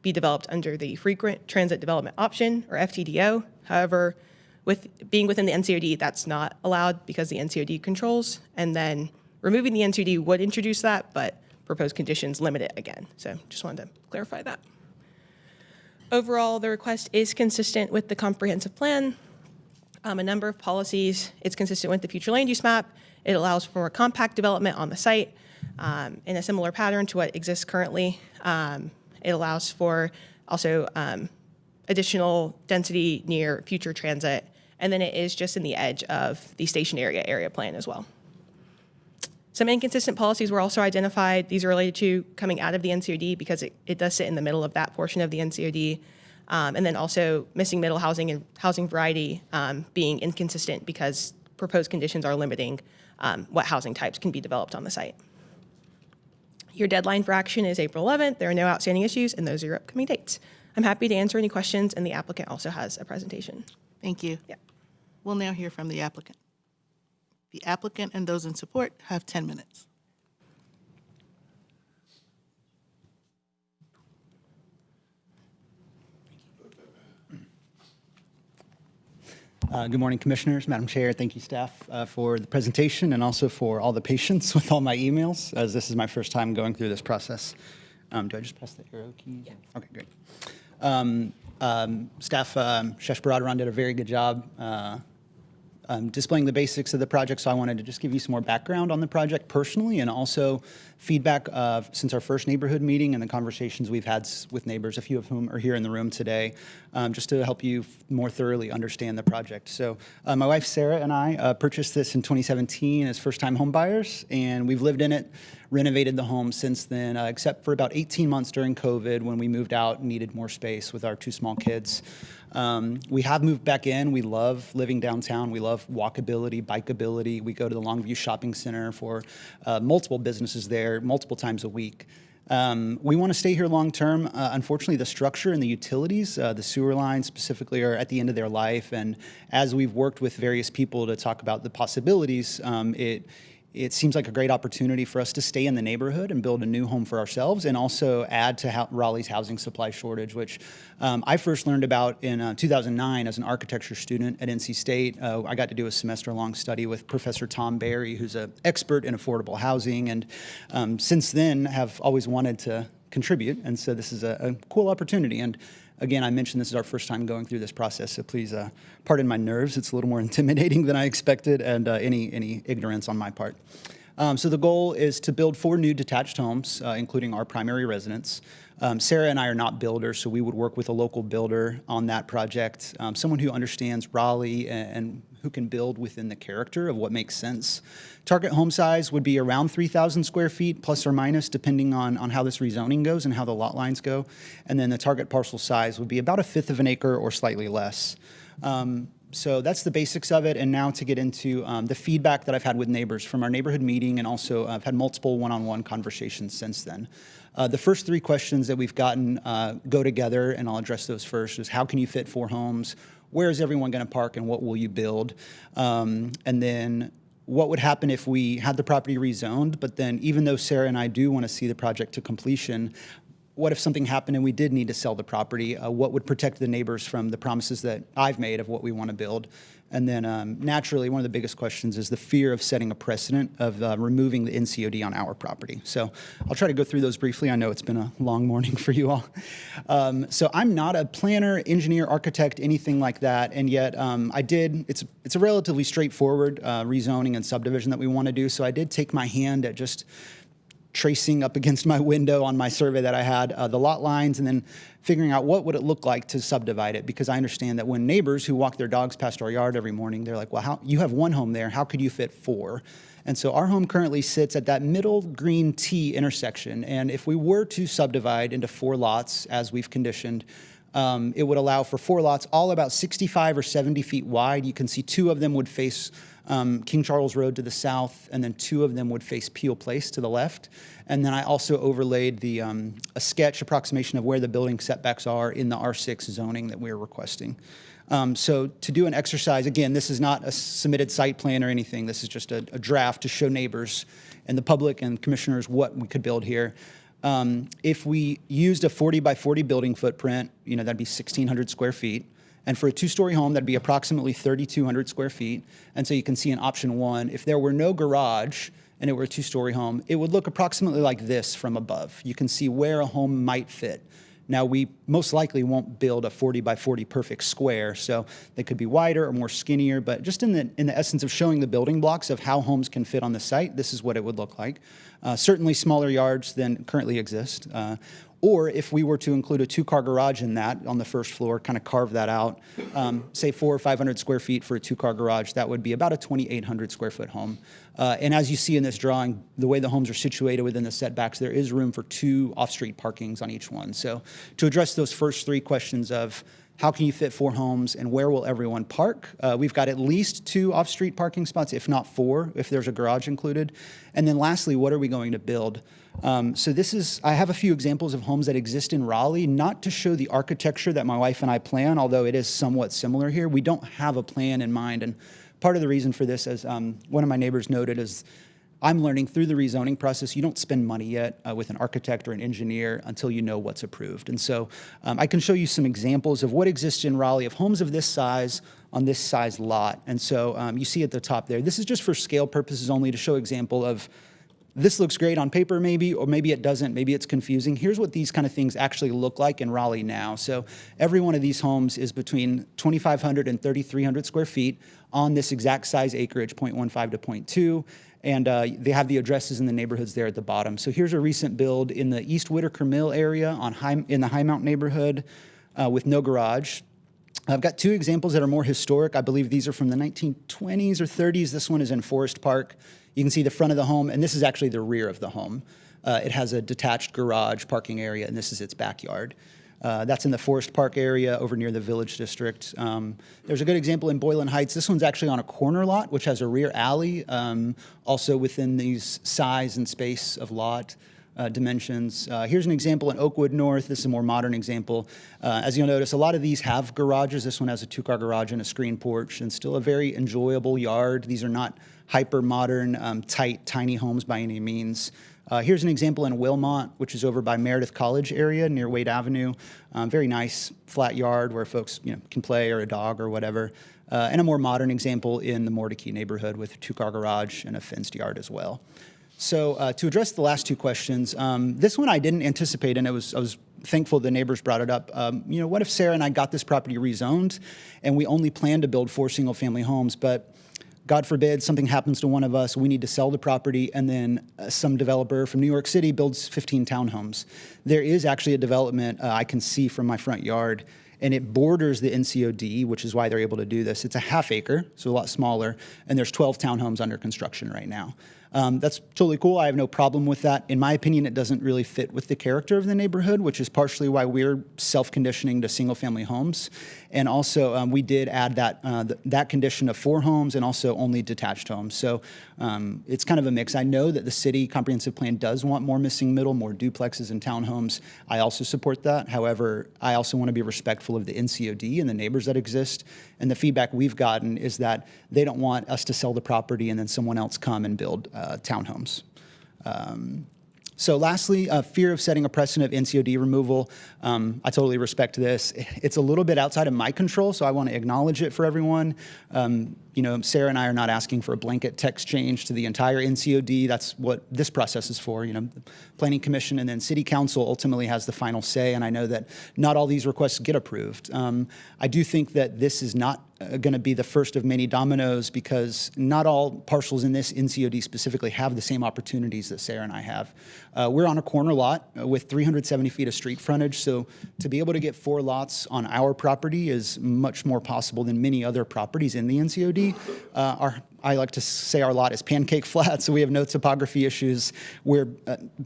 be developed under the Frequent Transit Development Option, or FTDO. However, with being within the NCOD, that's not allowed because the NCOD controls. And then removing the NCOD would introduce that, but proposed conditions limit it again. So just wanted to clarify that. Overall, the request is consistent with the comprehensive plan. A number of policies, it's consistent with the future land use map. It allows for compact development on the site in a similar pattern to what exists currently. It allows for also additional density near future transit, and then it is just in the edge of the station area plan as well. Some inconsistent policies were also identified. These are related to coming out of the NCOD because it does sit in the middle of that portion of the NCOD. And then also missing middle housing and housing variety being inconsistent because proposed conditions are limiting what housing types can be developed on the site. Your deadline for action is April 11th. There are no outstanding issues, and those are your upcoming dates. I'm happy to answer any questions, and the applicant also has a presentation. Thank you. Yeah. We'll now hear from the applicant. The applicant and those in support have 10 minutes. Good morning, Commissioners, Madam Chair. Thank you, staff, for the presentation and also for all the patience with all my emails, as this is my first time going through this process. Do I just press the arrow keys? Yeah. Okay, great. Staff, Shesh Baradaran did a very good job displaying the basics of the project, so I wanted to just give you some more background on the project personally and also feedback since our first neighborhood meeting and the conversations we've had with neighbors, a few of whom are here in the room today, just to help you more thoroughly understand the project. So my wife Sarah and I purchased this in 2017 as first-time home buyers, and we've lived in it, renovated the home since then, except for about 18 months during COVID when we moved out and needed more space with our two small kids. We have moved back in. We love living downtown. We love walkability, bikeability. We go to the Longview Shopping Center for multiple businesses there, multiple times a week. We want to stay here long term. Unfortunately, the structure and the utilities, the sewer lines specifically, are at the end of their life. And as we've worked with various people to talk about the possibilities, it seems like a great opportunity for us to stay in the neighborhood and build a new home for ourselves and also add to Raleigh's housing supply shortage, which I first learned about in 2009 as an architecture student at NC State. I got to do a semester-long study with Professor Tom Berry, who's an expert in affordable housing, and since then have always wanted to contribute. And so this is a cool opportunity. And again, I mentioned this is our first time going through this process, so please pardon my nerves. It's a little more intimidating than I expected, and any ignorance on my part. So the goal is to build 4 new detached homes, including our primary residence. Sarah and I are not builders, so we would work with a local builder on that project, someone who understands Raleigh and who can build within the character of what makes sense. Target home size would be around 3,000 square feet, plus or minus, depending on how this rezoning goes and how the lot lines go. And then the target parcel size would be about 1/5 of an acre or slightly less. So that's the basics of it. And now to get into the feedback that I've had with neighbors from our neighborhood meeting, and also I've had multiple one-on-one conversations since then. The first 3 questions that we've gotten go together, and I'll address those first, is how can you fit 4 homes? Where is everyone going to park, and what will you build? And then what would happen if we had the property rezoned, but then even though Sarah and I do want to see the project to completion, what if something happened and we did need to sell the property? What would protect the neighbors from the promises that I've made of what we want to build? And then naturally, one of the biggest questions is the fear of setting a precedent of removing the NCOD on our property. So I'll try to go through those briefly. I know it's been a long morning for you all. So I'm not a planner, engineer, architect, anything like that. And yet it's a relatively straightforward rezoning and subdivision that we want to do. So I did take my hand at just tracing up against my window on my survey that I had the lot lines, and then figuring out what would it look like to subdivide it, because I understand that when neighbors who walk their dogs past our yard every morning, they're like, well, you have one home there, how could you fit 4? And so our home currently sits at that middle green T intersection, and if we were to subdivide into 4 lots, as we've conditioned, it would allow for 4 lots, all about 65 or 70 feet wide. You can see 2 of them would face King Charles Road to the south, and then 2 of them would face Peel Place to the left. And then I also overlaid a sketch approximation of where the building setbacks are in the R6 zoning that we're requesting. So to do an exercise, again, this is not a submitted site plan or anything. This is just a draft to show neighbors and the public and commissioners what we could build here. If we used a 40 by 40 building footprint, that'd be 1,600 square feet. And for a 2-story home, that'd be approximately 3,200 square feet. And so you can see in option 1, if there were no garage and it were a 2-story home, it would look approximately like this from above. You can see where a home might fit. Now, we most likely won't build a 40 by 40 perfect square, so they could be wider or more skinnier, but just in the essence of showing the building blocks of how homes can fit on the site, this is what it would look like. Certainly smaller yards than currently exist. Or if we were to include a 2-car garage in that on the first floor, kind of carve that out, say 400 or 500 square feet for a 2-car garage, that would be about a 2,800 square foot home. And as you see in this drawing, the way the homes are situated within the setbacks, there is room for 2 off-street parkings on each one. So to address those first 3 questions of how can you fit 4 homes and where will everyone park, we've got at least 2 off-street parking spots, if not 4, if there's a garage included. And then lastly, what are we going to build? So I have a few examples of homes that exist in Raleigh, not to show the architecture that my wife and I plan, although it is somewhat similar here. We don't have a plan in mind, and part of the reason for this, as one of my neighbors noted, is I'm learning through the rezoning process, you don't spend money yet with an architect or an engineer until you know what's approved. And so I can show you some examples of what exists in Raleigh of homes of this size on this size lot. And so you see at the top there, this is just for scale purposes only to show example of this looks great on paper maybe, or maybe it doesn't, maybe it's confusing. Here's what these kind of things actually look like in Raleigh now. So every one of these homes is between 2,500 and 3,300 square feet on this exact size acreage, 0.15 to 0.2. And they have the addresses in the neighborhoods there at the bottom. So here's a recent build in the East Whitaker Mill area in the High Mount neighborhood with no garage. I've got 2 examples that are more historic. I believe these are from the 1920s or 30s. This one is in Forest Park. You can see the front of the home, and this is actually the rear of the home. It has a detached garage parking area, and this is its backyard. That's in the Forest Park area over near the Village District. There's a good example in Boylan Heights. This one's actually on a corner lot, which has a rear alley, also within these size and space of lot dimensions. Here's an example in Oakwood North. This is a more modern example. As you'll notice, a lot of these have garages. This one has a 2-car garage and a screen porch, and still a very enjoyable yard. These are not hyper-modern, tight, tiny homes by any means. Here's an example in Wilmot, which is over by Meredith College area near Wade Avenue. Very nice flat yard where folks can play, or a dog or whatever. And a more modern example in the Mordecai neighborhood with a 2-car garage and a fenced yard as well. So to address the last 2 questions, this one I didn't anticipate, and I was thankful the neighbors brought it up. What if Sarah and I got this property rezoned and we only plan to build 4 single-family homes, but God forbid something happens to one of us, we need to sell the property, and then some developer from New York City builds 15 townhomes. There is actually a development I can see from my front yard, and it borders the NCOD, which is why they're able to do this. It's a ½ acre, so a lot smaller, and there's 12 townhomes under construction right now. That's totally cool. I have no problem with that. In my opinion, it doesn't really fit with the character of the neighborhood, which is partially why we're self-conditioning to single-family homes. And also, we did add that condition of 4 homes and also only detached homes. So it's kind of a mix. I know that the city comprehensive plan does want more missing middle, more duplexes and townhomes. I also support that. However, I also want to be respectful of the NCOD and the neighbors that exist. And the feedback we've gotten is that they don't want us to sell the property and then someone else come and build townhomes. So lastly, fear of setting a precedent of NCOD removal. I totally respect this. It's a little bit outside of my control, so I want to acknowledge it for everyone. Sarah and I are not asking for a blanket text change to the entire NCOD. That's what this process is for. The Planning Commission and then City Council ultimately has the final say, and I know that not all these requests get approved. I do think that this is not going to be the first of many dominoes because not all parcels in this NCOD specifically have the same opportunities that Sarah and I have. We're on a corner lot with 370 feet of street frontage, so to be able to get 4 lots on our property is much more possible than many other properties in the NCOD. I like to say our lot is pancake flat, so we have no topography issues. We're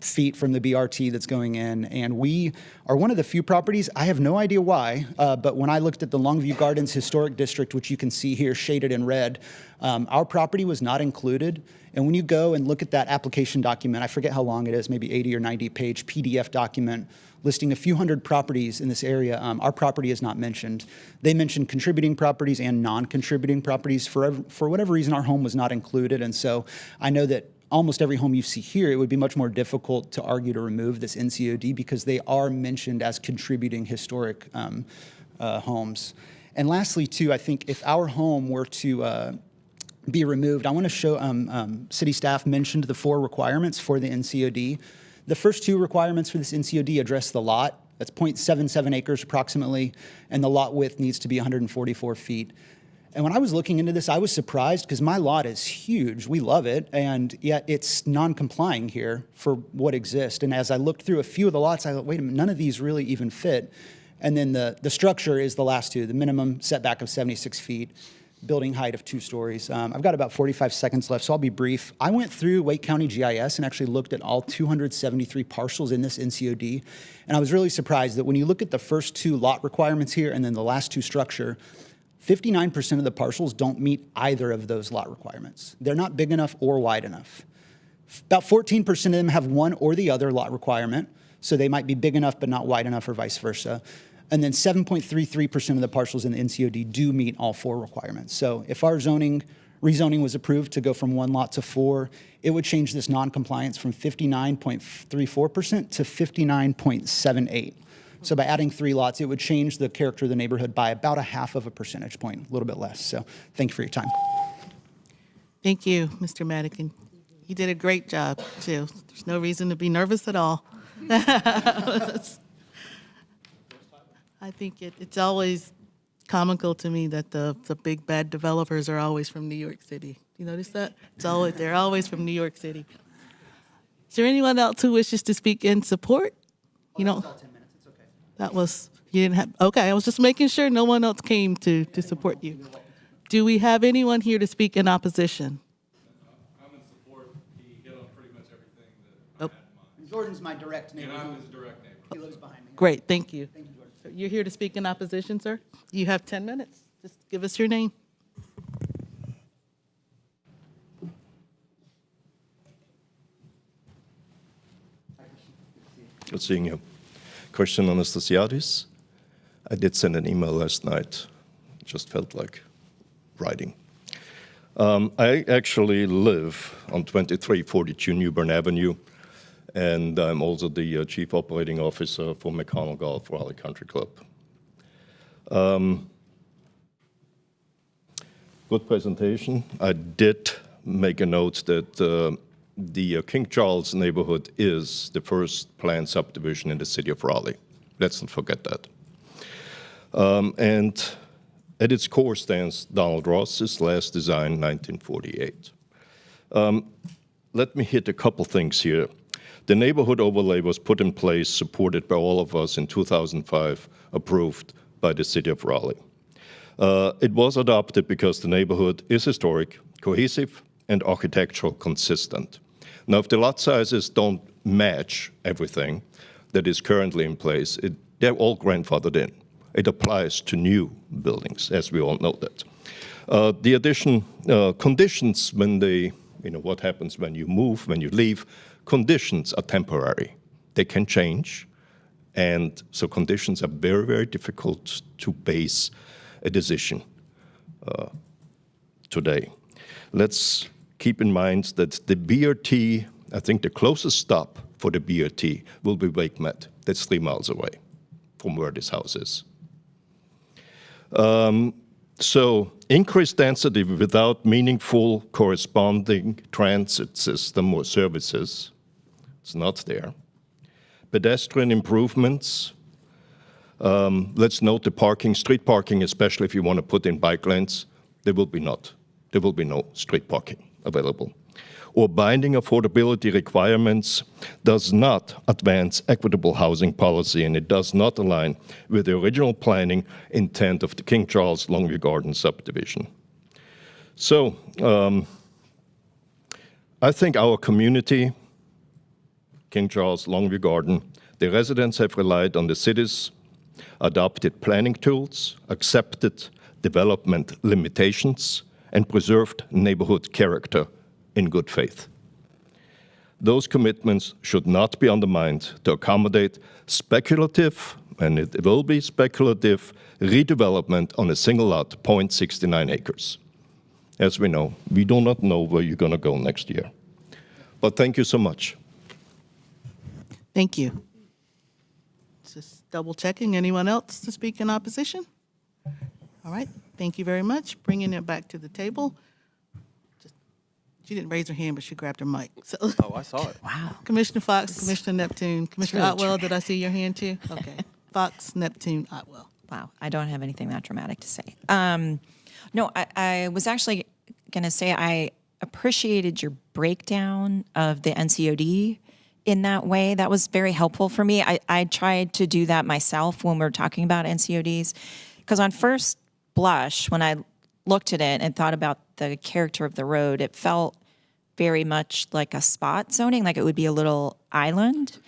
feet from the BRT that's going in, and we are one of the few properties, I have no idea why, but when I looked at the Longview Gardens Historic District, which you can see here shaded in red, our property was not included. And when you go and look at that application document, I forget how long it is, maybe 80 or 90 page PDF document listing a few hundred properties in this area, our property is not mentioned. They mentioned contributing properties and non-contributing properties. For whatever reason, our home was not included. And so I know that almost every home you see here, it would be much more difficult to argue to remove this NCOD because they are mentioned as contributing historic homes. And lastly, too, I think if our home were to be removed, I want to show, city staff mentioned the 4 requirements for the NCOD. The first 2 requirements for this NCOD address the lot. That's 0.77 acres approximately, and the lot width needs to be 144 feet. And when I was looking into this, I was surprised because my lot is huge. We love it, and yet it's non-complying here for what exists. And as I looked through a few of the lots, I thought, wait a minute, none of these really even fit. And then the structure is the last 2, the minimum setback of 76 feet. Building height of 2 stories. I've got about 45 seconds left, so I'll be brief. I went through Wake County GIS and actually looked at all 273 parcels in this NCOD, and I was really surprised that when you look at the first 2 lot requirements here and then the last 2 structure, 59% of the parcels don't meet either of those lot requirements. They're not big enough or wide enough. About 14% of them have one or the other lot requirement, so they might be big enough but not wide enough or vice versa. And then 7.33% of the parcels in the NCOD do meet all 4 requirements. So if our rezoning was approved to go from 1 lot to 4, it would change this non-compliance from 59.34% to 59.78%. So by adding 3 lots, it would change the character of the neighborhood by about a half of a percentage point, a little bit less. So thank you for your time. Thank you, Mr. Madigan. You did a great job, too. There's no reason to be nervous at all. I think it's always comical to me that the big bad developers are always from New York City. You notice that? They're always from New York City. Is there anyone else who wishes to speak in support? You know, that was, you didn't have, okay, I was just making sure no one else came to support you. Do we have anyone here to speak in opposition? I'm in support. He hit on pretty much everything that I had in mind. Jordan's my direct neighbor. And I'm his direct neighbor. He lives behind me. Great, thank you. Thank you, Jordan. So you're here to speak in opposition, sir? You have 10 minutes. Just give us your name. Good seeing you. Christian Anastasiadis. I did send an email last night. Just felt like writing. I actually live on 2342 New Bern Avenue, and I'm also the Chief Operating Officer for McConnell Golf Raleigh Country Club. Good presentation. I did make a note that the King Charles neighborhood is the first planned subdivision in the city of Raleigh. Let's not forget that. And at its core stands Donald Ross's last design, 1948. Let me hit a couple things here. The neighborhood overlay was put in place, supported by all of us in 2005, approved by the city of Raleigh. It was adopted because the neighborhood is historic, cohesive, and architectural consistent. Now, if the lot sizes don't match everything that is currently in place, they're all grandfathered in. It applies to new buildings, as we all know that. The addition, conditions when they, what happens when you move, when you leave, conditions are temporary. They can change, and so conditions are very, very difficult to base a decision today. Let's keep in mind that the BRT, I think the closest stop for the BRT will be Wake Met. That's 3 miles away from where this house is. So increased density without meaningful corresponding transit system or services, it's not there. Pedestrian improvements, let's note the parking, street parking, especially if you want to put in bike lanes, there will be no street parking available. Or binding affordability requirements does not advance equitable housing policy, and it does not align with the original planning intent of the King Charles Longview Garden subdivision. So I think our community, King Charles Longview Garden, the residents have relied on the city's adopted planning tools, accepted development limitations, and preserved neighborhood character in good faith. Those commitments should not be undermined to accommodate speculative, and it will be speculative, redevelopment on a single lot, 0.69 acres. As we know, we do not know where you're going to go next year. But thank you so much. Thank you. Just double checking. Anyone else to speak in opposition? All right. Thank you very much. Bringing it back to the table. She didn't raise her hand, but she grabbed her mic. So, Oh, I saw it. wow. Commissioner Fox, Commissioner Neptune, Commissioner Otwell, did I see your hand too? Okay. Fox, Neptune, Otwell. Wow, I don't have anything that dramatic to say. No, I was actually going to say I appreciated your breakdown of the NCOD in that way. That was very helpful for me. I tried to do that myself when we were talking about NCODs, because on first blush, when I looked at it and thought about the character of the road, it felt very much like a spot zoning, like it would be a little island.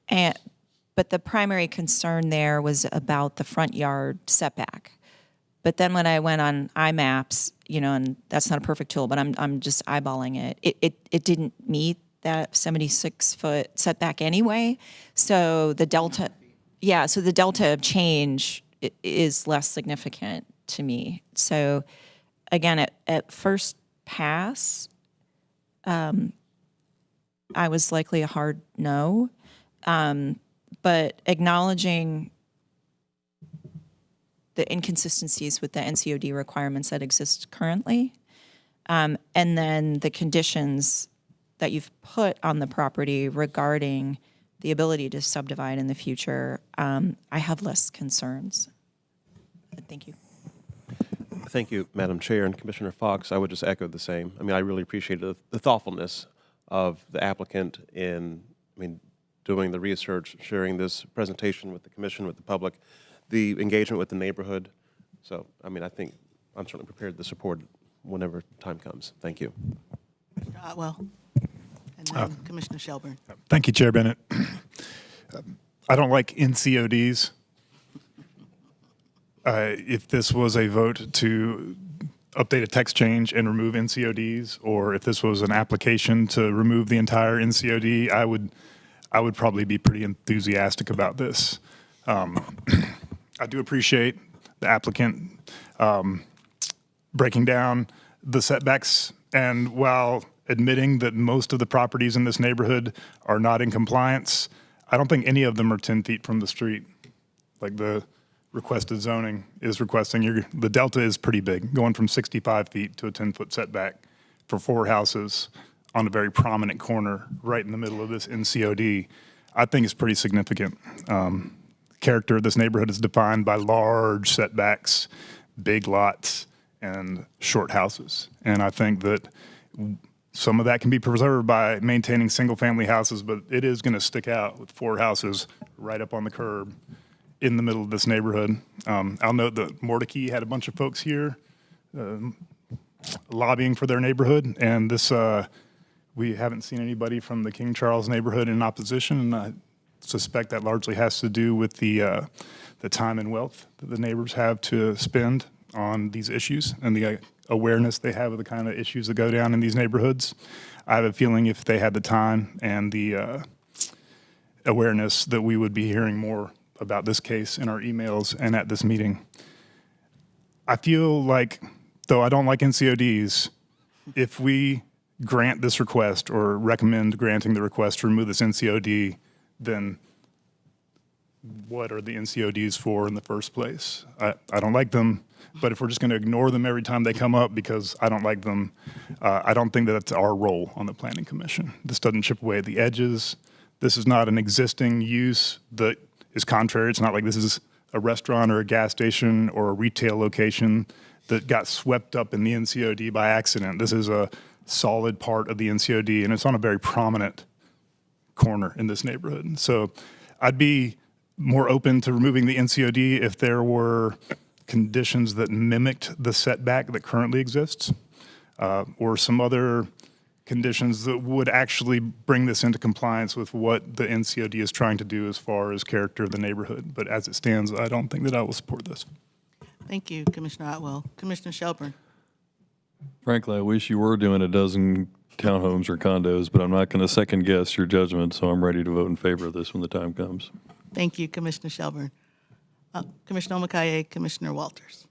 But the primary concern there was about the front yard setback. But then when I went on iMaps, and that's not a perfect tool, but I'm just eyeballing it. It didn't meet that 76-foot setback anyway. So the delta, the delta of change is less significant to me. So again, at first pass, I was likely a hard no, but acknowledging the inconsistencies with the NCOD requirements that exist currently, and then the conditions that you've put on the property regarding the ability to subdivide in the future, I have less concerns. Thank you. Thank you, Madam Chair, and Commissioner Fox. I would just echo the same. I really appreciated the thoughtfulness of the applicant in, doing the research, sharing this presentation with the commission, with the public, the engagement with the neighborhood. So, I think I'm certainly prepared to support whenever time comes. Thank you. Commissioner Otwell, and then Commissioner Shelburne. Thank you, Chair Bennett. I don't like NCODs. If this was a vote to update a text change and remove NCODs, or if this was an application to remove the entire NCOD, I would probably be pretty enthusiastic about this. I do appreciate the applicant breaking down the setbacks, and while admitting that most of the properties in this neighborhood are not in compliance, I don't think any of them are 10 feet from the street. Like the requested zoning is requesting, the delta is pretty big, going from 65 feet to a 10-foot setback for 4 houses on a very prominent corner right in the middle of this NCOD. I think it's pretty significant. Character of this neighborhood is defined by large setbacks, big lots, and short houses. And I think that some of that can be preserved by maintaining single-family houses, but it is going to stick out with 4 houses right up on the curb in the middle of this neighborhood. I'll note that Mordecai had a bunch of folks here lobbying for their neighborhood, and this we haven't seen anybody from the King Charles neighborhood in opposition, and I suspect that largely has to do with the time and wealth that the neighbors have to spend on these issues and the awareness they have of the kind of issues that go down in these neighborhoods. I have a feeling if they had the time and the awareness that we would be hearing more about this case in our emails and at this meeting. I feel like, though I don't like NCODs, if we grant this request or recommend granting the request to remove this NCOD, then what are the NCODs for in the first place? I don't like them, but if we're just going to ignore them every time they come up because I don't like them, I don't think that that's our role on the Planning Commission. This doesn't chip away at the edges. This is not an existing use that is contrary. It's not like this is a restaurant or a gas station or a retail location that got swept up in the NCOD by accident. This is a solid part of the NCOD, and it's on a very prominent corner in this neighborhood. So I'd be more open to removing the NCOD if there were conditions that mimicked the setback that currently exists, or some other conditions that would actually bring this into compliance with what the NCOD is trying to do as far as character of the neighborhood. But as it stands, I don't think that I will support this. Thank you, Commissioner Otwell. Commissioner Shelburne. Frankly, I wish you were doing a dozen townhomes or condos, but I'm not going to second guess your judgment, so I'm ready to vote in favor of this when the time comes. Thank you, Commissioner Shelburne. Commissioner Omakaye, Commissioner Walters.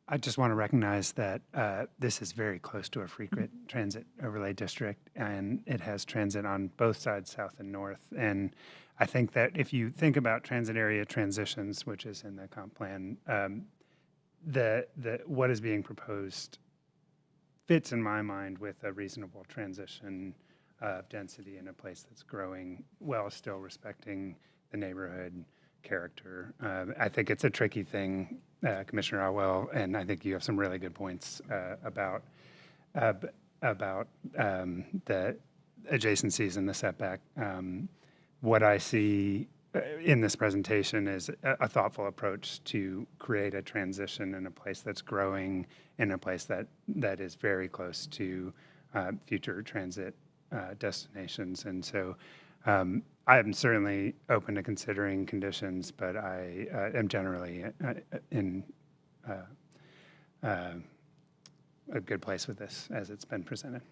I just want to recognize that this is very close to a frequent transit overlay district, and it has transit on both sides, south and north. And I think that if you think about transit area transitions, which is in the comp plan, what is being proposed fits in my mind with a reasonable transition of density in a place that's growing while still respecting the neighborhood character. I think it's a tricky thing, Commissioner Otwell, and I think you have some really good points about the adjacencies and the setback. What I see in this presentation is a thoughtful approach to create a transition in a place that's growing, in a place that is very close to future transit destinations. And so I am certainly open to considering conditions, but I am generally in a good place with this as it's been presented.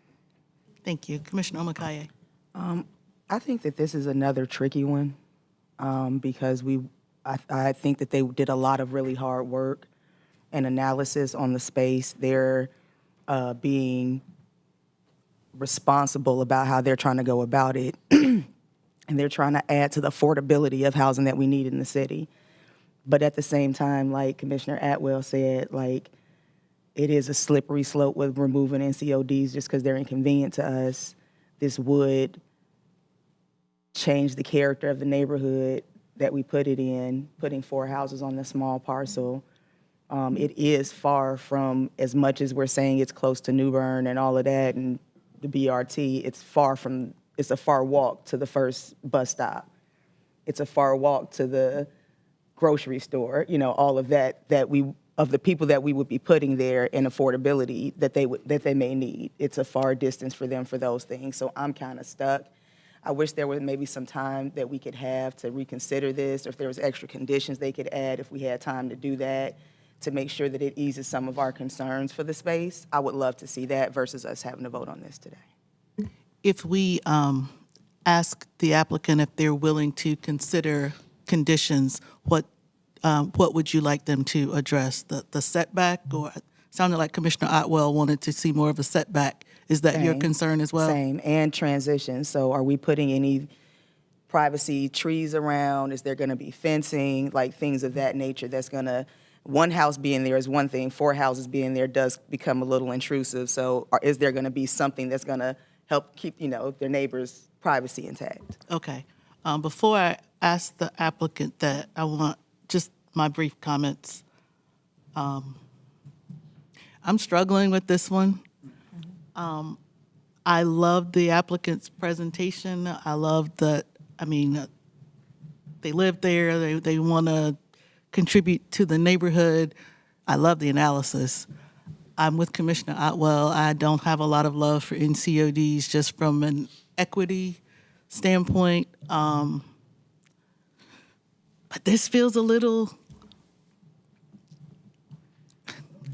Thank you. Commissioner Omakaye. I think that this is another tricky one because I think that they did a lot of really hard work and analysis on the space. They're being responsible about how they're trying to go about it. And they're trying to add to the affordability of housing that we need in the city. But at the same time, like Commissioner Atwell said, like it is a slippery slope with removing NCODs just because they're inconvenient to us. This would change the character of the neighborhood that we put it in, putting 4 houses on the small parcel. It is far from, as much as we're saying it's close to New Bern and all of that and the BRT, it's a far walk to the first bus stop. It's a far walk to the grocery store, all of that of the people that we would be putting there and affordability that they may need. It's a far distance for them for those things. So I'm kind of stuck. I wish there was maybe some time that we could have to reconsider this, or if there was extra conditions they could add if we had time to do that, to make sure that it eases some of our concerns for the space. I would love to see that versus us having to vote on this today. If we ask the applicant if they're willing to consider conditions, what would you like them to address? The setback, or it sounded like Commissioner Otwell wanted to see more of a setback. Is that your concern as well? Same, and transition. So are we putting any privacy trees around? Is there gonna be fencing, like things of that nature that's gonna, one house being there is one thing, 4 houses being there does become a little intrusive. So is there gonna be something that's gonna help keep, their neighbors' privacy intact? Okay. Before I ask the applicant that, I want just my brief comments. I'm struggling with this one. I love the applicant's presentation. I love that, they live there, they want to contribute to the neighborhood. I love the analysis. I'm with Commissioner Otwell. I don't have a lot of love for NCODs just from an equity standpoint. But this feels a little,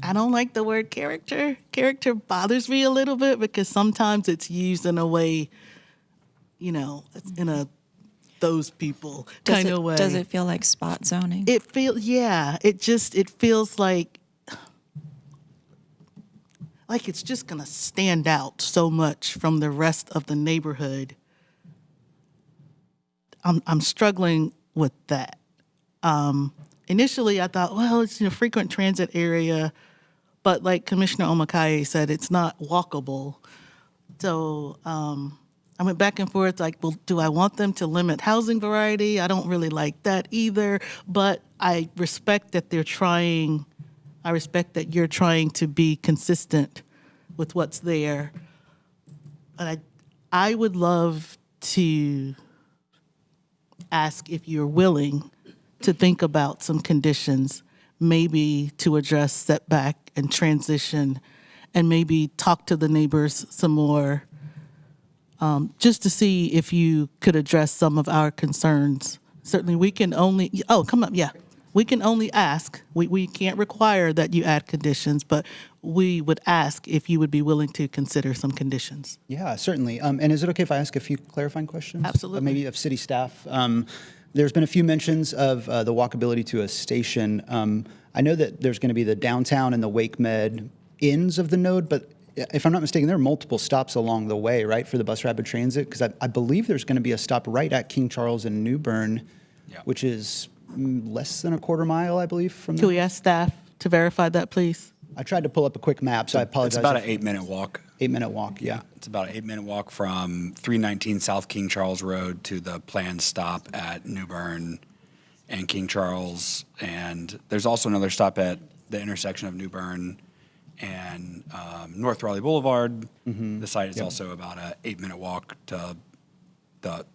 I don't like the word character. Character bothers me a little bit because sometimes it's used in a way, in a those people kind of way. Does it feel like spot zoning? It feels like it's just gonna stand out so much from the rest of the neighborhood I'm struggling with that. Initially, I thought, well, it's a frequent transit area, but like Commissioner Omakaye said, it's not walkable. So I went back and forth, like, well, do I want them to limit housing variety? I don't really like that either, but I respect that they're trying. I respect that you're trying to be consistent with what's there. And I would love to ask if you're willing to think about some conditions, maybe to address setback and transition, and maybe talk to the neighbors some more, just to see if you could address some of our concerns. Certainly, we can only, come up, yeah. We can only ask. We can't require that you add conditions, but we would ask if you would be willing to consider some conditions. Yeah, certainly. And is it okay if I ask a few clarifying questions? Absolutely. Maybe of city staff. There's been a few mentions of the walkability to a station. I know that there's going to be the downtown and the Wake Med ends of the node, but if I'm not mistaken, there are multiple stops along the way, right, for the bus rapid transit? Because I believe there's going to be a stop right at King Charles and New Bern, which is less than a quarter mile, I believe, from there. Can we ask staff to verify that, please? I tried to pull up a quick map, so I apologize. It's about an 8-minute walk. 8-minute walk, yeah. It's about an 8-minute walk from 319 South King Charles Road to the planned stop at New Bern and King Charles. And there's also another stop at the intersection of New Bern and North Raleigh Boulevard. The site is also about an 8-minute walk to the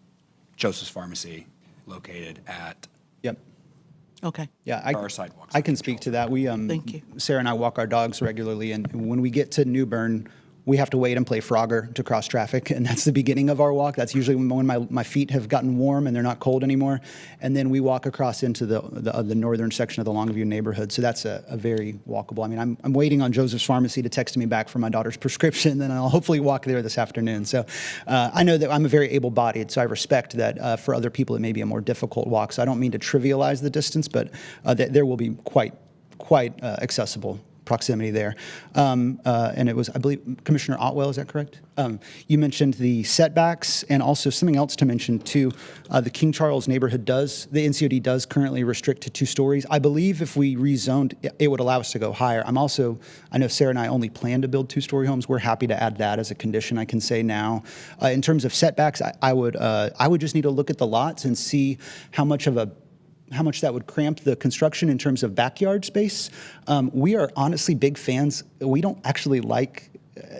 Joseph's Pharmacy located at Okay. Yeah, our sidewalks. I can speak to that. We Thank you. Sarah and I walk our dogs regularly, and when we get to New Bern, we have to wait and play Frogger to cross traffic, and that's the beginning of our walk. That's usually when my feet have gotten warm and they're not cold anymore, and then we walk across into the northern section of the Longview neighborhood. So that's a very walkable. I mean, I'm waiting on Joseph's Pharmacy to text me back for my daughter's prescription, and I'll hopefully walk there this afternoon. So I know that I'm a very able-bodied, so I respect that for other people it may be a more difficult walk. So I don't mean to trivialize the distance, but there will be quite accessible proximity there. And it was, I believe, Commissioner Otwell, is that correct? You mentioned the setbacks and also something else to mention too. The King Charles neighborhood the NCOD does currently restrict to 2 stories. I believe if we rezoned, it would allow us to go higher. I know Sarah and I only plan to build 2-story homes. We're happy to add that as a condition, I can say now. In terms of setbacks, I would just need to look at the lots and see how much that would cramp the construction in terms of backyard space. We are honestly big fans. We don't actually like,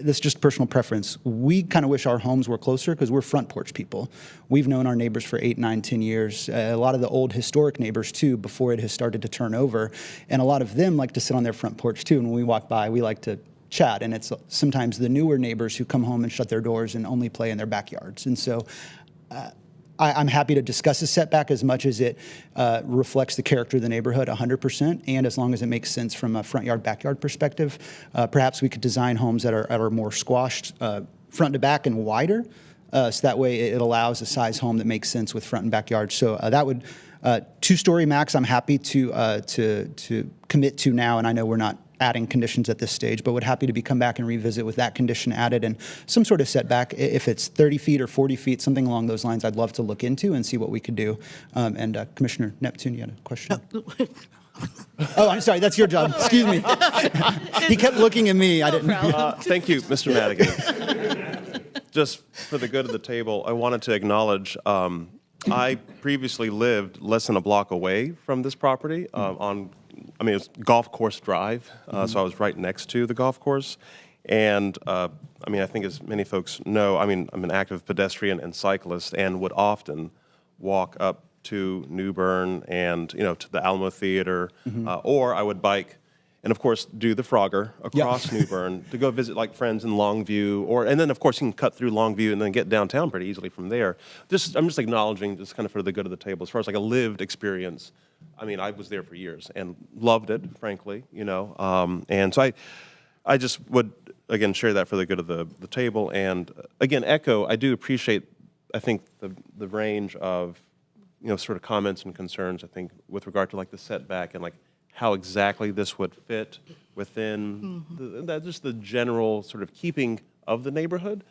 this is just personal preference. We kind of wish our homes were closer because we're front porch people. We've known our neighbors for 8, 9, 10 years. A lot of the old historic neighbors too, before it has started to turn over. And a lot of them like to sit on their front porch too. And when we walk by, we like to chat. And it's sometimes the newer neighbors who come home and shut their doors and only play in their backyards. And so, I'm happy to discuss a setback as much as it reflects the character of the neighborhood 100%, and as long as it makes sense from a front yard, backyard perspective. Perhaps we could design homes that are more squashed front to back and wider, so that way it allows a size home that makes sense with front and backyard. So that would, 2-story max, I'm happy to commit to now, and I know we're not adding conditions at this stage, but would happy to come back and revisit with that condition added and some sort of setback. If it's 30 feet or 40 feet, something along those lines, I'd love to look into and see what we could do. And Commissioner Neptune, you had a question? Oh, I'm sorry, that's your job. Excuse me. He kept looking at me. I didn't. Thank you, Mr. Madigan. Just for the good of the table, I wanted to acknowledge I previously lived less than a block away from this property it was Golf Course Drive, so I was right next to the golf course. And, I think as many folks know, I'm an active pedestrian and cyclist and would often walk up to New Bern and, to the Alamo Theater, or I would bike and, of course, do the Frogger across New Bern to go visit, friends in Longview. And then, of course, you can cut through Longview and then get downtown pretty easily from there. I'm just acknowledging, just kind of for the good of the table, as far as a lived experience. I was there for years and loved it, frankly, And so I just would, again, share that for the good of the table. And, again, echo, I do appreciate, I think, the range of, sort of comments and concerns, I think, with regard to, the setback and, how exactly this would fit within just the general sort of keeping of the neighborhood.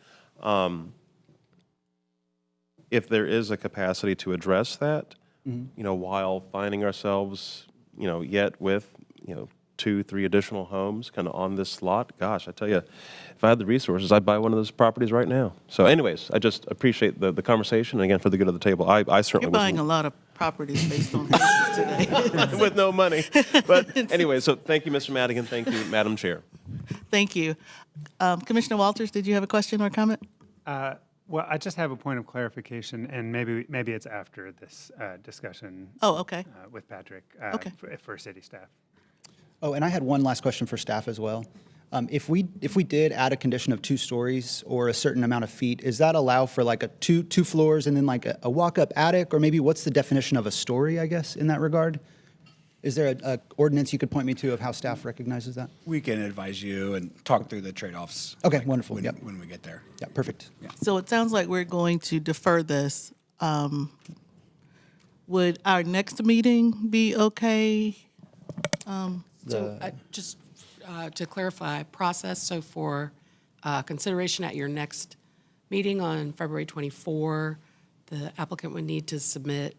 if there is a capacity to address that, Mm-hmm. you know, while finding ourselves, you know, yet with, you know, 2, 3 additional homes kind of on this lot, gosh, I tell you, if I had the resources, I'd buy one of those properties right now. So anyways, I just appreciate the conversation, and again, for the good of the table. I certainly You're buying a wasn't- lot of properties based on houses today. with no money. But anyway, so thank you, Mr. Madigan. Thank you, Madam Chair. Thank you. Commissioner Walters, did you have a question or comment? Well, I just have a point of clarification, and maybe it's after this discussion. Oh, okay. With Patrick. Okay. For city staff. Oh, and I had one last question for staff as well. If we did add a condition of 2 stories or a certain amount of feet, is that allow for like a two floors and then like a walk-up attic, or maybe what's the definition of a story, I guess, in that regard? Is there a ordinance you could point me to of how staff recognizes that? We can advise you and talk through the trade-offs. Okay, wonderful. When, Yep. when we get there. Yeah, perfect. So it sounds like we're going to defer this. Would our next meeting be okay? So just to clarify, process, so for consideration at your next meeting on February 24, the applicant would need to submit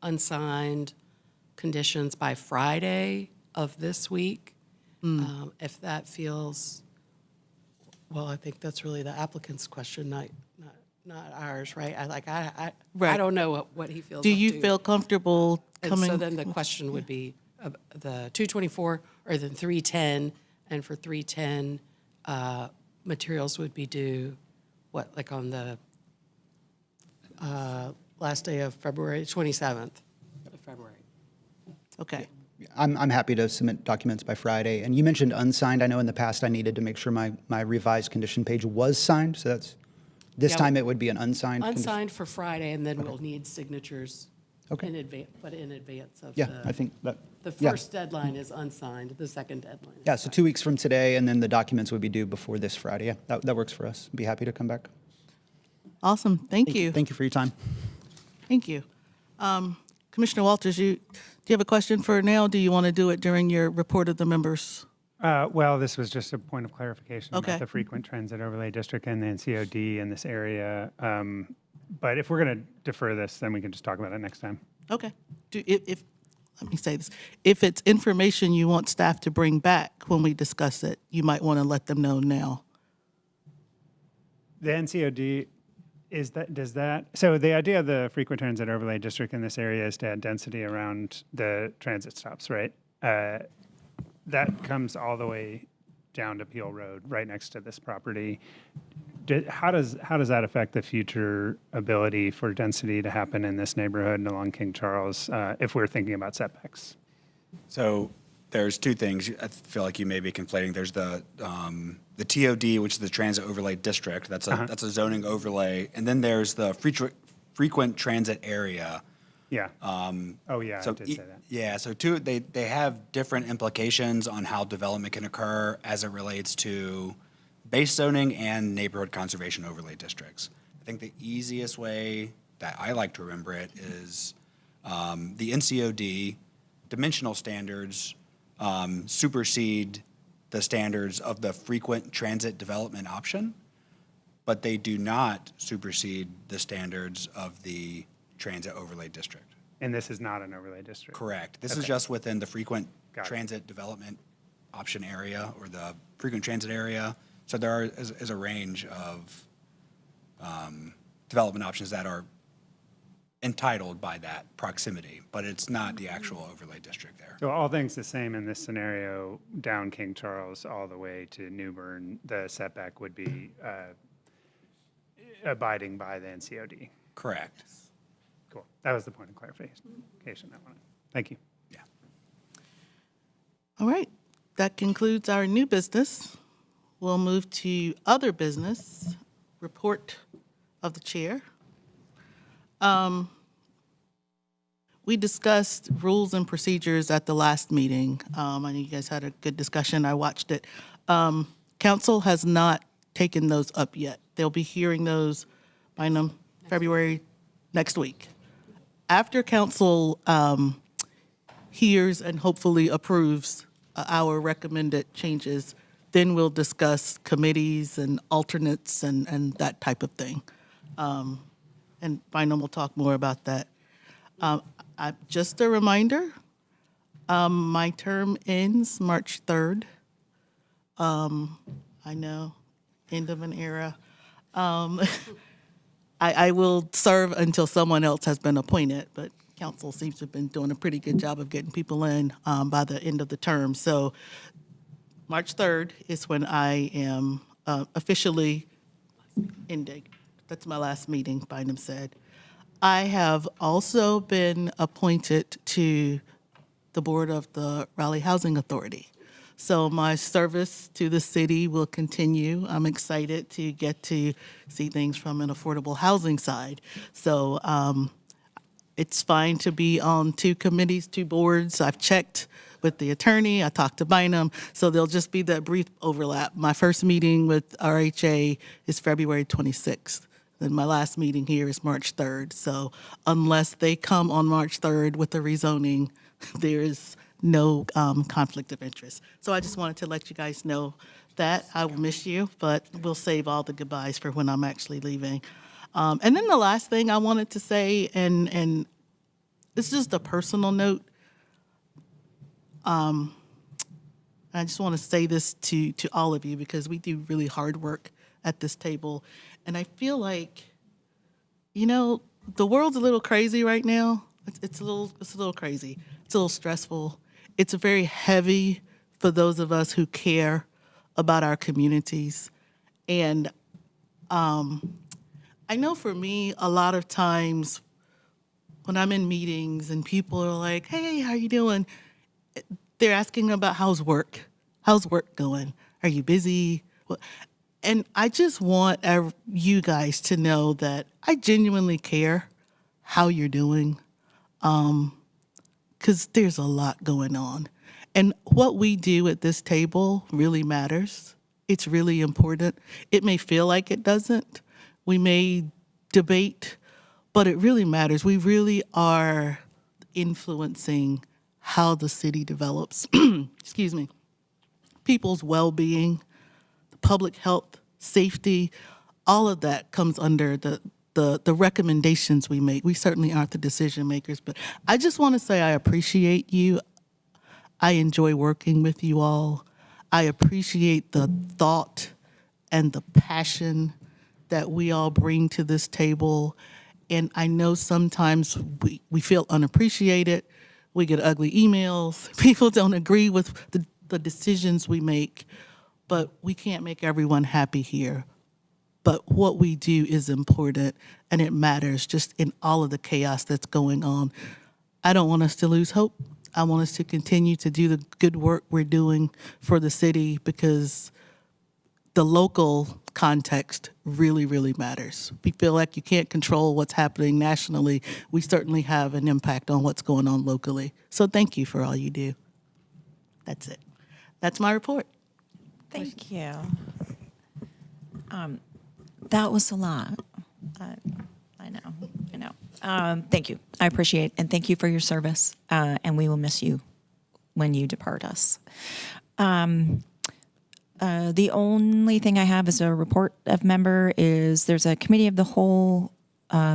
unsigned conditions by Friday of this week. If that feels, well, I think that's really the applicant's question, not ours, right? I Right. don't know what he feels. Do up you to. feel comfortable And coming? so then the question would be the 224 or the 310, and for 310, materials would be due, what, like on the last day of February, 27th of February? Okay. I'm happy to submit documents by Friday. And you mentioned unsigned. I know in the past I needed to make sure my revised condition page was signed. So that's, this Yeah, time it would be an unsigned condition. Unsigned for Friday, and then we'll need signatures Okay. in advance, but in advance of Yeah, I think that. the yeah. first deadline is unsigned, the second deadline. Yeah, so 2 weeks from today, and then the documents would be due before this Friday. Yeah, that works for us. Be happy to come back. Awesome. Thank you. Thank you for your time. Thank you. Commissioner Walters, do you have a question for now? Do you want to do it during your report of the members? Well, this was just a point of clarification Okay. about the frequent transit overlay district and the NCOD in this area. But if we're going to defer this, then we can just talk about it next time. Okay. Let me say this. If it's information you want staff to bring back when we discuss it, you might want to let them know now. The NCOD, so the idea of the frequent transit overlay district in this area is to add density around the transit stops, right? That comes all the way down to Peel Road, right next to this property. How does that affect the future ability for density to happen in this neighborhood and along King Charles if we're thinking about setbacks? So there's 2 things I feel like you may be conflating. There's the TOD, which is the Transit Overlay District. That's a zoning overlay. And then there's the frequent transit area. Yeah. Oh, yeah, So I did say that. Yeah, so they have different implications on how development can occur as it relates to base zoning and neighborhood conservation overlay districts. I think the easiest way that I like to remember it is the NCOD dimensional standards supersede the standards of the frequent transit development option, but they do not supersede the standards of the transit overlay district. And this is not an overlay district? Correct. This is Okay. just within the frequent Got it. transit development option area or the frequent transit area. So there is a range of development options that are entitled by that proximity, but it's not the actual overlay district there. So all things the same in this scenario, down King Charles all the way to New Bern, the setback would be abiding by the NCOD. Correct. Cool. That was the point of clarification I wanted. Thank you. All right. That concludes our new business. We'll move to other business, report of the chair. We discussed rules and procedures at the last meeting. I know you guys had a good discussion. I watched it. Council has not taken those up yet. They'll be hearing those by February next week. After council hears and hopefully approves our recommended changes, then we'll discuss committees and alternates and that type of thing. and Bynum will talk more about that. Just a reminder, my term ends March 3rd. I know, end of an era. I will serve until someone else has been appointed, but council seems to have been doing a pretty good job of getting people in by the end of the term. So March 3rd is when I am officially ending. That's my last meeting, Bynum said. I have also been appointed to the board of the Raleigh Housing Authority. So my service to the city will continue. I'm excited to get to see things from an affordable housing side. So it's fine to be on 2 committees, 2 boards. I've checked with the attorney. I talked to Bynum. So there'll just be that brief overlap. My first meeting with RHA is February 26th. Then my last meeting here is March 3rd. So unless they come on March 3rd with the rezoning, there is no conflict of interest. So I just wanted to let you guys know that. I will miss you, but we'll save all the goodbyes for when I'm actually leaving. And then the last thing I wanted to say, and it's just a personal note. I just want to say this to all of you because we do really hard work at this table. And I feel like, you know, the world's a little crazy right now. It's a little crazy. It's a little stressful. It's very heavy for those of us who care about our communities. And I know for me, a lot of times when I'm in meetings and people are like, hey, how you doing? They're asking about how's work going? Are you busy? And I just want you guys to know that I genuinely care how you're doing, because there's a lot going on. And what we do at this table really matters. It's really important. It may feel like it doesn't. We may debate, but it really matters. We really are influencing how the city develops, excuse me, people's well-being, public health, safety, all of that comes under the recommendations we make. We certainly aren't the decision makers, but I just want to say I appreciate you. I enjoy working with you all. I appreciate the thought and the passion that we all bring to this table. And I know sometimes we feel unappreciated. We get ugly emails. People don't agree with the decisions we make, but we can't make everyone happy here. But what we do is important, and it matters just in all of the chaos that's going on. I don't want us to lose hope. I want us to continue to do the good work we're doing for the city, because the local context really, really matters. We feel like you can't control what's happening nationally. We certainly have an impact on what's going on locally. So thank you for all you do. That's it. That's my report. Thank you. That was a lot. I know. Thank you. I appreciate it. And thank you for your service. And we will miss you when you depart us. The only thing I have as a report of member is there's a committee of the whole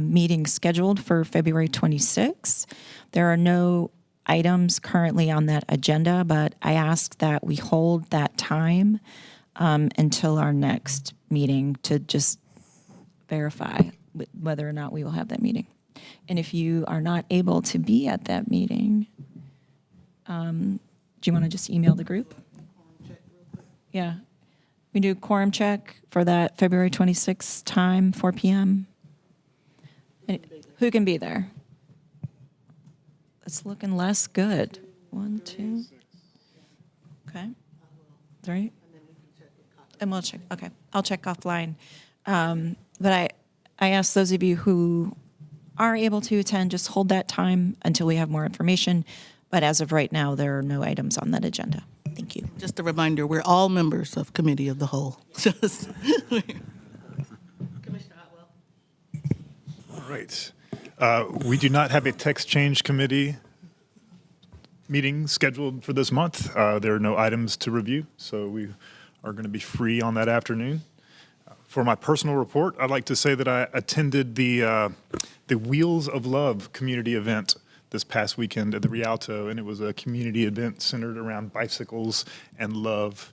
meeting scheduled for February 26th. There are no items currently on that agenda, but I ask that we hold that time until our next meeting to just verify whether or not we will have that meeting. And if you are not able to be at that meeting, do you want to just email the group? Yeah. We do quorum check for that February 26th time, 4 p.m. Who can be there? It's looking less good. 1, 2. Okay. 3. And we'll check. Okay. I'll check offline. But I ask those of you who are able to attend, just hold that time until we have more information. But as of right now, there are no items on that agenda. Thank you. Just a reminder, we're all members of Committee of the Whole. Commissioner Otwell. All right. We do not have a text change committee meeting scheduled for this month. There are no items to review, so we are going to be free on that afternoon. For my personal report, I'd like to say that I attended the Wheels of Love community event this past weekend at the Rialto, and it was a community event centered around bicycles and love.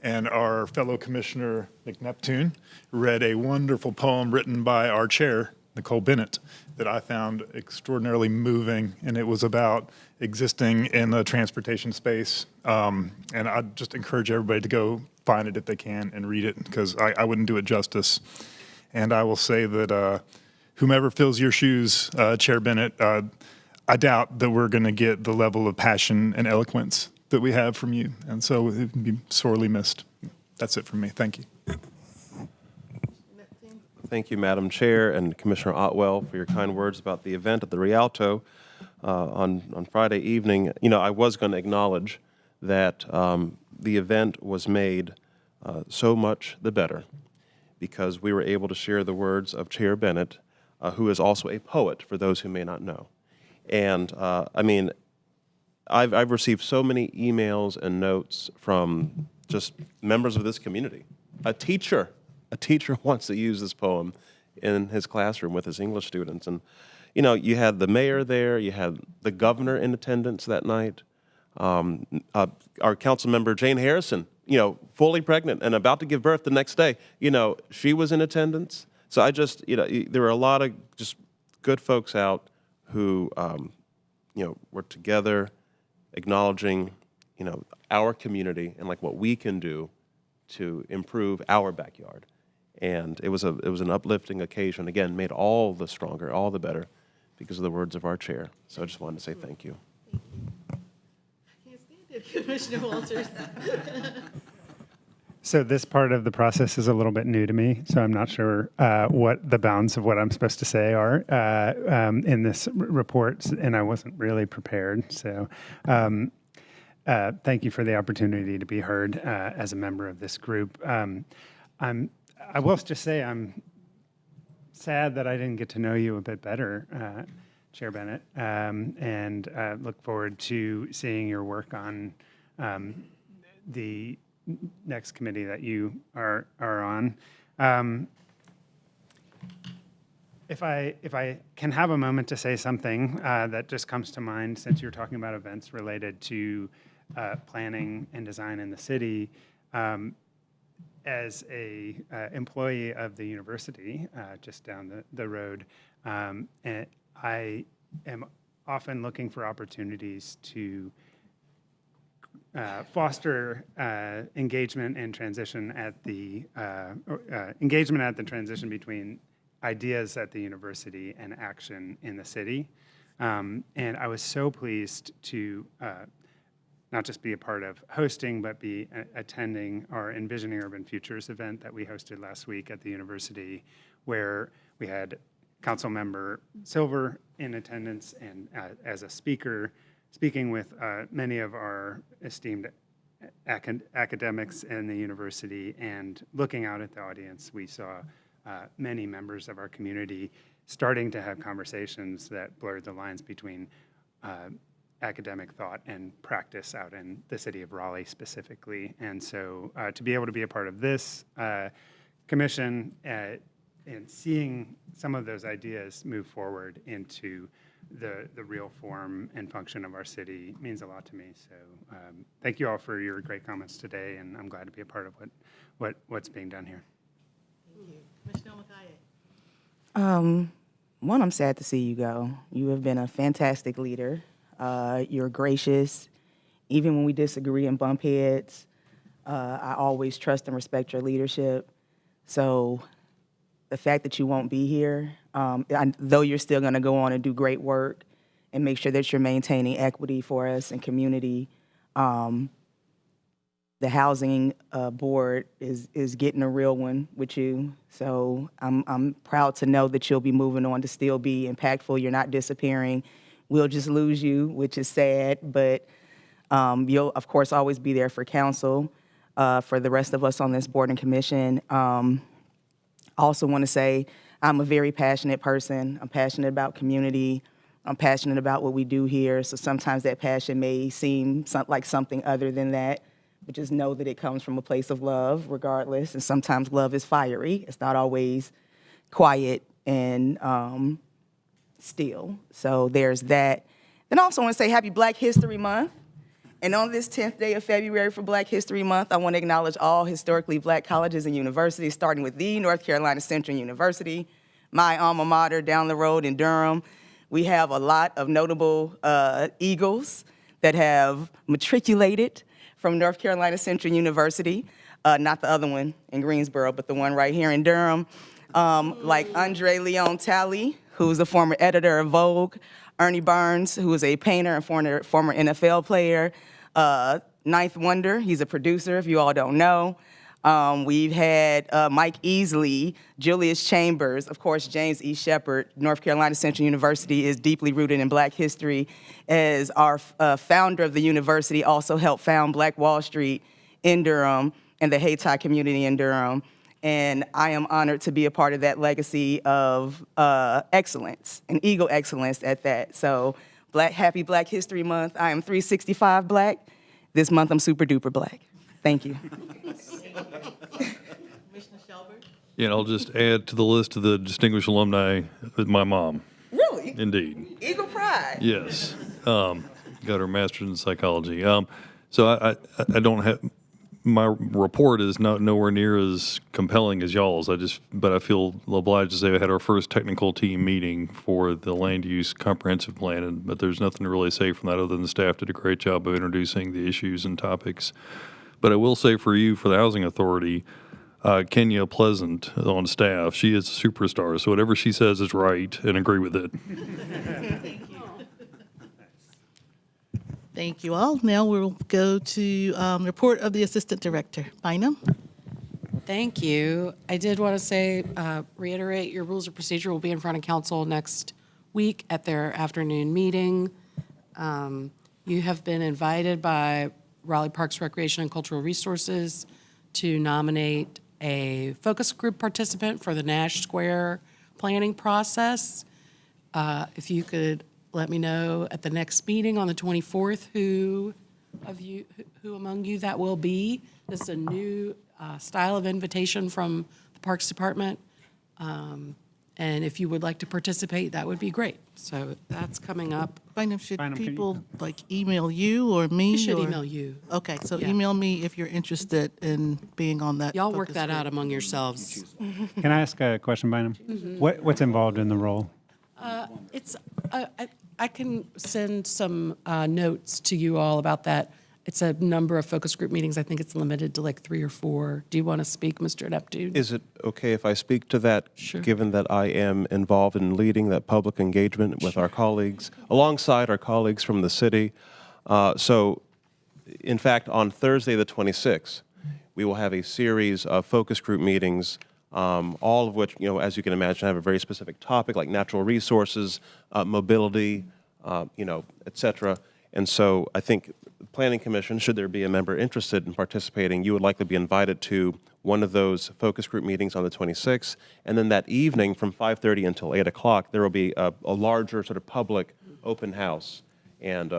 And our fellow commissioner, Nick Neptune, read a wonderful poem written by our chair, Nicole Bennett, that I found extraordinarily moving, and it was about existing in the transportation space. And I'd just encourage everybody to go find it if they can and read it, because I wouldn't do it justice. And I will say that whomever fills your shoes, Chair Bennett, I doubt that we're going to get the level of passion and eloquence that we have from you, and so it would be sorely missed. That's it from me. Thank you. Thank you, Madam Chair and Commissioner Otwell, for your kind words about the event at the Rialto on Friday evening. You know, I was going to acknowledge that the event was made so much the better because we were able to share the words of Chair Bennett, who is also a poet, for those who may not know. And I mean, I've received so many emails and notes from just members of this community. A teacher wants to use this poem in his classroom with his English students. And, you know, you had the mayor there, you had the governor in attendance that night, our council member Jane Harrison, you know, fully pregnant and about to give birth the next day, you know, she was in attendance. So I just, you know, there were a lot of just good folks out who, you know, were together acknowledging, you know, our community and like what we can do to improve our backyard. And it was an uplifting occasion. Again, made all the stronger, all the better because of the words of our chair. So I just wanted to say thank you. Commissioner Walters. So this part of the process is a little bit new to me, so I'm not sure what the bounds of what I'm supposed to say are in this report, and I wasn't really prepared. So thank you for the opportunity to be heard as a member of this group. I will just say I'm sad that I didn't get to know you a bit better, Chair Bennett, and look forward to seeing your work on the next committee that you are on. If I can have a moment to say something that just comes to mind, since you're talking about events related to planning and design in the city, as a employee of the university just down the road, and I am often looking for opportunities to foster engagement and transition at the transition between ideas at the university and action in the city. And I was so pleased to not just be a part of hosting, but be attending our Envisioning Urban Futures event that we hosted last week at the university, where we had Council Member Silver in attendance and as a speaker, speaking with many of our esteemed academics in the university. And looking out at the audience, we saw many members of our community starting to have conversations that blurred the lines between academic thought and practice out in the city of Raleigh specifically. And so to be able to be a part of this commission and seeing some of those ideas move forward into the real form and function of our city means a lot to me. So thank you all for your great comments today, and I'm glad to be a part of what's being done here. Thank you. Commissioner McKay. One, I'm sad to see you go. You have been a fantastic leader. You're gracious. Even when we disagree and bump heads, I always trust and respect your leadership. So the fact that you won't be here, though you're still going to go on and do great work and make sure that you're maintaining equity for us and community, the housing board is getting a real one with you. So I'm proud to know that you'll be moving on to still be impactful. You're not disappearing. We'll just lose you, which is sad, but you'll, of course, always be there for council, for the rest of us on this board and commission. I also want to say I'm a very passionate person. I'm passionate about community. I'm passionate about what we do here. So sometimes that passion may seem like something other than that, but just know that it comes from a place of love regardless. And sometimes love is fiery. It's not always quiet and still. So there's that. Then I also want to say happy Black History Month. And on this 10th day of February for Black History Month, I want to acknowledge all historically Black colleges and universities, starting with the North Carolina Central University, my alma mater down the road in Durham. We have a lot of notable Eagles that have matriculated from North Carolina Central University, not the other one in Greensboro, but the one right here in Durham, like Andre Leon Talley, who's a former editor of Vogue, Ernie Barnes, who is a painter and former NFL player, Ninth Wonder, he's a producer, if you all don't know. We've had Mike Easley, Julius Chambers, of course, James E. Shepard. North Carolina Central University is deeply rooted in Black history, as our founder of the university also helped found Black Wall Street in Durham and the Hayti community in Durham. And I am honored to be a part of that legacy of excellence, and Eagle excellence at that. So happy Black History Month. I am 365 Black. This month I'm super duper Black. Thank you. Yeah, and I'll just add to the list of the distinguished alumni my mom. Really? Indeed. Eagle pride. Yes. Got her master's in psychology. So I don't have, my report is nowhere near as compelling as y'all's. But I feel obliged to say I had our first technical team meeting for the land use comprehensive plan, but there's nothing to really say from that other than the staff did a great job of introducing the issues and topics. But I will say for you, for the Housing Authority, Kenya Pleasant on staff, she is a superstar. So whatever she says is right, and agree with it. Thank you all. Now we'll go to report of the Assistant Director. Bynum? Thank you. I did want to say, reiterate, your rules of procedure will be in front of council next week at their afternoon meeting. You have been invited by Raleigh Parks, Recreation, and Cultural Resources to nominate a focus group participant for the Nash Square planning process. If you could let me know at the next meeting on the 24th who among you that will be. This is a new style of invitation from the Parks Department. And if you would like to participate, that would be great. So that's coming up. Bynum, should people email you or me? You should or- email you. Okay, so Yeah. email me if you're interested in being on that. Y'all work focus that group. out among yourselves. Can I ask a question, Bynum? What's involved in the role? It's I can send some notes to you all about that. It's a number of focus group meetings. I think it's limited to like 3 or 4. Do you want to speak, Mr. Neptune? Is it okay if I speak to that, Sure. given that I am involved in leading that public engagement with our colleagues, alongside our colleagues from the city? So, in fact, on Thursday the 26th, we will have a series of focus group meetings, all of which, as you can imagine, have a very specific topic like natural resources, mobility, et cetera. And so I think the Planning Commission, should there be a member interested in participating, you would likely be invited to one of those focus group meetings on the 26th. And then that evening from 5:30 until 8 o'clock, there will be a larger sort of public open house and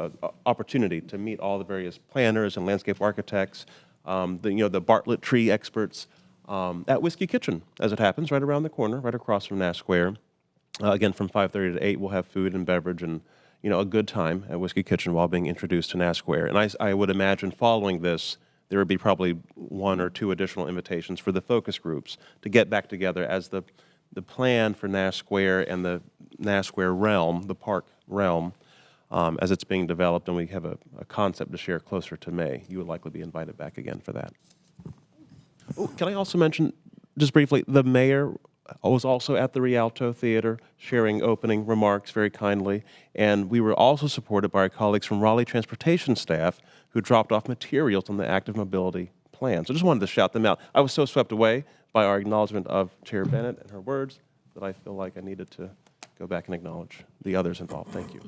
opportunity to meet all the various planners and landscape architects, the Bartlett tree experts at Whiskey Kitchen, as it happens, right around the corner, right across from Nash Square. Again, from 5:30 to 8, we'll have food and beverage and a good time at Whiskey Kitchen while being introduced to Nash Square. And I would imagine following this, there would be probably 1 or 2 additional invitations for the focus groups to get back together as the plan for Nash Square and the Nash Square realm, the park realm, as it's being developed, and we have a concept to share closer to May. You would likely be invited back again for that. Oh, can I also mention, just briefly, the mayor was also at the Rialto Theater sharing opening remarks very kindly, and we were also supported by our colleagues from Raleigh transportation staff who dropped off materials on the active mobility plan. So I just wanted to shout them out. I was so swept away by our acknowledgement of Chair Bennett and her words that I feel like I needed to go back and acknowledge the others involved. Thank you.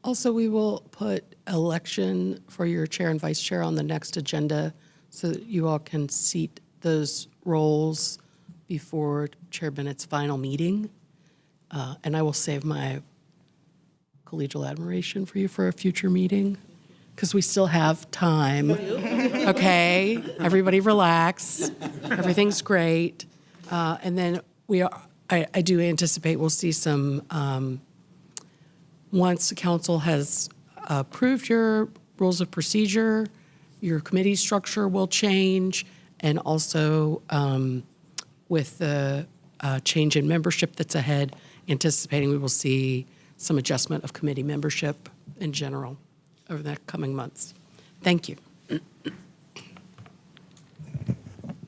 Also, we will put election for your chair and vice chair on the next agenda so that you all can seat those roles before Chair Bennett's final meeting. And I will save my collegial admiration for you for a future meeting. because we still have time. Okay, everybody relax. Everything's great. And then I do anticipate we'll see some, once the council has approved your rules of procedure, your committee structure will change, and also with the change in membership that's ahead, anticipating we will see some adjustment of committee membership in general over the coming months. Thank you.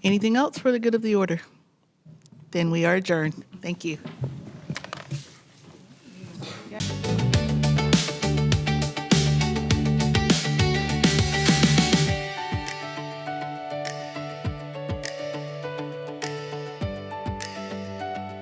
Anything else for the good of the order? Then we are adjourned. Thank you.